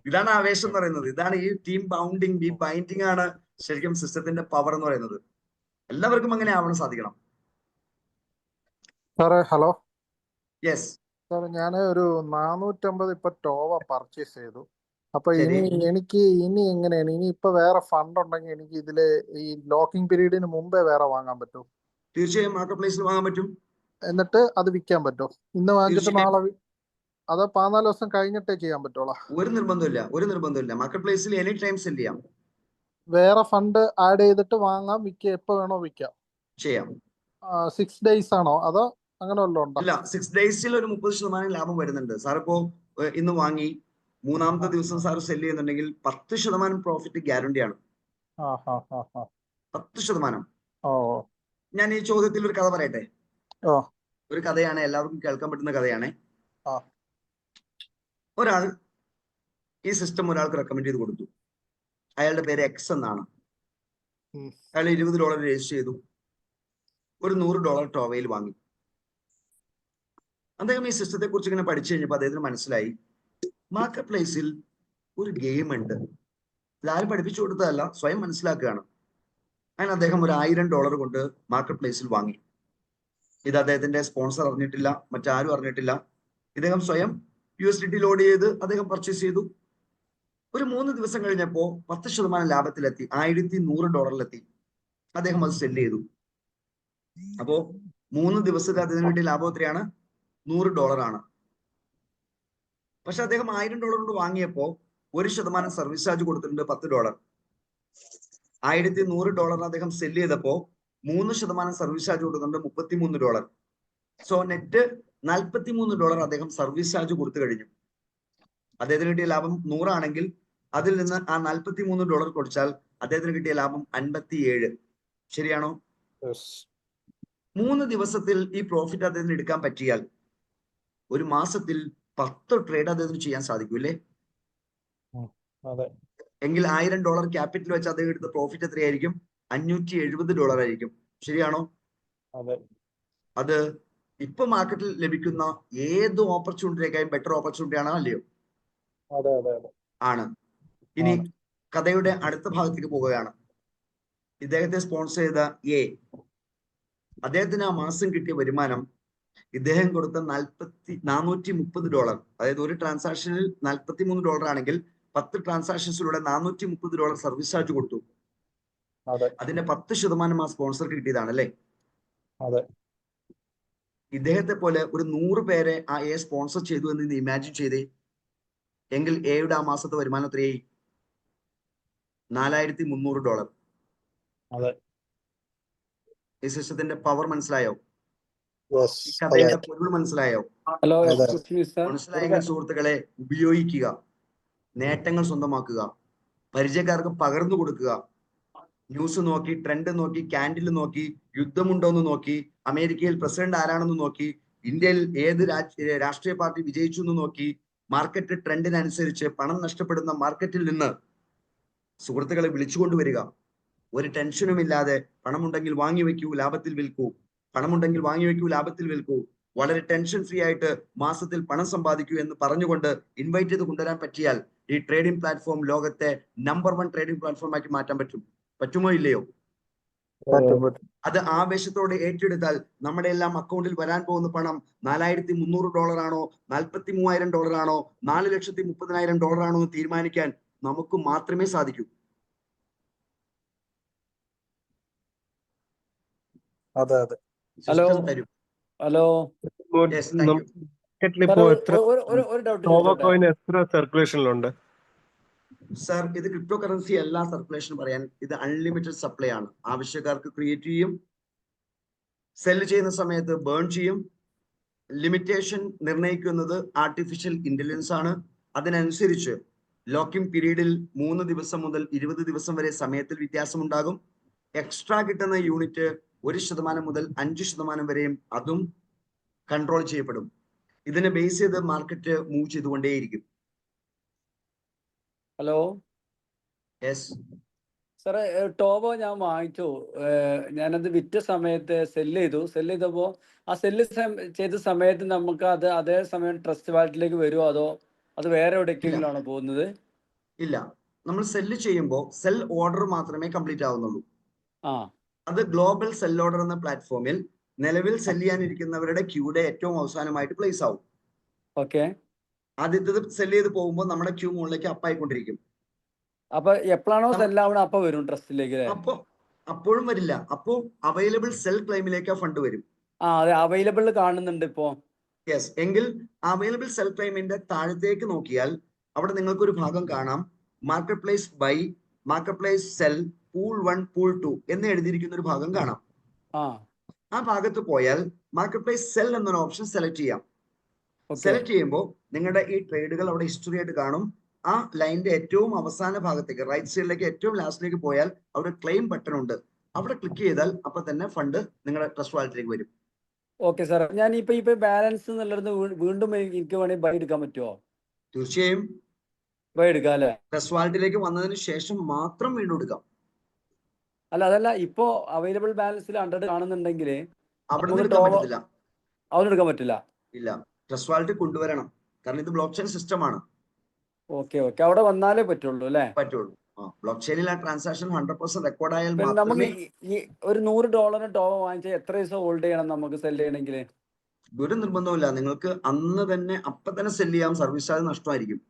ഇതാണ് ആവേശം എന്ന് പറയുന്നത്. ഇതാണ് ഈ ടീം ബൗണ്ടിങ്, ഈ ബൈൻഡിങ് ആണ് ശരിക്കും സിസ്റ്റത്തിന്റെ പവർ എന്ന് പറയുന്നത്. എല്ലാവർക്കും അങ്ങനെ ആവണം സാധിക്കണം.
സാറേ ഹലോ.
യെസ്
സാറേ ഞാൻ ഒരു 450 ഇപ്പൊ ടോവ പർച്ചേസ് ചെയ്തു. അപ്പൊ എനിക്ക് എങ്ങനെയാണ് ഇനി ഇപ്പൊ വേറെ ഫണ്ട് ഉണ്ടെങ്കിൽ എനിക്ക് ഇതില് ഈ ലോക്കിംഗ് പീരീഡിന് മുമ്പേ വേറെ വാങ്ങാൻ പറ്റും?
തീർച്ചയായും മാർക്കറ്റ് പ്ലേസിൽ വാങ്ങാൻ പറ്റും.
എന്നിട്ട് അത് വിൽക്കാൻ പറ്റും? ഇന്ന് വാങ്ങിച്ചിട്ട് നാളെ അതോ 14 ദിവസം കഴിഞ്ഞിട്ടേ ചെയ്യാൻ പറ്റുള്ളൂ?
ഒരു നിർബന്ധമില്ല. മാർക്കറ്റ് പ്ലേസിൽ എനി ടൈം സെല് ചെയ്യാം.
വേറെ ഫണ്ട് ആഡ് ചെയ്തിട്ട് വാങ്ങാം, വിൽക്കാം, എപ്പോ വേണോ വിൽക്കാം
ചെയ്യാം.
6 days ആണോ അതോ അങ്ങനെ വല്ലതും ഉണ്ടോ?
ഇല്ല, 6 days ഒരു 30% ലാഭം വരുന്നുണ്ട്. സാർ ഇപ്പോ ഇന്ന് വാങ്ങി 3-ാമത്തെ ദിവസം സാർ സെല് ചെയ്യുന്നുണ്ടെങ്കിൽ 10% പ്രോഫിറ്റ് ഗ്യാരണ്ടിയാണ്. 10%. ഞാൻ ഈ ചോദ്യത്തിൽ ഒരു കഥ പറയട്ടെ. ഒരു കഥയാണ്, എല്ലാവർക്കും കേൾക്കാൻ പറ്റുന്ന കഥയാണ്. ഒരാൾ ഈ സിസ്റ്റം ഒരാൾക്ക് റെക്കമെൻഡ് ചെയ്ത് കൊടുത്തു. അയാളുടെ പേര് എക്സ് എന്നാണ്. അയാൾ $20 രജിസ്റ്റർ ചെയ്തു. ഒരു $100 ടോവയിൽ വാങ്ങി. അദ്ദേഹം ഈ സിസ്റ്റത്തെ കുറിച്ച് ഇങ്ങനെ പഠിച്ചു കഴിഞ്ഞപ്പോൾ അദ്ദേഹത്തിന് മനസ്സിലായി മാർക്കറ്റ് പ്ലേസിൽ ഒരു ഗെയിം ഉണ്ട്. ഇതാരും പഠിപ്പിച്ചു കൊടുത്തതല്ല, സ്വയം മനസ്സിലാക്കുകയാണ്. അങ്ങനെ അദ്ദേഹം ഒരു $1000 കൊണ്ട് മാർക്കറ്റ് പ്ലേസിൽ വാങ്ങി. ഇത് അദ്ദേഹത്തിന്റെ സ്പോൺസർ അറിഞ്ഞിട്ടില്ല, മറ്റാരും അറിഞ്ഞിട്ടില്ല. ഇദ്ദേഹം സ്വയം USDT ലോഡ് ചെയ്ത് അദ്ദേഹം പർച്ചേസ് ചെയ്തു. ഒരു 3 ദിവസം കഴിഞ്ഞപ്പോ 10% ലാഭത്തിലെത്തി, $1100 അദ്ദേഹം അത് സെല് ചെയ്തു. അപ്പോ 3 ദിവസത്തിൽ അതിനു വേണ്ടി ലാഭം എത്രയാണ്? $100 ആണ്. പക്ഷെ അദ്ദേഹം $1000 കൊണ്ട് വാങ്ങിയപ്പോ 1% സർവീസ് ചാർജ് കൊടുത്തിട്ടുണ്ട്, $10. $1100 അദ്ദേഹം സെല് ചെയ്തപ്പോ 3% സർവീസ് ചാർജ് കൊടുക്കുന്നുണ്ട്, $33. സോ നെറ്റ് $43 അദ്ദേഹം സർവീസ് ചാർജ് കൊടുത്തു കഴിഞ്ഞു. അദ്ദേഹത്തിന് കിട്ടിയ ലാഭം 100 ആണെങ്കിൽ അതിൽ നിന്ന് ആ $43 കൊടുത്താൽ അദ്ദേഹത്തിന് കിട്ടിയ ലാഭം 57. ശരിയാണോ? 3 ദിവസത്തിൽ ഈ പ്രോഫിറ്റ് അദ്ദേഹത്തിന് എടുക്കാൻ പറ്റിയാൽ ഒരു മാസത്തിൽ 10 ട്രേഡ് അദ്ദേഹത്തിന് ചെയ്യാൻ സാധിക്കൂല്ലേ? എങ്കിൽ $1000 ക്യാപിറ്റൽ വെച്ച് അദ്ദേഹം എടുത്ത പ്രോഫിറ്റ് എത്രയായിരിക്കും? $570 ആയിരിക്കും. ശരിയാണോ? അത് ഇപ്പൊ മാർക്കറ്റിൽ ലഭിക്കുന്ന ഏത് ഓപ്പർച്യൂണിറ്റിയേക്കാളും ബെറ്റർ ഓപ്പർച്യൂണിറ്റി ആണോ അല്ലയോ? ആണ്. ഇനി കഥയുടെ അടുത്ത ഭാഗത്തേക്ക് പോവുകയാണ്. ഇദ്ദേഹത്തെ സ്പോൺസർ ചെയ്ത എ, അദ്ദേഹത്തിന് ആ മാസം കിട്ടിയ വരുമാനം ഇദ്ദേഹം കൊടുത്ത $430, അതായത് ഒരു ട്രാൻസാക്ഷനിൽ $43 ആണെങ്കിൽ 10 ട്രാൻസാക്ഷൻസിലൂടെ $430 സർവീസ് ചാർജ് കൊടുത്തു. അതിന്റെ 10% ആ സ്പോൺസർക്ക് കിട്ടിയതാണ് അല്ലേ? ഇദ്ദേഹത്തെ പോലെ ഒരു 100 പേരെ ആ എ സ്പോൺസർ ചെയ്തു എന്ന് ഇമാജിൻ ചെയ്തേ. എങ്കിൽ എയുടെ ആ മാസത്തെ വരുമാനം എത്രയായി? $4300. ഈ സിസ്റ്റത്തിന്റെ പവർ മനസ്സിലായോ? ഈ കഥയുടെ പൊരുൾ മനസ്സിലായോ? മനസ്സിലായെങ്കിൽ സുഹൃത്തുക്കളെ ഉപയോഗിക്കുക, നേട്ടങ്ങൾ സ്വന്തമാക്കുക, പരിചയക്കാർക്ക് പകർന്നു കൊടുക്കുക. ന്യൂസ് നോക്കി, ട്രെൻഡ് നോക്കി, ക്യാൻഡിൽ നോക്കി, യുദ്ധമുണ്ടോന്ന് നോക്കി, അമേരിക്കയിൽ പ്രസിഡന്റ് ആരാണെന്ന് നോക്കി, ഇന്ത്യയിൽ ഏത് രാഷ്ട്രീയ പാർട്ടി വിജയിച്ചു എന്ന് നോക്കി, മാർക്കറ്റ് ട്രെൻഡിനനുസരിച്ച് പണം നഷ്ടപ്പെടുന്ന മാർക്കറ്റിൽ നിന്ന് സുഹൃത്തുക്കളെ വിളിച്ചുകൊണ്ടുവരിക. ഒരു ടെൻഷനും ഇല്ലാതെ പണമുണ്ടെങ്കിൽ വാങ്ങി വെക്കൂ, ലാഭത്തിൽ വിൽക്കൂ. പണമുണ്ടെങ്കിൽ വാങ്ങി വെക്കൂ, ലാഭത്തിൽ വിൽക്കൂ. വളരെ ടെൻഷൻ ഫ്രീ ആയിട്ട് മാസത്തിൽ പണം സമ്പാദിക്കൂ എന്ന് പറഞ്ഞുകൊണ്ട് ഇൻവൈറ്റ് ചെയ്ത് കൊണ്ടുവരാൻ പറ്റിയാൽ ഈ ട്രേഡിംഗ് പ്ലാറ്റ്ഫോം ലോകത്തെ നമ്പർ 1 ട്രേഡിംഗ് പ്ലാറ്റ്ഫോം ആക്കി മാറ്റാൻ പറ്റും. പറ്റുമോ ഇല്ലയോ? അത് ആവേശത്തോടെ ഏറ്റെടുത്താൽ നമ്മുടെ എല്ലാം അക്കൗണ്ടിൽ വരാൻ പോകുന്ന പണം $4300 ആണോ, $43000 ആണോ, $430,000 ആണോ എന്ന് തീരുമാനിക്കാൻ നമുക്ക് മാത്രമേ സാധിക്കൂ.
ഹലോ
എത്ര സർക്കുലേഷനിലുണ്ട്
സർ? ഇത് ക്രിപ്റ്റോ കറൻസി എല്ലാ സർക്കുലേഷൻ പറയാൻ ഇത് അൺലിമിറ്റഡ് സപ്ലൈ ആണ്. ആവശ്യക്കാർക്ക് ക്രിയേറ്റ് ചെയ്യും, സെല് ചെയ്യുന്ന സമയത്ത് ബേൺ ചെയ്യും. ലിമിറ്റേഷൻ നിർണ്ണയിക്കുന്നത് ആർട്ടിഫിഷ്യൽ ഇന്റലിജൻസ് ആണ്. അതിനനുസരിച്ച് ലോക്കിംഗ് പീരീഡിൽ 3 ദിവസം മുതൽ 20 ദിവസം വരെ സമയത്തിൽ വ്യത്യാസമുണ്ടാകും. എക്സ്ട്രാ കിട്ടുന്ന യൂണിറ്റ് 1% മുതൽ 5% വരെയും അതും കൺട്രോൾ ചെയ്യപ്പെടും. ഇതിനെ ബേസ് ചെയ്ത് മാർക്കറ്റ് മൂവ് ചെയ്തുകൊണ്ടേയിരിക്കും.
ഹലോ സാറേ, ടോബോ ഞാൻ വാങ്ങിച്ചു. ഞാനത് വിറ്റ സമയത്ത് സെല് ചെയ്തപ്പോൾ ആ സെല്ല് ചെയ്ത സമയത്ത് നമുക്ക് അത് അതേ സമയം ട്രസ്റ്റ് വാലറ്റിലേക്ക് വരുമോ അതോ അത് വേറെ എവിടേക്കെങ്കിലും ആണോ പോകുന്നത്?
ഇല്ല, നമ്മൾ സെല്ല് ചെയ്യുമ്പോൾ സെൽ ഓർഡർ മാത്രമേ കംപ്ലീറ്റ് ആവുന്നുള്ളൂ. അത് ഗ്ലോബൽ സെൽ ഓർഡർ എന്ന പ്ലാറ്റ്ഫോമിൽ നിലവിൽ സെല് ചെയ്യാനിരിക്കുന്നവരുടെ ക്യൂടെ ഏറ്റവും അവസാനമായിട്ട് പ്ലേസ് ആവും.
ഓക്കെ,
ആദ്യത്തേത് സെല് ചെയ്ത് പോകുമ്പോൾ നമ്മുടെ ക്യൂ മുകളിലേക്ക് അപ്പായിക്കൊണ്ടിരിക്കും.
അപ്പൊ എപ്പോഴാണോ സെല്ലാവണം അപ്പൊ വരും ട്രസ്റ്റിലേക്ക്?
അപ്പോഴും വരില്ല, അപ്പോ അവൈലബിൾ സെൽ ക്ലെയിമിലേക്ക് ആ ഫണ്ട് വരും.
അതെ, അവൈലബിൾ കാണുന്നുണ്ട് ഇപ്പോ.
യെസ്, എങ്കിൽ അവൈലബിൾ സെൽ ക്ലെയിമിന്റെ താഴത്തേക്ക് നോക്കിയാൽ അവിടെ നിങ്ങൾക്ക് ഒരു ഭാഗം കാണാം, marketplace buy, market place sell, pool 1, pool 2 എന്ന് എഴുതിയിരിക്കുന്ന ഒരു ഭാഗം കാണാം. ആ ഭാഗത്ത് പോയാൽ മാർക്കറ്റ് പ്ലേസ് സെൽ എന്നൊരു ഓപ്ഷൻ സെലക്ട് ചെയ്യാം. സെലക്ട് ചെയ്യുമ്പോൾ നിങ്ങളുടെ ഈ ട്രേഡുകൾ അവിടെ ഹിസ്റ്ററി ആയിട്ട് കാണും. ആ ലൈനിന്റെ ഏറ്റവും അവസാന ഭാഗത്തേക്ക് റൈറ്റ് സൈഡിലേക്ക് ഏറ്റവും ലാസ്റ്റിലേക്ക് പോയാൽ അവിടെ ക്ലെയിം ബട്ടൺ ഉണ്ട്. അവിടെ ക്ലിക്ക് ചെയ്താൽ അപ്പൊ തന്നെ ഫണ്ട് നിങ്ങളുടെ ട്രസ്റ്റ് വാലറ്റിലേക്ക് വരും.
ഓക്കെ സാർ, ഞാൻ ഇപ്പൊ ബാലൻസ് എന്നുള്ളത് വീണ്ടും എനിക്ക് വേണമെങ്കിൽ ബൈ എടുക്കാൻ പറ്റുമോ?
തീർച്ചയായും
ബൈ എടുക്കാം അല്ലെ?
ട്രസ്റ്റ് വാലറ്റിലേക്ക് വന്നതിന് ശേഷം മാത്രം വീണ്ടും എടുക്കാം.
അതല്ല, ഇപ്പോ അവൈലബിൾ ബാലൻസിൽ 100 കാണുന്നുണ്ടെങ്കിൽ
അവിടെ എടുക്കാൻ പറ്റില്ല.
അവിടെ എടുക്കാൻ പറ്റില്ല.
ഇല്ല, ട്രസ്റ്റ് വാലറ്റ് കൊണ്ടുവരണം, കാരണം ഇത് ബ്ലോക്ക് ചെയിൻ സിസ്റ്റം ആണ്.
ഓക്കെ, അവിടെ വന്നാലേ പറ്റുള്ളൂ അല്ലേ?
പറ്റുള്ളൂ. ബ്ലോക്ക് ചെയിനിൽ ആ ട്രാൻസാക്ഷൻ 100% റെക്കോർഡ് ആയാൽ
നമുക്ക് ഈ ഒരു $100 ടോവ വാങ്ങിച്ചാൽ എത്ര ദിവസം ഹോൾഡ് ചെയ്യണം നമുക്ക് സെല് ചെയ്യണമെങ്കിൽ?
ഒരു നിർബന്ധമില്ല, നിങ്ങൾക്ക് അന്ന് തന്നെ അപ്പൊ തന്നെ സെല് ചെയ്യാം. Service charge നഷ്ടമായിരിക്കും.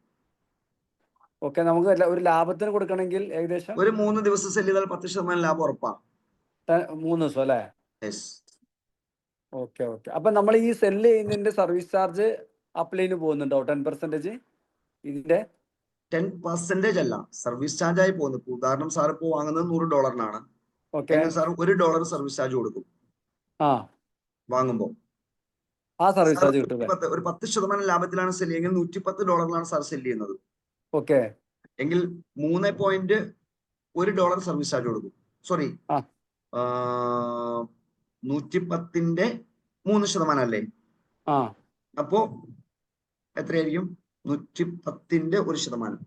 ഓക്കെ, നമുക്ക് ഒരു ലാഭത്തിന് കൊടുക്കണമെങ്കിൽ ഏകദേശം
ഒരു 3 ദിവസം സെല് ചെയ്താൽ 10% ലാഭം ഉറപ്പാണ്.
3 ദിവസം അല്ലേ? ഓക്കെ. അപ്പൊ നമ്മൾ ഈ സെല് ചെയ്യുന്നതിന്റെ സർവീസ് ചാർജ് അപ്ലൈന് പോകുന്നുണ്ടോ? 10% ഇതിന്റെ
10% അല്ല, സർവീസ് ചാർജ് ആയി പോകുന്നു. ഉദാഹരണം, സാർ ഇപ്പോൾ വാങ്ങുന്നത് $100
ഓക്കെ,
സാർ $1 സർവീസ് ചാർജ് കൊടുക്കും വാങ്ങുമ്പോ.
ആ സർവീസ് ചാർജ് കിട്ടും.
ഒരു 10% ലാഭത്തിലാണ് സെല് ചെയ്യുന്നത്, $110 സാർ സെല് ചെയ്യുന്നത്.
ഓക്കെ,
എങ്കിൽ $3.1 സർവീസ് ചാർജ് കൊടുക്കും. സോറി, 110ന്റെ 3% അല്ലേ? അപ്പോ എത്രയായിരിക്കും? 110ന്റെ 1%.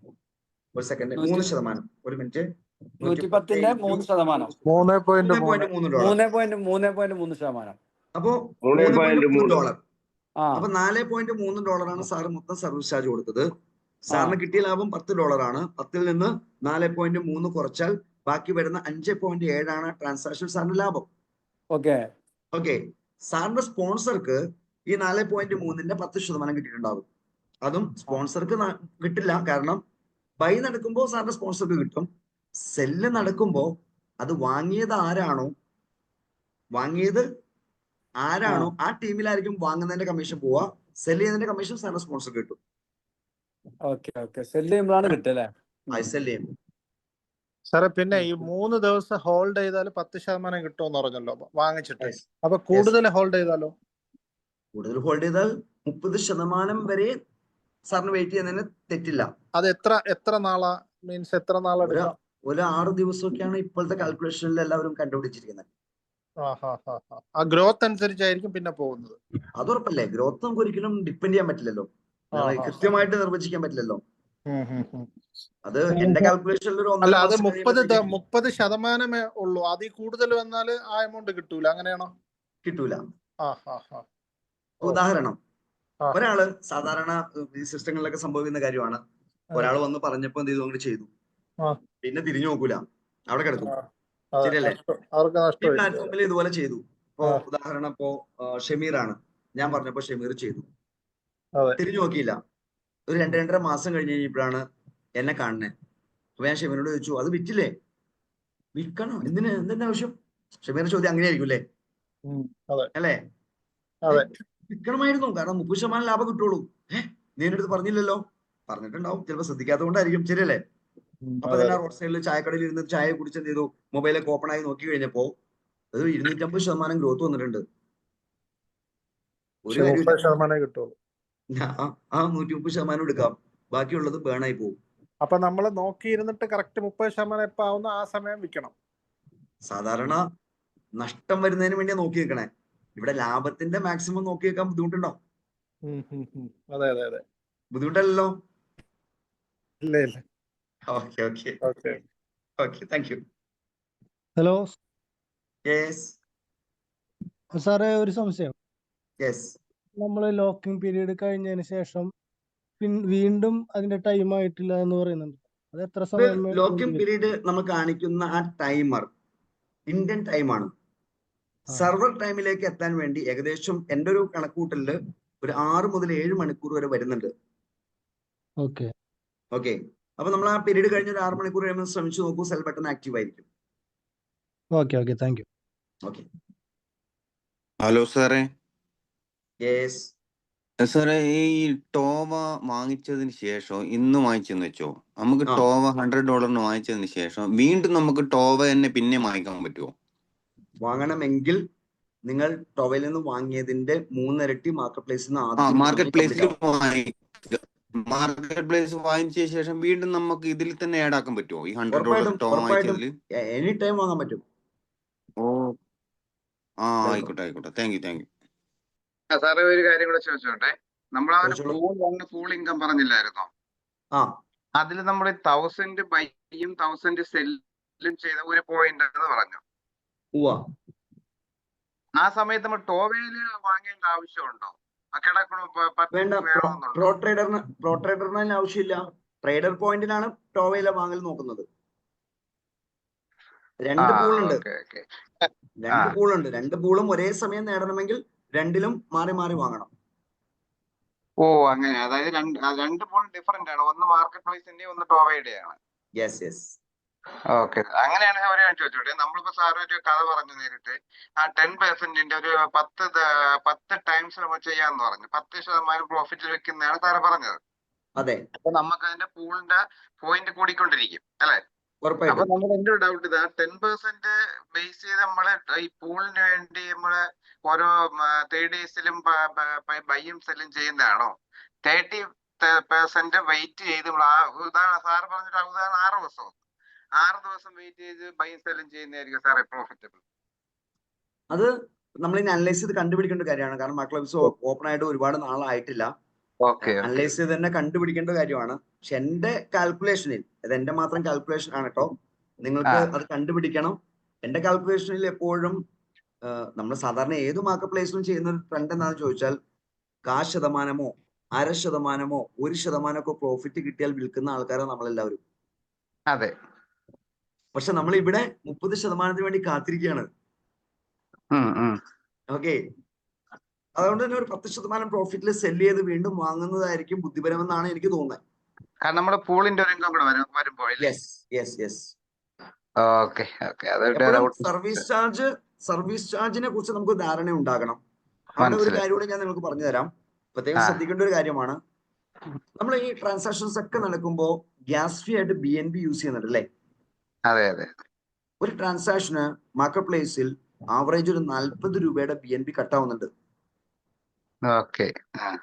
ഒരു സെക്കൻഡ്, 3%. ഒരു മിനിറ്റ്.
110ന്റെ 3%. 3.3%.
അപ്പോ $3.3. അപ്പൊ $4.3 സാറ് മൊത്തം സർവീസ് ചാർജ് കൊടുത്തത്. സാറിന് കിട്ടിയ ലാഭം $10. 10ൽ നിന്ന് 4.3 കുറച്ചാൽ ബാക്കി വരുന്ന 5.7 ട്രാൻസാക്ഷൻ സാറിന്റെ ലാഭം. ഓക്കെ, സാറിന്റെ സ്പോൺസർക്ക് ഈ 4.3ന്റെ 10% കിട്ടിയിട്ടുണ്ടാവും. അതും സ്പോൺസർക്ക് കിട്ടില്ല, കാരണം ബൈ നടക്കുമ്പോൾ സാറിന്റെ സ്പോൺസർക്ക് കിട്ടും. സെല്ല് നടക്കുമ്പോൾ അത് വാങ്ങിയത് ആരാണോ ആ ടീമിലായിരിക്കും വാങ്ങുന്നതിന്റെ കമ്മീഷൻ പോവാ. സെല്ല് ചെയ്യുന്നതിന്റെ കമ്മീഷൻ സാറിന്റെ സ്പോൺസർക്ക് കിട്ടും.
സെല്ല് ചെയ്യുമ്പോഴാണ് കിട്ടല്ലേ?
സെല്ല് ചെയ്യുമ്പോൾ.
സാറേ, പിന്നെ ഈ 3 ദിവസം ഹോൾഡ് ചെയ്താൽ 10% കിട്ടുമെന്ന് പറഞ്ഞല്ലോ വാങ്ങിച്ചിട്ട്. അപ്പൊ കൂടുതൽ ഹോൾഡ് ചെയ്താലോ?
കൂടുതൽ ഹോൾഡ് ചെയ്താൽ 30% വരെ സാറിന് വെയിറ്റ് ചെയ്യുന്നതിന് തെറ്റില്ല.
അത് എത്ര നാളാ? മീൻസ് എത്ര നാളെടുക്കാം?
ഒരു 6 ദിവസമൊക്കെയാണ് ഇപ്പോഴത്തെ കാൽക്കുലേഷനിൽ എല്ലാവരും കണ്ടുപിടിച്ചിരിക്കുന്നത്.
ആ ഗ്രോത്ത് അനുസരിച്ചായിരിക്കും പിന്നെ പോകുന്നത്.
അത് ഉറപ്പല്ലേ, ഗ്രോത്ത് നമുക്ക് ഒരിക്കലും ഡിപ്പെൻഡ് ചെയ്യാൻ പറ്റില്ലല്ലോ, കൃത്യമായിട്ട് നിർവചിക്കാൻ പറ്റില്ലല്ലോ. അത് എന്റെ കാൽക്കുലേഷനിൽ ഒരു
30% ഉള്ളൂ. അതിൽ കൂടുതൽ വന്നാൽ ആ എമൗണ്ട് കിട്ടൂല, അങ്ങനെയാണോ?
കിട്ടൂല. ഉദാഹരണം, ഒരാള് സാധാരണ ഈ സിസ്റ്റങ്ങളിലൊക്കെ സംഭവിക്കുന്ന കാര്യമാണ്. ഒരാൾ വന്ന് പറഞ്ഞപ്പോ എന്ത് ചെയ്തു, അങ്ങനെ ചെയ്തു, പിന്നെ തിരിഞ്ഞു നോക്കൂല, അവിടെ കിടക്കും. ശരിയല്ലേ? ഈ പ്ലാറ്റ്ഫോമിൽ ഇതുപോലെ ചെയ്തു. ഇപ്പോ ഉദാഹരണം, ഇപ്പോ ഷമീറാണ്, ഞാൻ പറഞ്ഞപ്പോ ഷമീർ ചെയ്തു, തിരിഞ്ഞു നോക്കിയില്ല. ഒരു 2-2.5 മാസം കഴിഞ്ഞ് കഴിഞ്ഞപ്പോഴാണ് എന്നെ കാണുന്നത്. അപ്പൊ ഞാൻ ഷമീറിനോട് ചോദിച്ചു, അത് വിറ്റില്ലേ? വിൽക്കണോ? എന്തിന്റെ ആവശ്യം? ഷമീറിന്റെ ചോദ്യം അങ്ങനെയായിരിക്കും അല്ലേ? അല്ലേ? വിൽക്കണമായിരുന്നു, കാരണം 30% ലാഭം കിട്ടുള്ളൂ. നീ എന്റെ അടുത്ത് പറഞ്ഞില്ലല്ലോ. പറഞ്ഞിട്ടുണ്ടാവും, ചിലപ്പോൾ ശ്രദ്ധിക്കാത്തത് കൊണ്ടായിരിക്കും. ശരിയല്ലേ? അപ്പൊ തന്നെ റോഡ് സൈഡിൽ ചായക്കടയിൽ ഇരുന്ന് ചായ കുടിച്ച് എന്ത് ചെയ്തു, മൊബൈലൊക്കെ ഓപ്പൺ ആയി നോക്കി കഴിഞ്ഞപ്പോ അത് 250% ഗ്രോത്ത് വന്നിട്ടുണ്ട്. ഒരു കാര്യം 130% എടുക്കാം, ബാക്കിയുള്ളത് ബേൺ ആയി പോകും.
അപ്പൊ നമ്മൾ നോക്കിയിരുന്നിട്ട് കറക്റ്റ് 30% എപ്പോ ആവുന്ന ആ സമയം വിൽക്കണം.
സാധാരണ നഷ്ടം വരുന്നതിന് വേണ്ടിയാ നോക്കി നിൽക്കണേ. ഇവിടെ ലാഭത്തിന്റെ മാക്സിമം നോക്കി വെക്കാൻ ബുദ്ധിമുട്ടുണ്ടോ? ബുദ്ധിമുട്ടല്ലോ. Okay, thank you.
Hello
yes
സാറേ, ഒരു സംശയം.
യെസ്.
നമ്മൾ ലോക്കിംഗ് പീരീഡ് കഴിഞ്ഞതിന് ശേഷം വീണ്ടും അതിന്റെ ടൈം ആയിട്ടില്ല എന്ന് പറയുന്നുണ്ട്. അത് എത്ര സമയം
ലോക്കിംഗ് പീരീഡ് നമ്മൾ കാണിക്കുന്ന ആ ടൈമർ ഇന്ത്യൻ ടൈമാണ്. സെർവർ ടൈമിലേക്ക് എത്താൻ വേണ്ടി ഏകദേശം എൻ്റെ ഒരു കണക്കൂട്ടലില് ഒരു 6 മുതൽ 7 മണിക്കൂർ വരെ വരുന്നുണ്ട്.
ഓക്കെ.
അപ്പൊ നമ്മൾ ആ പീരീഡ് കഴിഞ്ഞ ഒരു 6 മണിക്കൂർ കഴിയുമ്പോൾ ശ്രമിച്ചു നോക്കൂ, സെൽ ബട്ടൺ ആക്റ്റീവ് ആയിരിക്കും.
Okay thank U.
Okay.
Hello സാറേ.
യെസ്
സാറേ, ഈ ടോവ വാങ്ങിച്ചതിന് ശേഷം ഇന്ന് വാങ്ങിച്ചെന്ന് വെച്ചോ, നമുക്ക് ടോവ $100 വാങ്ങിച്ചതിന് ശേഷം വീണ്ടും നമുക്ക് ടോവ തന്നെ പിന്നെ വാങ്ങിക്കാൻ പറ്റുമോ?
വാങ്ങണമെങ്കിൽ നിങ്ങൾ ടോവയിൽ നിന്ന് വാങ്ങിയതിന്റെ 3 ഇരട്ടി മാർക്കറ്റ് പ്ലേസിൽ
മാർക്കറ്റ് പ്ലേസ് വാങ്ങിച്ച ശേഷം വീണ്ടും നമുക്ക് ഇതിൽ തന്നെ ആഡ് ആക്കാൻ പറ്റുമോ? ഈ $100 ടോവ വാങ്ങിച്ചതിൽ
എനി ടൈം വാങ്ങാൻ പറ്റും.
ആയിക്കോട്ടെ. Thank you.
സാറേ, ഒരു കാര്യം കൂടെ ചോദിച്ചോട്ടെ. നമ്മൾ ആ ഒരു പൂൾ ഇൻകം പറഞ്ഞില്ലായിരുന്നോ? അതിൽ നമ്മൾ 1000 ബൈയും 1000 സെല്ലും ചെയ്ത ഒരു പോയിന്റ് എന്ന് പറഞ്ഞു. ആ സമയത്ത് നമ്മൾ ടോവയില് വാങ്ങേണ്ട ആവശ്യമുണ്ടോ?
വേണ്ട. പ്രോ ട്രേഡറിന് ആവശ്യമില്ല. ട്രേഡർ പോയിന്റിനാണ് ടോവയിലെ വാങ്ങൽ നോക്കുന്നത്. രണ്ട് പൂളുണ്ട്. രണ്ട് പൂളും ഒരേ സമയം നേടണമെങ്കിൽ രണ്ടിലും മാറി മാറി വാങ്ങണം.
അങ്ങനെ. അതായത് രണ്ട് പൂൾ ഡിഫറെന്റ് ആണ്. ഒന്ന് മാർക്കറ്റ് പ്ലേസിന്റെ, ഒന്ന് ടോവയുടെയാണ്. ഓക്കെ. അങ്ങനെയാണ് ഞാൻ ചോദിച്ചോട്ടെ. നമ്മളിപ്പോ സാർ ഒരു കഥ പറഞ്ഞു നേരിട്ട്. ആ 10% ഒരു 10 ടൈംസ് നമ്മൾ ചെയ്യാന്ന് പറഞ്ഞു. 10% പ്രോഫിറ്റിൽ വെക്കുന്നതാണ് സാറ് പറഞ്ഞത്.
അതെ.
അപ്പൊ നമുക്ക് അതിന്റെ പൂളിന്റെ പോയിന്റ് കൂടിക്കൊണ്ടിരിക്കും അല്ലെ? അപ്പൊ നമ്മുടെ എന്റെ ഒരു ഡൗട്ട് ഇതാ, 10% ബേസ് ചെയ്ത് നമ്മള് ഈ പൂളിന് വേണ്ടി നമ്മള് ഓരോ 3 ഡേയ്സിലും ബൈയും സെല്ലും ചെയ്യുന്നതാണോ? 30% വെയിറ്റ് ചെയ്ത് സാറ് പറഞ്ഞിട്ട് ഉദാഹരണം 6 ദിവസം വെയിറ്റ് ചെയ്ത് ബൈയും സെല്ലും ചെയ്യുന്നതായിരിക്കും സാറേ പ്രോഫിറ്റബിൾ?
അത് നമ്മൾ ഇനി അനലൈസ് ചെയ്ത് കണ്ടുപിടിക്കേണ്ട കാര്യമാണ്. കാരണം മാർക്കറ്റ് ഓപ്പൺ ആയിട്ട് ഒരുപാട് നാളായിട്ടില്ല. അനലൈസ് ചെയ്ത് തന്നെ കണ്ടുപിടിക്കേണ്ട കാര്യമാണ്. പക്ഷെ എന്റെ കാൽക്കുലേഷനിൽ, അത് എന്റെ മാത്രം കാൽക്കുലേഷൻ ആണ് കേട്ടോ, നിങ്ങൾക്ക് അത് കണ്ടുപിടിക്കണം. എന്റെ കാൽക്കുലേഷനിൽ എപ്പോഴും നമ്മൾ സാധാരണ ഏത് മാർക്കറ്റ് പ്ലേസിലും ചെയ്യുന്ന ഒരു ട്രെൻഡ് എന്താണെന്ന് ചോദിച്ചാൽ, 1% 0.5% 1% പ്രോഫിറ്റ് കിട്ടിയാൽ വിൽക്കുന്ന ആൾക്കാരാണ് നമ്മളെല്ലാവരും.
അതെ.
പക്ഷെ നമ്മൾ ഇവിടെ 30% വേണ്ടി കാത്തിരിക്കുകയാണ്. ഓക്കെ. അതുകൊണ്ട് തന്നെ ഒരു 10% പ്രോഫിറ്റിൽ സെല് ചെയ്ത് വീണ്ടും വാങ്ങുന്നതായിരിക്കും ബുദ്ധിപരമെന്നാണ് എനിക്ക് തോന്നുന്നത്.
കാരണം നമ്മുടെ പൂളിന്റെ ഒരു ഇൻകം കൂടെ വരുമ്പോൾ.
സർവീസ് ചാർജിനെ കുറിച്ച് നമുക്ക് ധാരണ ഉണ്ടാകണം. അവിടെ ഒരു കാര്യം കൂടെ ഞാൻ നിങ്ങൾക്ക് പറഞ്ഞു തരാം. പ്രത്യേകം ശ്രദ്ധിക്കേണ്ട ഒരു കാര്യമാണ്. നമ്മൾ ഈ ട്രാൻസാക്ഷൻസ് ഒക്കെ നടക്കുമ്പോൾ ഗ്യാസ് ഫീ ആയിട്ട് BNB യൂസ് ചെയ്യുന്നുണ്ട് അല്ലേ?
അതെ.
ഒരു ട്രാൻസാക്ഷന് മാർക്കറ്റ് പ്ലേസിൽ ആവറേജ് ഒരു 40 രൂപയുടെ BNB കട്ടാവുന്നുണ്ട്.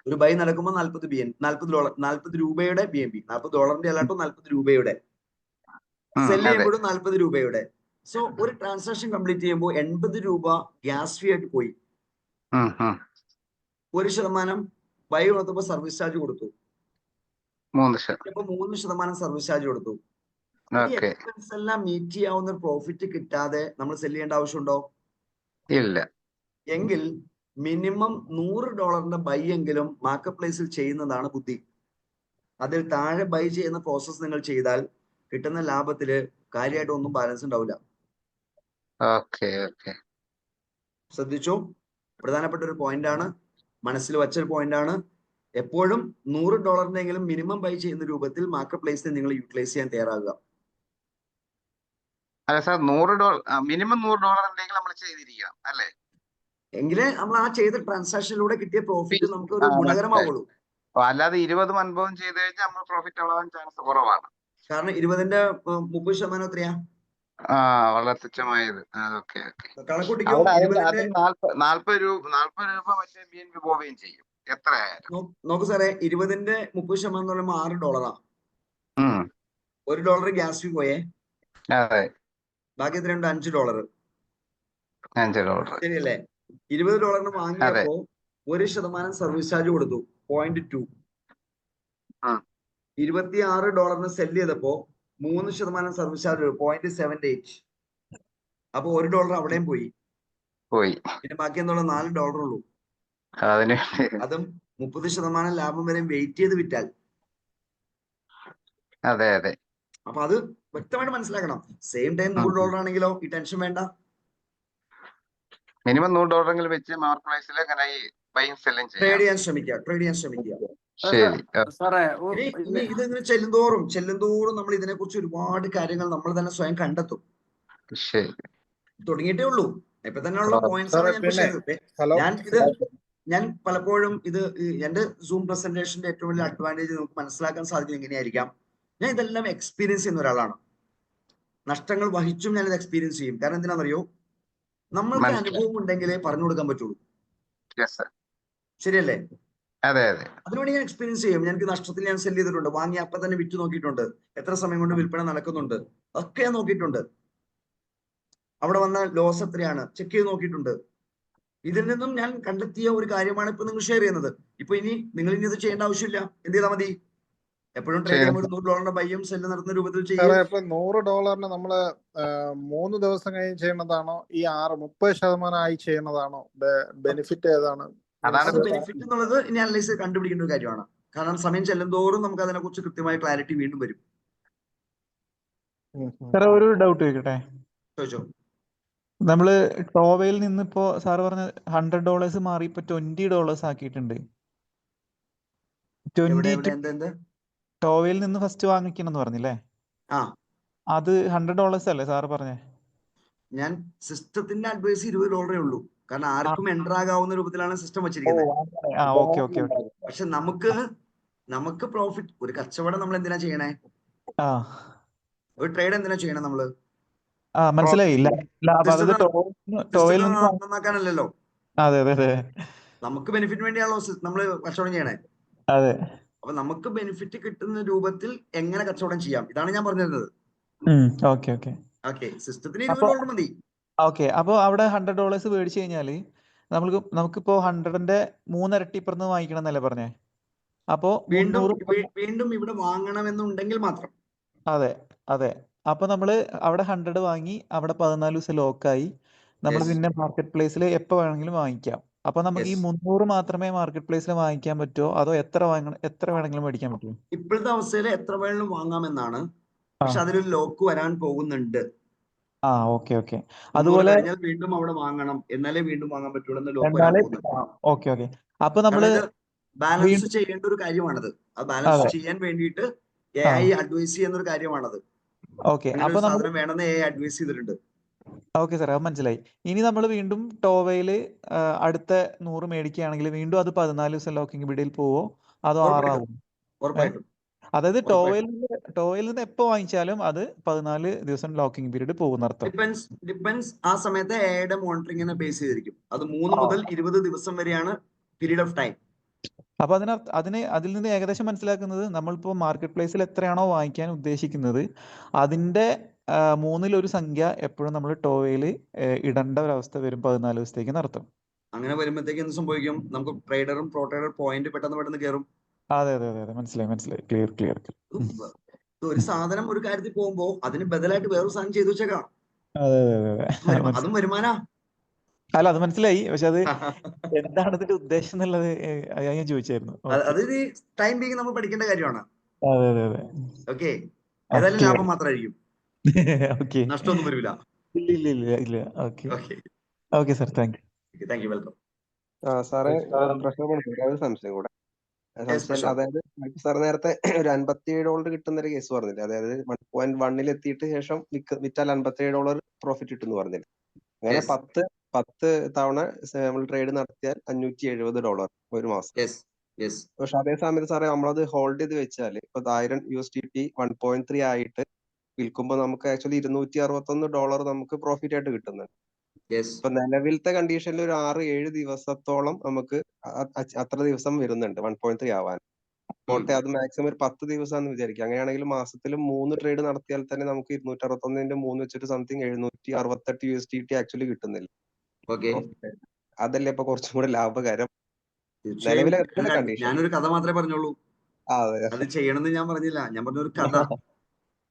ഒരു ബൈ നടക്കുമ്പോൾ 40 രൂപയുടെ BNB, $40 അല്ലാട്ടോ, 40 രൂപയുടെ. സെല് ചെയ്യുമ്പോഴും 40 രൂപയുടെ. സോ ഒരു ട്രാൻസാക്ഷൻ കംപ്ലീറ്റ് ചെയ്യുമ്പോൾ 80 രൂപ ഗ്യാസ് ഫീ ആയിട്ട് പോയി. 1% ബൈ കൊടുത്തപ്പോൾ സർവീസ് ചാർജ് കൊടുത്തു. 3% സർവീസ് ചാർജ് കൊടുത്തു. ഈ എക്സ്പെൻസ് എല്ലാം മീറ്റ് ചെയ്യാവുന്ന പ്രോഫിറ്റ് കിട്ടാതെ നമ്മൾ സെല് ചെയ്യേണ്ട ആവശ്യമുണ്ടോ?
ഇല്ല.
എങ്കിൽ മിനിമം $100 ബൈ എങ്കിലും മാർക്കറ്റ് പ്ലേസിൽ ചെയ്യുന്നതാണ് ബുദ്ധി. അതിൽ താഴെ ബൈ ചെയ്യുന്ന പ്രോസസ് നിങ്ങൾ ചെയ്താൽ കിട്ടുന്ന ലാഭത്തില് കാര്യമായിട്ട് ഒന്നും ബാലൻസ് ഉണ്ടാവില്ല. ശ്രദ്ധിച്ചോ, പ്രധാനപ്പെട്ട ഒരു പോയിന്റ് ആണ്, മനസ്സിൽ വച്ചൊരു പോയിന്റ് ആണ്. എപ്പോഴും $100 മിനിമം ബൈ ചെയ്യുന്ന രൂപത്തിൽ മാർക്കറ്റ് പ്ലേസിൽ നിങ്ങൾ യൂട്ടിലൈസ് ചെയ്യാൻ തയ്യാറാകുക.
അല്ല സാർ, $100 മിനിമം $100 നമ്മൾ ചെയ്തിരിക്കണം അല്ലേ?
എങ്കിലേ നമ്മൾ ആ ചെയ്ത ട്രാൻസാക്ഷനിലൂടെ കിട്ടിയ പ്രോഫിറ്റ് നമുക്ക് ഒരു ഗുണകരമാവുള്ളൂ.
അല്ലാതെ 20-50 ചെയ്ത് കഴിഞ്ഞാൽ നമ്മൾ പ്രോഫിറ്റ് ആവാൻ ചാൻസ് കുറവാണ്.
കാരണം 20ന്റെ 30% എത്രയാ?
വളരെ തുച്ഛമായത്.
കണക്കൂട്ടിക്കോ.
40 രൂപ മറ്റേ BNB പോവുകയും ചെയ്യും എത്രയായാലും.
നോക്കൂ സാറേ, 20ന്റെ 30% എന്ന് പറയുമ്പോൾ $6. $1 ഗ്യാസ് ഫീ പോയേ. ബാക്കി എത്രയുണ്ട്? $5. ശരിയല്ലേ? $20 വാങ്ങിയപ്പോ 1% സർവീസ് ചാർജ് കൊടുത്തു, 0.2. $26 സെല് ചെയ്തപ്പോ 3% സർവീസ് ചാർജ് 0.78. അപ്പൊ $1 അവിടെയും പോയി. പിന്നെ ബാക്കി എന്നുള്ള $4 ഉള്ളൂ. അതും 30% ലാഭം വരെ വെയിറ്റ് ചെയ്ത് വിറ്റാൽ. അപ്പൊ അത് വ്യക്തമായിട്ട് മനസ്സിലാക്കണം. സെയിം ടൈം $100 ആണെങ്കിലോ ഈ ടെൻഷൻ വേണ്ട.
മിനിമം $100 വെച്ച് മാർക്കറ്റ് പ്രൈസിൽ അങ്ങനെ ഈ ബൈയും സെല്ലും
ട്രേഡ് ചെയ്യാൻ ശ്രമിക്കുക.
ശരി.
സാറേ
ഇനി ഇതിങ്ങനെ ചെല്ലുന്തോറും നമ്മൾ ഇതിനെ കുറിച്ച് ഒരുപാട് കാര്യങ്ങൾ നമ്മൾ തന്നെ സ്വയം കണ്ടെത്തും.
ശരി,
തുടങ്ങിയിട്ടേ ഉള്ളൂ. ഇപ്പൊ തന്നെയുള്ള പോയിന്റ്സ് ആണ് ഞാൻ പലപ്പോഴും ഇത് എന്റെ സൂം പ്രസന്റേഷന്റെ ഏറ്റവും വലിയ അഡ്വാൻറ്റേജ് നമുക്ക് മനസ്സിലാക്കാൻ സാധിക്കും എങ്ങനെയായിരിക്കാം. ഞാൻ ഇതെല്ലാം എക്സ്പീരിയൻസ് ചെയ്യുന്ന ഒരാളാണ്. നഷ്ടങ്ങൾ വഹിച്ചും ഞാനിത് എക്സ്പീരിയൻസ് ചെയ്യും. കാരണം എന്തിനാണെന്നറിയോ, നമ്മൾക്ക് അനുഭവം ഉണ്ടെങ്കിലേ പറഞ്ഞു കൊടുക്കാൻ പറ്റുള്ളൂ. ശരിയല്ലേ?
അതെ.
അതിനുവേണ്ടി ഞാൻ എക്സ്പീരിയൻസ് ചെയ്യും. എനിക്ക് നഷ്ടത്തിൽ ഞാൻ സെല് ചെയ്തിട്ടുണ്ട്, വാങ്ങി അപ്പൊ തന്നെ വിറ്റ് നോക്കിയിട്ടുണ്ട്, എത്ര സമയം കൊണ്ട് വിൽപ്പന നടക്കുന്നുണ്ട് ഒക്കെ ഞാൻ നോക്കിയിട്ടുണ്ട്. അവിടെ വന്ന ലോസ് എത്രയാണ് ചെക്ക് ചെയ്ത് നോക്കിയിട്ടുണ്ട്. ഇതിൽ നിന്നും ഞാൻ കണ്ടെത്തിയ ഒരു കാര്യമാണ് ഇപ്പൊ നിങ്ങൾ ഷെയർ ചെയ്യുന്നത്. ഇപ്പൊ ഇനി നിങ്ങൾ ഇനി ഇത് ചെയ്യേണ്ട ആവശ്യമില്ല. എന്ത് ചെയ്താൽ മതി? എപ്പോഴും ട്രേഡ് ചെയ്യുമ്പോൾ $100 ബൈയും സെല്ലും നടത്തുന്ന രൂപത്തിൽ ചെയ്യും.
ഇപ്പൊ $100 നമ്മള് 3 ദിവസം കഴിഞ്ഞ് ചെയ്യുന്നതാണോ, ഈ 30% ആയി ചെയ്യുന്നതാണോ? ബെനിഫിറ്റ് ഏതാണ്?
അതാണ് ബെനിഫിറ്റ് എന്നുള്ളത് ഇനി അനലൈസ് കണ്ടുപിടിക്കേണ്ട ഒരു കാര്യമാണ്. കാരണം സമയം ചെല്ലുന്തോറും നമുക്ക് അതിനെ കുറിച്ച് കൃത്യമായ ക്ലാരിറ്റി വീണ്ടും വരും.
ഒരു ഡൗട്ട് ചോദിക്കട്ടെ?
ചോദിച്ചോ.
നമ്മള് ടോവയിൽ നിന്ന് ഇപ്പോ സാറ് പറഞ്ഞ $100 മാറി ഇപ്പൊ $20 ആക്കിയിട്ടുണ്ട്. ടോവയിൽ നിന്ന് ഫസ്റ്റ് വാങ്ങിക്കണം എന്ന് പറഞ്ഞില്ലേ? അത് $100 അല്ലേ സാറ് പറഞ്ഞേ?
ഞാൻ സിസ്റ്റത്തിന്റെ അഡ്വൈസ് $20 ഉള്ളൂ. കാരണം ആർക്കും എൻ്റർ ആകാവുന്ന രൂപത്തിലാണ് സിസ്റ്റം വെച്ചിരിക്കുന്നത്. പക്ഷെ നമുക്ക് പ്രോഫിറ്റ്, ഒരു കച്ചവടം നമ്മൾ എന്തിനാ ചെയ്യണേ? ഒരു ട്രേഡ് എന്തിനാ ചെയ്യണം നമ്മള്?
മനസ്സിലായില്ല.
നന്നാക്കാനല്ലല്ലോ. നമുക്ക് ബെനിഫിറ്റ് വേണ്ടിയാണല്ലോ നമ്മള് കച്ചവടം ചെയ്യണേ. അപ്പൊ നമുക്ക് ബെനിഫിറ്റ് കിട്ടുന്ന രൂപത്തിൽ എങ്ങനെ കച്ചവടം ചെയ്യാം, ഇതാണ് ഞാൻ പറഞ്ഞിരുന്നത്. സിസ്റ്റത്തിന് $20 മതി.
അപ്പൊ അവിടെ $100 മേടിച്ചു കഴിഞ്ഞാല് നമുക്കിപ്പോ 100ന്റെ 3 ഇരട്ടി ഇപ്പുറത്ത് വാങ്ങിക്കണം എന്നല്ലേ പറഞ്ഞേ? അപ്പോ
വീണ്ടും ഇവിടെ വാങ്ങണമെന്നുണ്ടെങ്കിൽ മാത്രം.
അതെ. അപ്പൊ നമ്മള് അവിടെ 100 വാങ്ങി അവിടെ 14 ദിവസം ലോക്കായി. നമ്മൾ പിന്നെ മാർക്കറ്റ് പ്ലേസിൽ എപ്പോ വേണമെങ്കിലും വാങ്ങിക്കാം. അപ്പൊ നമുക്ക് ഈ 300 മാത്രമേ മാർക്കറ്റ് പ്ലേസിൽ വാങ്ങിക്കാൻ പറ്റുമോ, അതോ എത്ര വേണമെങ്കിലും മേടിക്കാൻ പറ്റുമോ?
ഇപ്പോഴത്തെ അവസ്ഥയിൽ എത്ര വേണമെങ്കിലും വാങ്ങാമെന്നാണ്. പക്ഷെ അതിലൊരു ലോക്ക് വരാൻ പോകുന്നുണ്ട്.
അതുപോലെ
വീണ്ടും അവിടെ വാങ്ങണം, എന്നാലേ വീണ്ടും വാങ്ങാൻ പറ്റുള്ളൂ എന്ന് ലോക്ക് വരാൻ പോകുന്നുണ്ട്.
അപ്പൊ നമ്മള്
ബാലൻസ് ചെയ്യേണ്ട ഒരു കാര്യമാണത്. ആ ബാലൻസ് ചെയ്യാൻ വേണ്ടിയിട്ട് AI അഡ്വൈസ് ചെയ്യുന്ന ഒരു കാര്യമാണത്.
അപ്പൊ
സാധനം വേണമെന്ന് AI അഡ്വൈസ് ചെയ്തിട്ടുണ്ട്.
സാർ, അത് മനസ്സിലായി. ഇനി നമ്മൾ വീണ്ടും ടോവയില് അടുത്ത 100 മേടിക്കുകയാണെങ്കിൽ വീണ്ടും അത് 14 ദിവസം ലോക്കിംഗ് പീരീഡിൽ പോവോ, അതോ 6 ആവും? അതായത് ടോവയിൽ നിന്ന് എപ്പോ വാങ്ങിച്ചാലും അത് 14 ദിവസം ലോക്കിംഗ് പീരീഡ് പോകുന്ന അർത്ഥം.
ഡിപ്പെൻസ്. ആ സമയത്ത് AIയുടെ മോണിറ്ററിംഗിനെ ബേസ് ചെയ്തിരിക്കും. അത് 3 മുതൽ 20 ദിവസം വരെയാണ് പീരീഡ് ഓഫ് ടൈം.
അപ്പൊ അതിൽ നിന്ന് ഏകദേശം മനസ്സിലാക്കുന്നത്, നമ്മളിപ്പോ മാർക്കറ്റ് പ്ലേസിൽ എത്രയാണോ വാങ്ങിക്കാൻ ഉദ്ദേശിക്കുന്നത് അതിന്റെ 3-ൽ-1 സംഖ്യ എപ്പോഴും നമ്മൾ ടോവയില് ഇടേണ്ട ഒരവസ്ഥ വരും 14 ദിവസത്തേക്ക് അർത്ഥം.
അങ്ങനെ വരുമ്പോഴത്തേക്ക് എന്ത് സംഭവിക്കും? നമുക്ക് ട്രേഡറും പ്രോ ട്രേഡർ പോയിന്റ് പെട്ടെന്ന് കയറും.
അതെ, മനസ്സിലായി. ക്ലിയർ.
ഒരു സാധനം ഒരു കാര്യത്തിൽ പോകുമ്പോ അതിന് ബദലായിട്ട് വേറൊരു സാധനം ചെയ്തു വെച്ചേക്കാം. അതും വരുമാനാ.
അല്ല, അത് മനസ്സിലായി. പക്ഷെ അത് എന്താണ് ഇതിന്റെ ഉദ്ദേശം എന്നുള്ളത് ഞാൻ ചോദിച്ചായിരുന്നു.
അത് ടൈം ബീങ് നമ്മൾ പഠിക്കേണ്ട കാര്യമാണ്.
അതെ.
ഏതായാലും ലാഭം മാത്രമായിരിക്കും, നഷ്ടമൊന്നും വരില്ല.
ഇല്ല. Okay sir, thank you.
Welcome.
സാറേ, ഒരു സംശയം കൂടെ. അതായത് സാർ നേരത്തെ ഒരു $57 കിട്ടുന്ന ഒരു കേസ് പറഞ്ഞില്ലേ? അതായത് 1.1 എത്തിയിട്ട് ശേഷം വിറ്റാൽ $57 പ്രോഫിറ്റ് കിട്ടും പറഞ്ഞില്ലേ? അങ്ങനെ 10 തവണ നമ്മൾ ട്രേഡ് നടത്തിയാൽ $570 ഒരു മാസം. പക്ഷെ അതേ സമയത്ത് സാറേ നമ്മളത് ഹോൾഡ് ചെയ്ത് വെച്ചാല് ഇപ്പൊ $1000 1.3 ആയിട്ട് വിൽക്കുമ്പോൾ നമുക്ക് ആക്ച്വലി $261 നമുക്ക് പ്രോഫിറ്റ് ആയിട്ട് കിട്ടുന്നുണ്ട്. ഇപ്പൊ നിലവിലത്തെ കണ്ടീഷനിൽ ഒരു 6-7 ദിവസത്തോളം നമുക്ക് അത്ര ദിവസം വരുന്നുണ്ട് 1.3 ആവാൻ. പോട്ടെ, അത് മാക്സിമം ഒരു 10 ദിവസമാണെന്ന് വിചാരിക്കുക. അങ്ങനെയാണെങ്കിൽ മാസത്തിൽ 3 ട്രേഡ് നടത്തിയാൽ തന്നെ നമുക്ക് 261-ന്റെ 3 വെച്ചിട്ട് സംതിങ് $768 ആക്ച്വലി കിട്ടുന്നില്ല. അതല്ലേ ഇപ്പൊ കുറച്ചും കൂടെ ലാഭകരം?
ഞാനൊരു കഥ മാത്രമേ പറഞ്ഞോളൂ. അത് ചെയ്യണമെന്ന് ഞാൻ പറഞ്ഞില്ല. ഞാൻ പറഞ്ഞൊരു കഥ.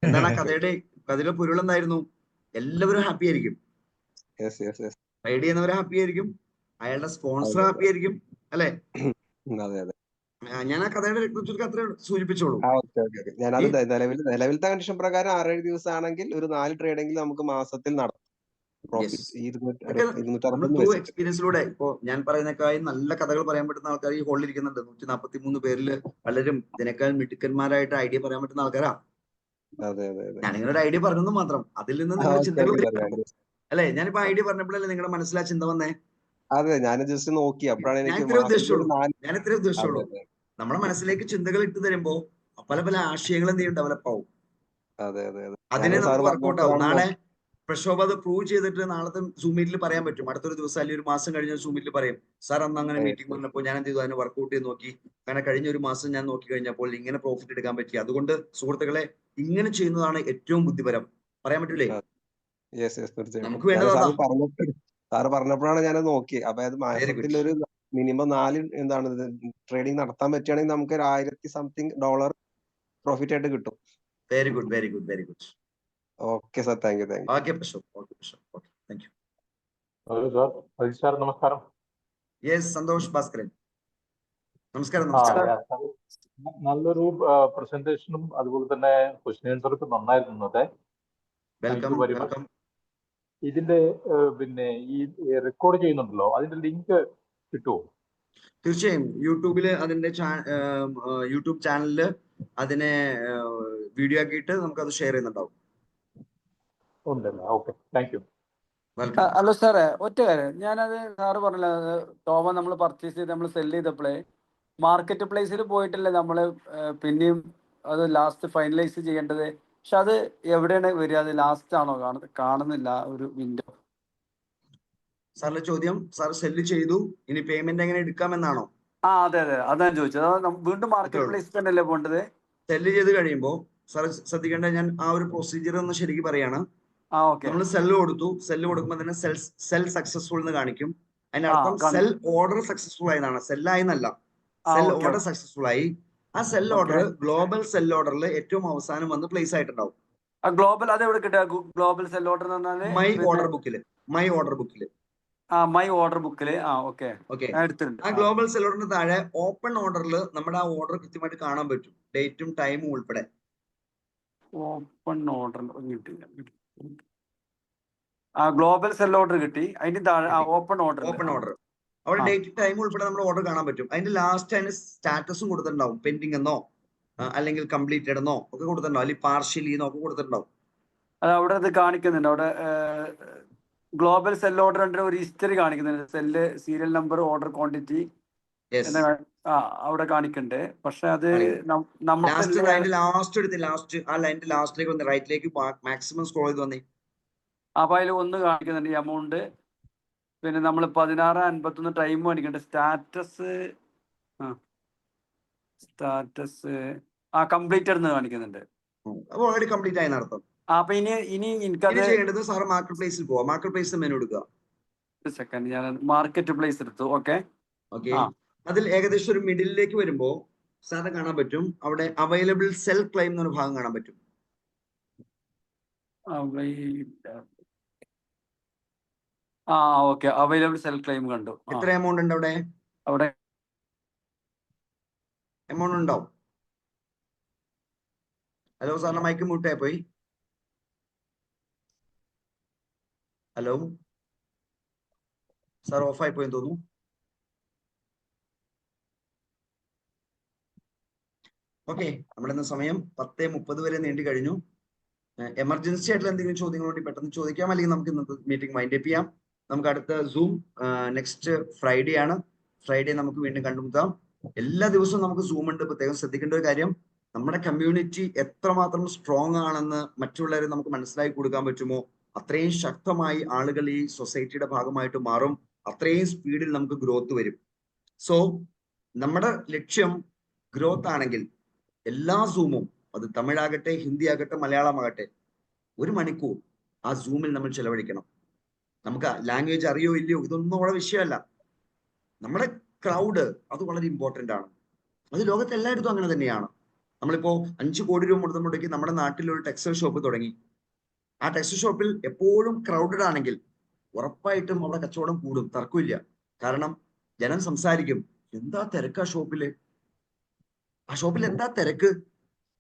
എന്താണ് ആ കഥയിലെ പൊരുൾ എന്തായിരുന്നു? എല്ലാവരും ഹാപ്പി ആയിരിക്കും. ട്രേഡ് ചെയ്യുന്നവർ ഹാപ്പി ആയിരിക്കും, അയാളുടെ സ്പോൺസർ ഹാപ്പി ആയിരിക്കും, അല്ലെ? ഞാൻ ആ കഥയുടെ ചുരുക്കം അത്രേ സൂചിപ്പിച്ചോളൂ.
ഞാനത് നിലവിലത്തെ കണ്ടീഷൻ പ്രകാരം 6-7 ദിവസം ആണെങ്കിൽ ഒരു 4 ട്രേഡെങ്കിലും നമുക്ക് മാസത്തിൽ നടത്താം.
എക്സ്പീരിയൻസിലൂടെ ഇപ്പോ ഞാൻ പറയുന്നേക്കായി നല്ല കഥകൾ പറയാൻ പറ്റുന്ന ആൾക്കാർ ഈ ഹോളിൽ ഇരിക്കുന്നുണ്ട്. 143 പേരിൽ പലരും ഇതിനേക്കാൾ മിടുക്കന്മാരായിട്ട് ഐഡിയ പറയാൻ പറ്റുന്ന ആൾക്കാരാ. ഞാനിങ്ങനെ ഒരു ഐഡിയ പറഞ്ഞെന്ന് മാത്രം. അതിൽ നിന്ന് നിങ്ങൾ ചിന്തകൾ അല്ലെ, ഞാനിപ്പോ ഐഡിയ പറഞ്ഞപ്പോഴല്ലേ നിങ്ങളുടെ മനസ്സിലാ ചിന്ത വന്നേ?
അതെ, ഞാൻ ജസ്റ്റ് നോക്കി. അപ്പോഴാണ്
ഞാൻ ഇത്രേ ഉദ്ദേശിച്ചുള്ളൂ. നമ്മുടെ മനസ്സിലേക്ക് ചിന്തകൾ ഇട്ട് തരുമ്പോ പല പല ആശയങ്ങൾ എന്ത് ചെയ്യും, ഡെവലപ്പ് ആവും. അതിനെ നമുക്ക് വർക്ക്ഔട്ട് ആവും. നാളെ പ്രക്ഷോഭം അത് പ്രൂവ് ചെയ്തിട്ട് നാളത്തെ സൂം മീറ്റിൽ പറയാൻ പറ്റും. അടുത്തൊരു ദിവസം അല്ലെങ്കിൽ ഒരു മാസം കഴിഞ്ഞ സൂം മീറ്റിൽ പറയും, സാർ അന്ന് അങ്ങനെ മീറ്റിംഗ് വന്നപ്പോൾ ഞാൻ എന്ത് ചെയ്തു, അതിനെ വർക്ക്ഔട്ട് ചെയ്ത് നോക്കി, കാരണം കഴിഞ്ഞ ഒരു മാസം ഞാൻ നോക്കി കഴിഞ്ഞപ്പോൾ ഇങ്ങനെ പ്രോഫിറ്റ് എടുക്കാൻ പറ്റി. അതുകൊണ്ട് സുഹൃത്തുക്കളെ, ഇങ്ങനെ ചെയ്യുന്നതാണ് ഏറ്റവും ബുദ്ധിപരം. പറയാൻ പറ്റൂലേ? നമുക്ക് വേണ്ടത്
സാറ് പറഞ്ഞപ്പോഴാണ് ഞാൻ നോക്കി. അതായത് മാസത്തിൽ ഒരു മിനിമം 4 ട്രേഡിംഗ് നടത്താൻ പറ്റുകയാണെങ്കിൽ നമുക്ക് ഒരു $1000 പ്രോഫിറ്റ് ആയിട്ട് കിട്ടും.
Very good, very good, very good.
Okay sir, thank you.
Okay Prashobh, thank you.
Sir നമസ്കാരം.
യെസ്, സന്തോഷ് ഭാസ്കരൻ. നമസ്കാരം.
നല്ലൊരു പ്രസന്റേഷനും അതുപോലെ തന്നെ ക്വസ്റ്റ്യൻ ആൻസറൊക്കെ നന്നായിരുന്നു.
വെൽക്കം.
ഇതിന്റെ പിന്നെ ഈ റെക്കോർഡ് ചെയ്യുന്നുണ്ടല്ലോ, അതിന്റെ ലിങ്ക് കിട്ടുമോ?
തീർച്ചയായും യൂട്യൂബില് അതിന്റെ യൂട്യൂബ് ചാനലില് അതിനെ വീഡിയോ ആക്കിയിട്ട് നമുക്ക് അത് ഷെയർ ചെയ്യുന്നുണ്ടാവും.
ഹലോ സാറേ, ഒറ്റ കാര്യം, ഞാനത് സാറ് പറഞ്ഞില്ല, ടോവ നമ്മൾ പർച്ചേസ് ചെയ്ത് നമ്മൾ സെല് ചെയ്തപ്പോഴേ മാർക്കറ്റ് പ്ലേസിൽ പോയിട്ടല്ലേ നമ്മൾ പിന്നെയും അത് ലാസ്റ്റ് ഫൈനലൈസ് ചെയ്യേണ്ടത്. പക്ഷെ അത് എവിടെയാണ് വരിക? അത് ലാസ്റ്റ് ആണോ? കാണുന്നില്ല ഒരു വിൻഡോ.
സാറിന്റെ ചോദ്യം, സാർ സെല്ല് ചെയ്തു, ഇനി പേയ്മെന്റ് എങ്ങനെ എടുക്കാമെന്നാണോ?
അതെ, അതാണ് ചോദിച്ചത്. വീണ്ടും മാർക്കറ്റ് പ്ലേസിൽ തന്നെയല്ലേ പോകേണ്ടത്?
സെല്ല് ചെയ്ത് കഴിയുമ്പോൾ സാർ ശ്രദ്ധിക്കേണ്ട, ഞാൻ ആ ഒരു പ്രൊസീജിയർ ഒന്ന് ശരിക്കും പറയാണ്. നമ്മൾ സെല്ല് കൊടുക്കുമ്പോൾ തന്നെ സെൽ സക്സസ്ഫുൾ എന്ന് കാണിക്കും. അതിനർത്ഥം സെൽ ഓർഡർ സക്സസ്ഫുൾ ആയതാണ്, സെല്ലായി എന്നല്ല. സെൽ ഓർഡർ സക്സസ്ഫുൾ ആയി. ആ സെൽ ഓർഡർ ഗ്ലോബൽ സെൽ ഓർഡറിൽ ഏറ്റവും അവസാനം വന്ന് പ്ലേസ് ആയിട്ടുണ്ടാവും.
ഗ്ലോബൽ അത് എവിടെ കിട്ടുക? ഗ്ലോബൽ സെൽ ഓർഡർ എന്ന് പറഞ്ഞാൽ
മൈ ഓർഡർ ബുക്കില്. ആ ഗ്ലോബൽ സെൽ ഓർഡറിന് താഴെ ഓപ്പൺ ഓർഡറിൽ നമ്മുടെ ആ ഓർഡർ കൃത്യമായിട്ട് കാണാൻ പറ്റും, ഡേറ്റും ടൈമും ഉൾപ്പെടെ.
ഓപ്പൺ ഓർഡർ കിട്ടില്ല. ഗ്ലോബൽ സെൽ ഓർഡർ കിട്ടി, അതിന്റെ താഴെ ഓപ്പൺ ഓർഡർ
അവിടെ ഡേറ്റ് ടൈം ഉൾപ്പെടെ നമ്മുടെ ഓർഡർ കാണാൻ പറ്റും. അതിന്റെ ലാസ്റ്റ് അതിന് സ്റ്റാറ്റസും കൊടുത്തിട്ടുണ്ടാവും, പെൻഡിങ് എന്നോ അല്ലെങ്കിൽ കംപ്ലീറ്റഡ് എന്നോ ഒക്കെ കൊടുത്തിട്ടുണ്ടാവും, അല്ലെങ്കിൽ പാർഷ്യലി എന്നോ ഒക്കെ കൊടുത്തിട്ടുണ്ടാവും.
അത് അവിടെ അത് കാണിക്കുന്നുണ്ട്. അവിടെ ഗ്ലോബൽ സെൽ ഓർഡർ ഒരു ഹിസ്റ്ററി കാണിക്കുന്നുണ്ട്, sell, serial number, order quantity അവിടെ കാണിക്കുന്നുണ്ട്. പക്ഷെ അത്
ലാസ്റ്റിലേക്ക് വന്ന് റൈറ്റിലേക്ക് മാക്സിമം സ്ക്രോൾ ചെയ്ത് വന്നേ.
അപ്പൊ അതിൽ ഒന്ന് കാണിക്കുന്നുണ്ട് ഈ എമൗണ്ട്. പിന്നെ നമ്മൾ 16:51 ടൈം കാണിക്കുന്നുണ്ട്. സ്റ്റാറ്റസ് കംപ്ലീറ്റഡ് എന്ന് കാണിക്കുന്നുണ്ട്.
ഓൾറെഡി കംപ്ലീറ്റ് ആയി നടത്തും.
അപ്പൊ ഇനി എനിക്കത്
ചെയ്യേണ്ടത് സാർ മാർക്കറ്റ് പ്ലേസിൽ പോവാ. മാർക്കറ്റ് പ്ലേസ് മെനു എടുക്കുക.
ഒരു സെക്കൻഡ്, ഞാൻ മാർക്കറ്റ് പ്ലേസ് എടുത്തു. ഓക്കെ,
അതിൽ ഏകദേശം ഒരു മിഡിലേക്ക് വരുമ്പോ സാറിന് കാണാൻ പറ്റും, അവിടെ അവൈലബിൾ സെൽ ക്ലെയിം എന്നൊരു ഭാഗം കാണാൻ പറ്റും.
ഓക്കെ, അവൈലബിൾ സെൽ ക്ലെയിം കണ്ടു.
എത്ര എമൗണ്ട് ഉണ്ട് അവിടെ? എമൗണ്ട് ഉണ്ടാവും. ഹലോ, സാറിന്റെ മൈക്ക് മ്യൂട്ടായി പോയി. ഹലോ സാർ, ഓഫായി പോയെന്ന് തോന്നുന്നു. ഓക്കെ, നമ്മുടെ ഇന്ന് സമയം 10:30 വരെ നീണ്ടു കഴിഞ്ഞു. എമർജൻസി ആയിട്ടുള്ള എന്തെങ്കിലും ചോദ്യങ്ങളുണ്ട് പെട്ടെന്ന് ചോദിക്കാം, അല്ലെങ്കിൽ നമുക്ക് ഇന്നത്തെ മീറ്റിംഗ് വൈൻഡ് അപ്പ് ചെയ്യാം. നമുക്ക് അടുത്ത സൂം നെക്സ്റ്റ് ഫ്രൈഡേ ആണ്. ഫ്രൈഡേ നമുക്ക് വീണ്ടും കണ്ടുമുട്ടാം. എല്ലാ ദിവസവും നമുക്ക് സൂം ഉണ്ട്. പ്രത്യേകം ശ്രദ്ധിക്കേണ്ട ഒരു കാര്യം, നമ്മുടെ കമ്മ്യൂണിറ്റി എത്രമാത്രം സ്ട്രോങ് ആണെന്ന് മറ്റുള്ളവരെ നമുക്ക് മനസ്സിലാക്കി കൊടുക്കാൻ പറ്റുമോ അത്രയും ശക്തമായി ആളുകൾ ഈ സൊസൈറ്റിയുടെ ഭാഗമായിട്ട് മാറും, അത്രയും സ്പീഡിൽ നമുക്ക് ഗ്രോത്ത് വരും. സോ നമ്മുടെ ലക്ഷ്യം ഗ്രോത്ത് ആണെങ്കിൽ എല്ലാ സൂമും, അത് തമിഴാകട്ടെ, ഹിന്ദി ആകട്ടെ, മലയാളമാകട്ടെ, 1 മണിക്കൂർ ആ സൂമിൽ നമ്മൾ ചെലവഴിക്കണം. നമുക്ക് ലാംഗ്വേജ് അറിയോ ഇല്ലയോ ഇതൊന്നും അവിടെ വിഷയമല്ല. നമ്മുടെ ക്രൗഡ് അത് വളരെ ഇമ്പോർട്ടൻ്റ് ആണ്. അത് ലോകത്ത് എല്ലായിടത്തും അങ്ങനെ തന്നെയാണ്. നമ്മളിപ്പോ 5 കോടി രൂപ മുടക്കി നമ്മുടെ നാട്ടിൽ ഒരു ടെക്സ്റ്റൈൽ ഷോപ്പ് തുടങ്ങി. ആ ടെക്സ്റ്റൈൽ ഷോപ്പിൽ എപ്പോഴും ക്രൗഡഡ് ആണെങ്കിൽ ഉറപ്പായിട്ടും അവിടെ കച്ചവടം കൂടും, തർക്കമില്ല. കാരണം ജനം സംസാരിക്കും, എന്താ തിരക്കാ ഷോപ്പില്, ആ ഷോപ്പിൽ എന്താ തിരക്ക്?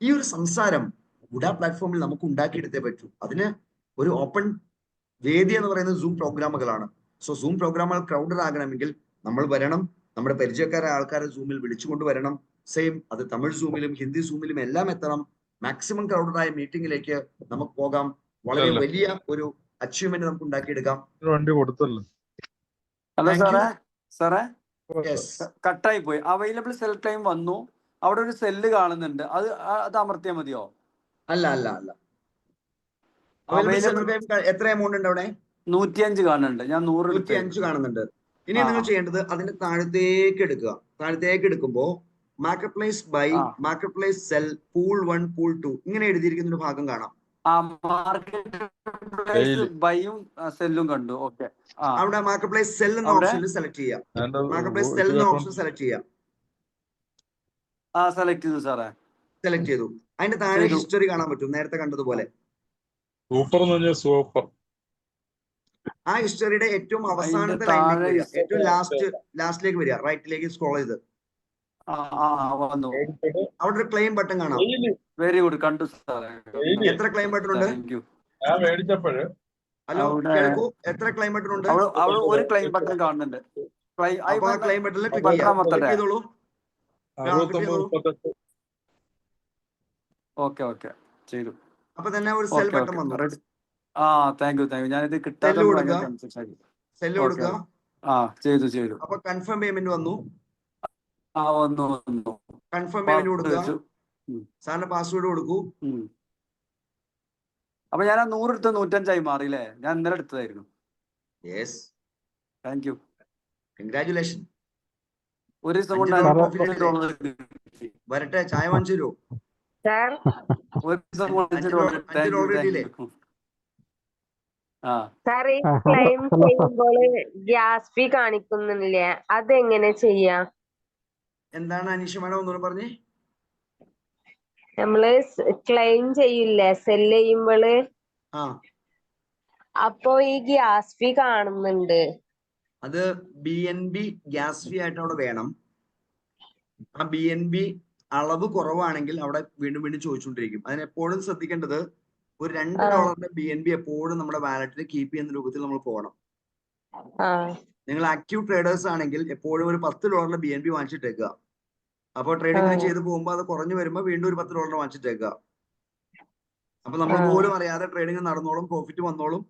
ഈ ഒരു സംസാരം ഗുഡ പ്ലാറ്റ്ഫോമിൽ നമുക്ക് ഉണ്ടാക്കിയെടുത്തേ പറ്റൂ. അതിന് ഒരു ഓപ്പൺ വേദി എന്ന് പറയുന്നത് സൂം പ്രോഗ്രാമുകളാണ്. സോ സൂം പ്രോഗ്രാമുകൾ ക്രൗഡഡ് ആകണമെങ്കിൽ നമ്മൾ വരണം, നമ്മുടെ പരിചയക്കാരായ ആൾക്കാരെ സൂമിൽ വിളിച്ചുകൊണ്ട് വരണം. സെയിം അത് തമിഴ് സൂമിലും ഹിന്ദി സൂമിലും എല്ലാം എത്തണം. മാക്സിമം ക്രൗഡഡ് ആയ മീറ്റിംഗിലേക്ക് നമുക്ക് പോകാം. വളരെ വലിയ ഒരു അച്ചീവ്മെന്റ് നമുക്ക് ഉണ്ടാക്കിയെടുക്കാം.
വണ്ടി കൊടുത്തല്ലോ.
ഹലോ സാറേ കട്ടായി പോയി. അവൈലബിൾ സെൽ ടൈം വന്നു, അവിടെ ഒരു സെല്ല് കാണുന്നുണ്ട്, അത് അമർത്തിയാൽ മതിയോ?
അല്ല എത്ര എമൗണ്ട് ഉണ്ട് അവിടെ?
105 കാണുന്നുണ്ട്. ഞാൻ
105 കാണുന്നുണ്ട്. ഇനി നിങ്ങൾ ചെയ്യേണ്ടത് അതിന്റെ താഴത്തേക്ക് എടുക്കുക. താഴത്തേക്ക് എടുക്കുമ്പോ marketplace buy, market place sell, pool 1, pool 2 ഇങ്ങനെ എഴുതിയിരിക്കുന്ന ഒരു ഭാഗം കാണാം.
ബൈയും സെല്ലും കണ്ടു. ഓക്കെ,
അവിടെ മാർക്കറ്റ് പ്ലേസ് സെൽ എന്ന ഓപ്ഷനിൽ സെലക്ട് ചെയ്യാം. മാർക്കറ്റ് പ്ലേസ് സെൽ എന്ന ഓപ്ഷൻ സെലക്ട് ചെയ്യാം.
സെലക്ട് ചെയ്തു സാറേ.
സെലക്ട് ചെയ്തു. അതിന്റെ താഴെ ഹിസ്റ്ററി കാണാൻ പറ്റും, നേരത്തെ കണ്ടതുപോലെ.
സൂപ്പർ.
ആ ഹിസ്റ്ററിയുടെ ഏറ്റവും അവസാനത്തെ ഏറ്റവും ലാസ്റ്റിലേക്ക് വരിക, റൈറ്റിലേക്ക് സ്ക്രോൾ ചെയ്ത് അവിടെ ഒരു ക്ലെയിം ബട്ടൺ കാണാം.
വെരി ഗുഡ്, കണ്ടു സാറേ.
എത്ര ക്ലെയിം ബട്ടൺ ഉണ്ട്? ഹലോ കേൾക്കൂ, എത്ര ക്ലെയിം ബട്ടൺ ഉണ്ട്?
ഒരു ക്ലെയിം ബട്ടൺ കാണുന്നുണ്ട്.
അപ്പൊ ആ ക്ലെയിം ബട്ടണിൽ ക്ലിക്ക് ചെയ്തോളൂ.
ഓക്കെ ചെയ്തു.
അപ്പൊ തന്നെ ഒരു സെൽ ബട്ടൺ വന്നു.
Thank you. ഞാനിത് കിട്ടാതെ
സെല്ല് കൊടുക്കുക.
ചെയ്തു.
അപ്പൊ കൺഫേം പേയ്മെന്റ് വന്നു.
വന്നു.
കൺഫേം പേയ്മെന്റ് കൊടുക്കുക. സാറിന്റെ പാസ്വേഡ് കൊടുക്കൂ.
അപ്പൊ ഞാൻ 100 എടുത്ത് 105 മാറിയില്ലേ? ഞാൻ ഇന്നലെ എടുത്തതായിരുന്നു.
Yes,
thank you.
കൺഗ്രാറ്റുലേഷൻ.
ഒരു ദിവസം കൊണ്ട്
വരട്ടെ, ചായ വാങ്ങിച്ചു തരുമോ?
ക്ലെയിം ചെയ്യുമ്പോൾ ഗ്യാസ് ഫീ കാണിക്കുന്നില്ല, അതെങ്ങനെ ചെയ്യാ?
എന്താണ് അനീഷ മാഡം ഒന്നുകൂടെ പറഞ്ഞേ?
നമ്മള് ക്ലെയിം ചെയ്യില്ലേ സെല് ചെയ്യുമ്പോള്, അപ്പൊ ഈ ഗ്യാസ് ഫീ കാണുന്നുണ്ട്.
അത് BNB ഗ്യാസ് ഫീ ആയിട്ട് അവിടെ വേണം. ആ BNB അളവ് കുറവാണെങ്കിൽ അവിടെ വീണ്ടും ചോദിച്ചുകൊണ്ടിരിക്കും. അതിനെപ്പോഴും ശ്രദ്ധിക്കേണ്ടത് ഒരു $2 BNB എപ്പോഴും നമ്മുടെ വാലറ്റിൽ കീപ്പ് ചെയ്യുന്ന രൂപത്തിൽ നമ്മൾ പോകണം. നിങ്ങൾ ആക്റ്റീവ് ട്രേഡേഴ്സ് ആണെങ്കിൽ എപ്പോഴും ഒരു $10 BNB വാങ്ങിച്ചിട്ടേക്കുക. അപ്പൊ ട്രേഡിംഗ് ചെയ്ത് പോകുമ്പോൾ അത് കുറഞ്ഞു വരുമ്പോൾ വീണ്ടും ഒരു $10 വാങ്ങിച്ചിട്ടേക്കുക. അപ്പൊ നമ്മൾ പോലും അറിയാതെ ട്രേഡിംഗ് നടന്നോളും, പ്രോഫിറ്റ് വന്നോളും,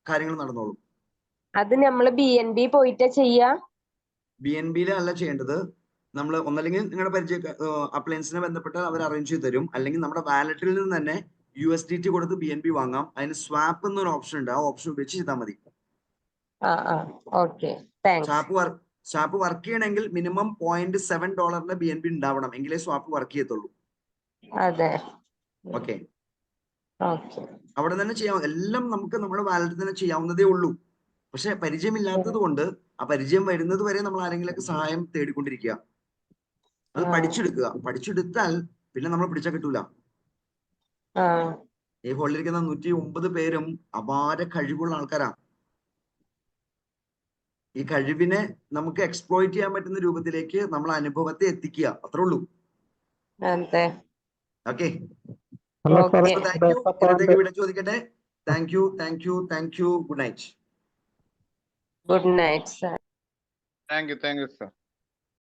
കാര്യങ്ങൾ നടന്നോളും.
അത് നമ്മള് BNB പോയിട്ടാ ചെയ്യാ?
BNB അല്ല ചെയ്യേണ്ടത്. നമ്മൾ ഒന്നല്ലെങ്കിൽ നിങ്ങളുടെ അപ്ലയൻസിനെ ബന്ധപ്പെട്ട് അവർ അറേഞ്ച് ചെയ്ത് തരും, അല്ലെങ്കിൽ നമ്മുടെ വാലറ്റിൽ നിന്ന് തന്നെ USDT കൊടുത്ത് BNB വാങ്ങാം. അതിന് സ്വാപ്പ് എന്നൊരു ഓപ്ഷൻ ഉണ്ട്, ആ ഓപ്ഷൻ ഉപയോഗിച്ച് ചെയ്താൽ മതി. സ്വാപ്പ് വർക്ക് ചെയ്യണമെങ്കിൽ മിനിമം $0.7 BNB ഉണ്ടാവണം, എങ്കിലേ സ്വാപ്പ് വർക്ക് ചെയ്യത്തുള്ളൂ. ഓക്കെ, അവിടെ തന്നെ ചെയ്യാം. എല്ലാം നമുക്ക് നമ്മുടെ വാലറ്റിൽ തന്നെ ചെയ്യാവുന്നതേ ഉള്ളൂ. പക്ഷെ പരിചയമില്ലാത്തത് കൊണ്ട് ആ പരിചയം വരുന്നത് വരെ നമ്മൾ ആരെങ്കിലൊക്കെ സഹായം തേടിക്കൊണ്ടിരിക്കുക. അത് പഠിച്ചെടുക്കുക. പഠിച്ചെടുത്താൽ പിന്നെ നമ്മൾ പിടിച്ചാൽ കിട്ടൂല. ഈ ഹോളിലിരിക്കുന്ന 109 പേരും അപാര കഴിവുള്ള ആൾക്കാരാ. ഈ കഴിവിനെ നമുക്ക് എക്സ്പ്ലോയിറ്റ് ചെയ്യാൻ പറ്റുന്ന രൂപത്തിലേക്ക് നമ്മൾ അനുഭവത്തെ എത്തിക്കുക, അത്രേ ഉള്ളൂ. ഓക്കെ, ഇന്നത്തേക്ക് വിട ചോദിക്കട്ടെ. Thank you. Good night.
Good night, sir.
Thank you, sir.